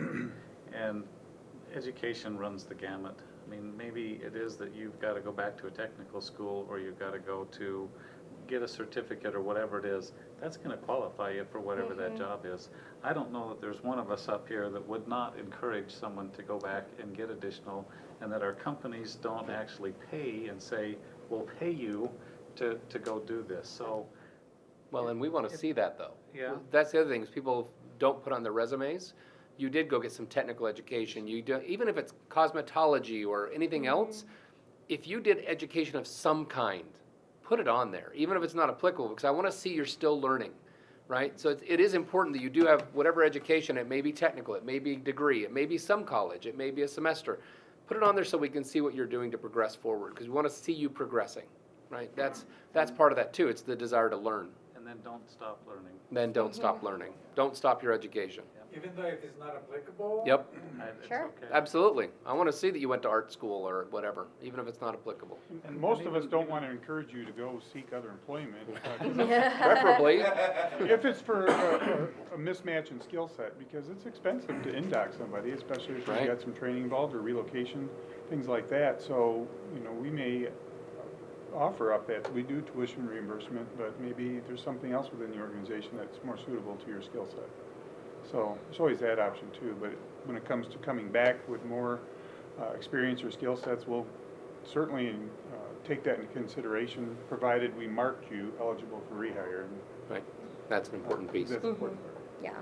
Speaker 4: and education runs the gamut. I mean, maybe it is that you've got to go back to a technical school or you've got to go to get a certificate or whatever it is. That's going to qualify you for whatever that job is. I don't know that there's one of us up here that would not encourage someone to go back and get additional, and that our companies don't actually pay and say, we'll pay you to go do this. So,
Speaker 2: Well, and we want to see that though.
Speaker 4: Yeah.
Speaker 2: That's the other thing is people don't put on their resumes. You did go get some technical education. You do, even if it's cosmetology or anything else, if you did education of some kind, put it on there, even if it's not applicable, because I want to see you're still learning, right? So it is important that you do have whatever education. It may be technical, it may be degree, it may be some college, it may be a semester. Put it on there so we can see what you're doing to progress forward, because we want to see you progressing, right? That's part of that too. It's the desire to learn.
Speaker 4: and then don't stop learning.
Speaker 2: Then don't stop learning. Don't stop your education.
Speaker 7: Even though if it's not applicable?
Speaker 2: Yep,
Speaker 4: It's
Speaker 3: Sure.
Speaker 4: okay.
Speaker 2: absolutely. I want to see that you went to art school or whatever, even if it's not applicable.
Speaker 5: And most of us don't want to encourage you to go seek other employment.
Speaker 2: Preferably,
Speaker 5: If it's for a mismatch in skill set, because it's expensive to indock somebody, especially if
Speaker 2: Right.
Speaker 5: you've got some training involved or relocation, things like that. So, you know, we may offer up that, we do tuition reimbursement, but maybe there's something else within the organization that's more suitable to your skill set. So, there's always that option too, but when it comes to coming back with more experience or skill sets, we'll certainly take that into consideration, provided we marked you eligible for rehire. And
Speaker 2: right, that's an important piece.
Speaker 5: that's important.
Speaker 3: Yeah.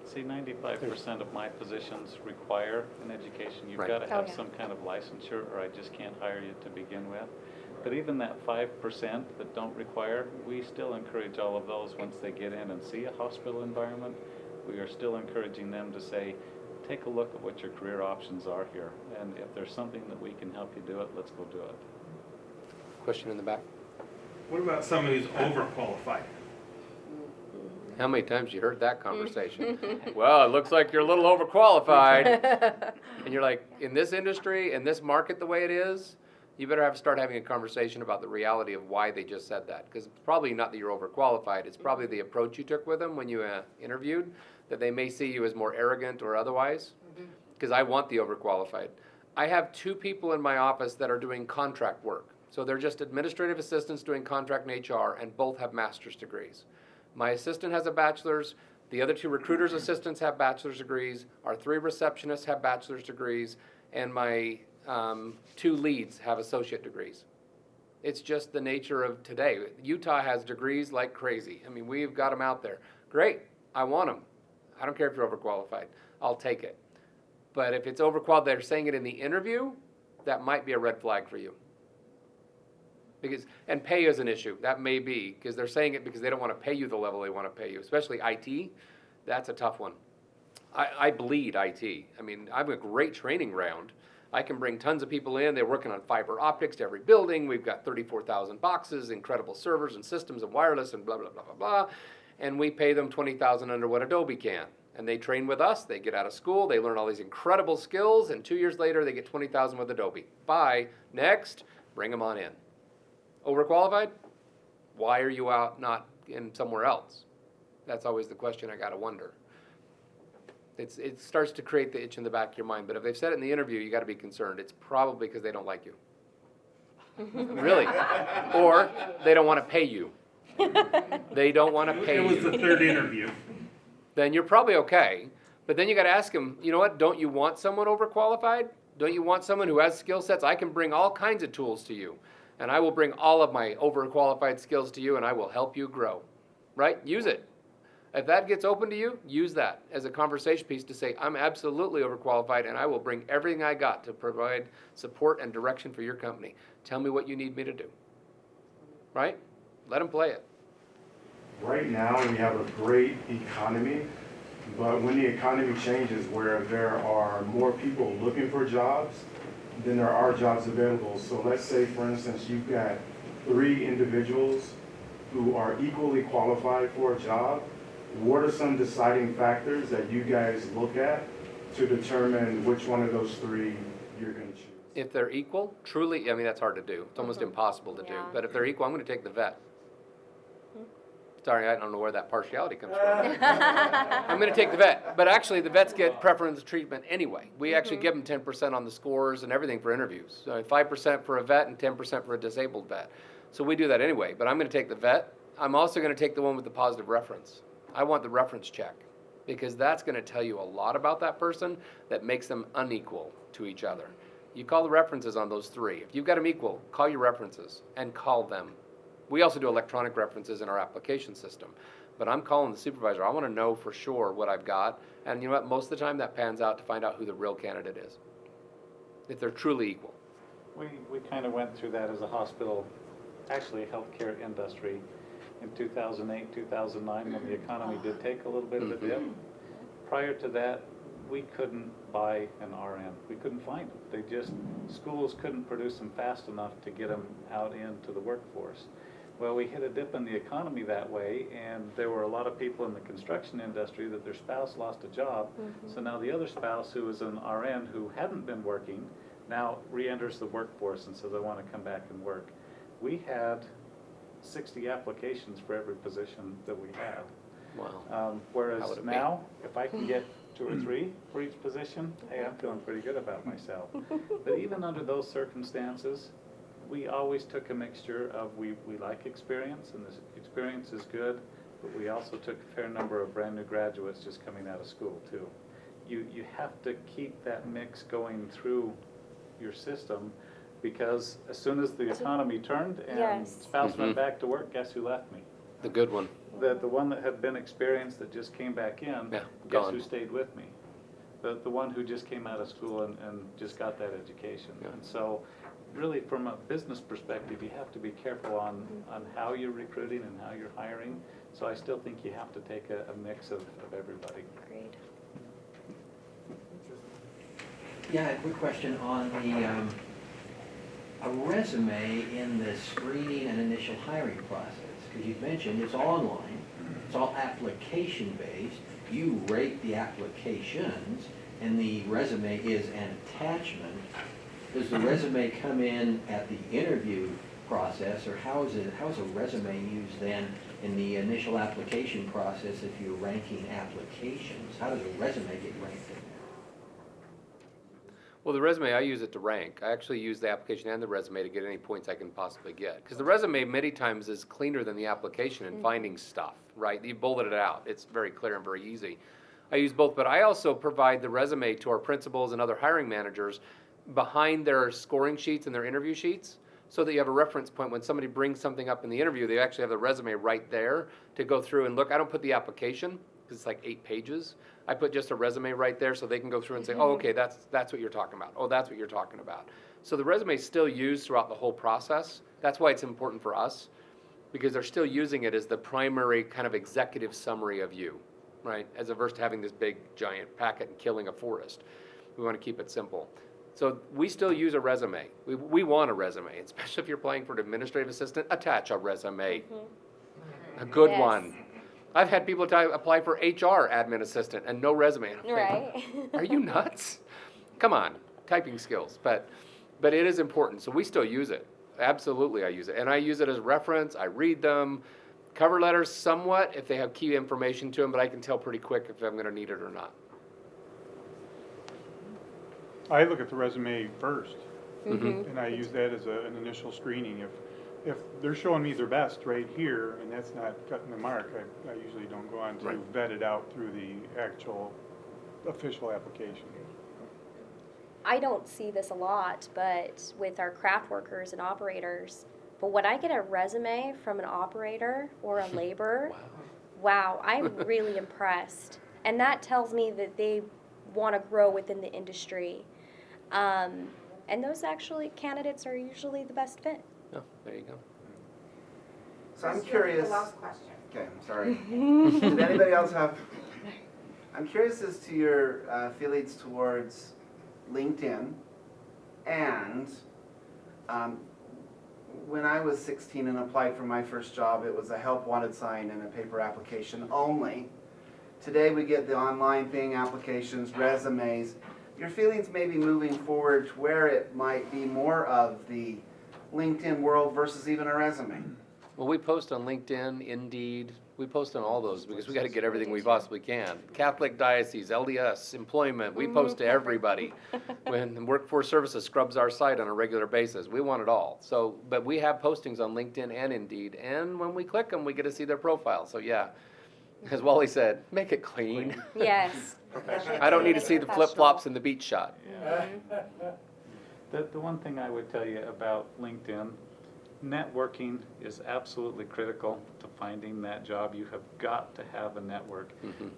Speaker 4: See, 95% of my positions require an education. You've
Speaker 2: Right.
Speaker 4: got to
Speaker 3: Oh,
Speaker 4: have
Speaker 3: yeah.
Speaker 4: some kind of licensure, or I just can't hire you to begin with. But even that 5% that don't require, we still encourage all of those once they get in and see a hospital environment. We are still encouraging them to say, take a look at what your career options are here. And if there's something that we can help you do it, let's go do it.
Speaker 2: Question in the back.
Speaker 10: What about somebody who's overqualified?
Speaker 2: How many times you heard that conversation? Well, it looks like you're a little overqualified. And you're like, in this industry, in this market the way it is, you better start having a conversation about the reality of why they just said that. Because it's probably not that you're overqualified, it's probably the approach you took with them when you interviewed, that they may see you as more arrogant or otherwise. Because I want the overqualified. I have 2 people in my office that are doing contract work. So they're just administrative assistants doing contract and HR, and both have master's degrees. My assistant has a bachelor's, the other 2 recruiters' assistants have bachelor's degrees, our 3 receptionists have bachelor's degrees, and my 2 leads have associate degrees. It's just the nature of today. Utah has degrees like crazy. I mean, we've got them out there. Great, I want them. I don't care if you're overqualified, I'll take it. But if it's overqualified, they're saying it in the interview, that might be a red flag for you. Because, and pay is an issue, that may be, because they're saying it because they don't want to pay you the level they want to pay you, especially IT, that's a tough one. I bleed IT. I mean, I'm a great training ground. I can bring tons of people in, they're working on fiber optics to every building, we've got 34,000 boxes, incredible servers and systems and wireless and blah, blah, blah, blah, blah, and we pay them $20,000 under what Adobe can. And they train with us, they get out of school, they learn all these incredible skills, and 2 years later, they get $20,000 with Adobe. Bye, next, bring them on in. Overqualified? Why are you out not in somewhere else? That's always the question I gotta wonder. It starts to create the itch in the back of your mind, but if they've said it in the interview, you gotta be concerned. It's probably because they don't like you. Really. Or they don't wanna pay you. They don't wanna pay
Speaker 10: It was the
Speaker 2: you.
Speaker 10: third interview.
Speaker 2: Then you're probably okay. But then you gotta ask them, you know what, don't you want someone overqualified? Don't you want someone who has skill sets? I can bring all kinds of tools to you. And I will bring all of my overqualified skills to you and I will help you grow. Right? Use it. If that gets open to you, use that as a conversation piece to say, I'm absolutely overqualified and I will bring everything I got to provide support and direction for your company. Tell me what you need me to do. Right? Let them play it.
Speaker 11: Right now, we have a great economy, but when the economy changes where there are more people looking for jobs than there are jobs available. So let's say, for instance, you've got 3 individuals who are equally qualified for a job. What are some deciding factors that you guys look at to determine which one of those 3 you're going to choose?
Speaker 2: If they're equal, truly, I mean, that's hard to do. It's almost impossible to do.
Speaker 3: Yeah.
Speaker 2: But if they're equal, I'm going to take the vet. Sorry, I don't know where that partiality comes from. I'm going to take the vet. But actually, the vets get preference treatment anyway. We actually give them 10% on the scores and everything for interviews. So 5% for a vet and 10% for a disabled vet. So we do that anyway. But I'm going to take the vet. I'm also going to take the one with the positive reference. I want the reference check because that's going to tell you a lot about that person that makes them unequal to each other. You call the references on those 3. If you've got them equal, call your references and call them. We also do electronic references in our application system. But I'm calling the supervisor. I want to know for sure what I've got. And you know what? Most of the time that pans out to find out who the real candidate is. If they're truly equal.
Speaker 4: We kind of went through that as a hospital, actually a healthcare industry in 2008, 2009, when the economy did take a little bit of a dip. Prior to that, we couldn't buy an RN. We couldn't find them. Schools couldn't produce them fast enough to get them out into the workforce. Well, we hit a dip in the economy that way, and there were a lot of people in the construction industry that their spouse lost a job. So now the other spouse, who was an RN who hadn't been working, now re-enters the workforce and says, I want to come back and work. We had 60 applications for every position that we had.
Speaker 2: Wow. How
Speaker 4: Whereas
Speaker 2: would it be?
Speaker 4: now, if I can get 2 or 3 for each position, hey, I'm feeling pretty good about myself. But even under those circumstances, we always took a mixture of, we like experience, and this experience is good, but we also took a fair number of brand new graduates just coming out of school too. You have to keep that mix going through your system, because as soon as the economy turned and
Speaker 3: Yes.
Speaker 4: spouse went back to work, guess who left me?
Speaker 2: The good one.
Speaker 4: The one that had been experienced that just came back in,
Speaker 2: Yeah,
Speaker 4: guess
Speaker 2: gone.
Speaker 4: who stayed with me? The one who just came out of school and just got that education.
Speaker 2: Yeah.
Speaker 4: And so, really, from a business perspective, you have to be careful on how you're recruiting and how you're hiring. So I still think you have to take a mix of everybody.
Speaker 3: Agreed.
Speaker 12: Yeah, a quick question on a resume in the screening and initial hiring process. Because you've mentioned it's online, it's all application-based. You rate the applications, and the resume is an attachment. Does the resume come in at the interview process, or how is a resume used then in the initial application process if you're ranking applications? How does a resume get ranked in there?
Speaker 2: Well, the resume, I use it to rank. I actually use the application and the resume to get any points I can possibly get. Because the resume many times is cleaner than the application in finding stuff, right? You bulleted it out. It's very clear and very easy. I use both, but I also provide the resume to our principals and other hiring managers behind their scoring sheets and their interview sheets, so that you have a reference point when somebody brings something up in the interview. They actually have the resume right there to go through and look. I don't put the application because it's like 8 pages. I put just a resume right there so they can go through and say, oh, okay, that's what you're talking about. Oh, that's what you're talking about. So the resume is still used throughout the whole process. That's why it's important for us, because they're still using it as the primary kind of executive summary of you, right? As averse to having this big giant packet and killing a forest. We want to keep it simple. So we still use a resume. We want a resume, especially if you're applying for an administrative assistant. Attach a resume, a good
Speaker 3: Yes.
Speaker 2: one. I've had people apply for HR admin assistant and no resume. And I'm
Speaker 3: Right.
Speaker 2: thinking, are you nuts? Come on, typing skills. But it is important. So we still use it. Absolutely, I use it. And I use it as reference. I read them. Cover letters somewhat, if they have key information to them, but I can tell pretty quick if I'm gonna need it or not.
Speaker 5: I look at the resume first,
Speaker 3: Mhm.
Speaker 5: and I use that as an initial screening. If they're showing me their best right here, and that's not cutting the mark, I usually don't go on to
Speaker 2: Right.
Speaker 5: vet it out through the actual official application.
Speaker 3: I don't see this a lot, but with our craft workers and operators, but when I get a resume from an operator or a laborer, wow, I'm really impressed. And that tells me that they want to grow within the industry. And those actually candidates are usually the best fit.
Speaker 2: Oh, there you go.
Speaker 6: So I'm
Speaker 1: Let's go to
Speaker 6: curious.
Speaker 1: The last question.
Speaker 6: Okay, I'm sorry. Did anybody else have? I'm curious as to your feelings towards LinkedIn, and when I was 16 and applied for my first job, it was a help wanted sign and a paper application only. Today we get the online thing, applications, resumes. Your feelings maybe moving forward to where it might be more of the LinkedIn world versus even a resume.
Speaker 2: Well, we post on LinkedIn, Indeed, we post on all those because we gotta get everything we possibly can. Catholic Diocese, LDS, employment, we post to everybody. When Workforce Services scrubs our site on a regular basis, we want it all. So, but we have postings on LinkedIn and Indeed, and when we click them, we get to see their profile, so yeah. As Wally said, make it clean.
Speaker 3: Yes.
Speaker 2: I don't need to see the flip-flops and the beach shot.
Speaker 4: The one thing I would tell you about LinkedIn, networking is absolutely critical to finding that job. You have got to have a network.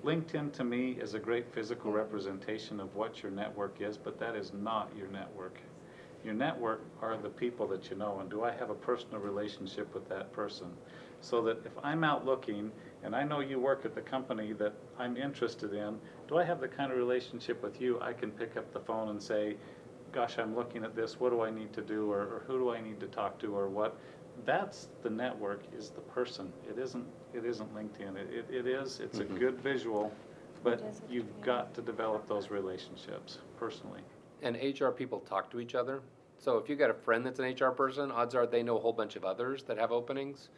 Speaker 4: LinkedIn to me is a great physical representation of what your network is, but that is not your network. Your network are the people that you know, and do I have a personal relationship with that person? So that if I'm out looking and I know you work at the company that I'm interested in, do I have the kind of relationship with you I can pick up the phone and say, gosh, I'm looking at this, what do I need to do, or who do I need to talk to, or what? That's the network, is the person. It isn't LinkedIn. It's a good visual, but you've got to develop those relationships personally.
Speaker 2: And HR people talk to each other. So if you got a friend that's an HR person, odds are they know a whole bunch of others that have openings.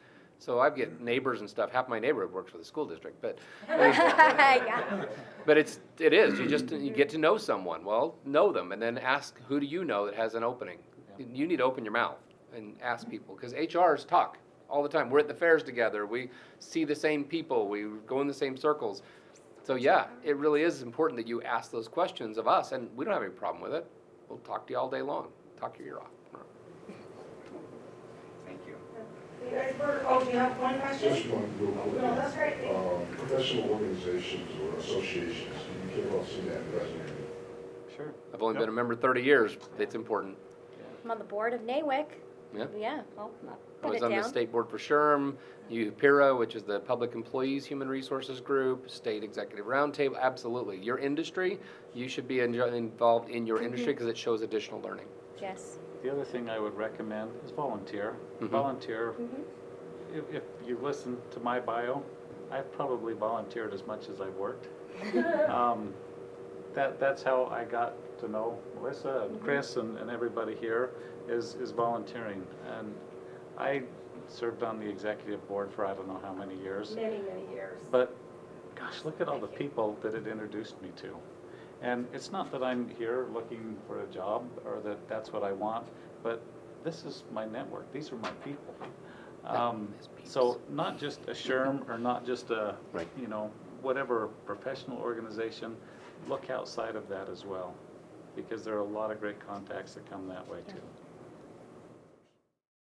Speaker 2: So I get neighbors and stuff. Half my neighborhood works for the school district, but
Speaker 3: Yeah.
Speaker 2: but it is. You get to know someone. Well, know them, and then ask, who do you know that has an opening? You need to open your mouth and ask people, because HRs talk all the time. We're at the fairs together. We see the same people. We go in the same circles. So yeah, it really is important that you ask those questions of us, and we don't have any problem with it. We'll talk to you all day long. Talk your ear off.
Speaker 6: Thank you.
Speaker 1: You guys were, oh, do you have one question?
Speaker 13: Just one real quick.
Speaker 1: No, that's great.
Speaker 13: Professional organizations or associations, do you care about seeing that resume?
Speaker 4: Sure.
Speaker 2: I've only been a member 30 years. It's important.
Speaker 3: I'm on the board of NAWIC.
Speaker 2: Yeah.
Speaker 3: Yeah, I'll
Speaker 2: I
Speaker 3: put
Speaker 2: was
Speaker 3: it
Speaker 2: on the
Speaker 3: down.
Speaker 2: state board for SHRM, UPIRA, which is the Public Employees Human Resources Group, State Executive Roundtable. Absolutely. Your industry, you should be involved in your industry because it shows additional learning.
Speaker 3: Yes.
Speaker 4: The other thing I would recommend is volunteer. Volunteer. If you listen to my bio, I've probably volunteered as much as I've worked. That's how I got to know Melissa and Chris and everybody here is volunteering. And I served on the executive board for I don't know how many years.
Speaker 1: Many, many years.
Speaker 4: But gosh, look at all the people that it introduced me to. And it's not that I'm here looking for a job or that that's what I want, but this is my network. These are my people. So not just a SHRM or not just a, whatever professional organization, look outside of that as well, because there are a lot of great contacts that come that way too.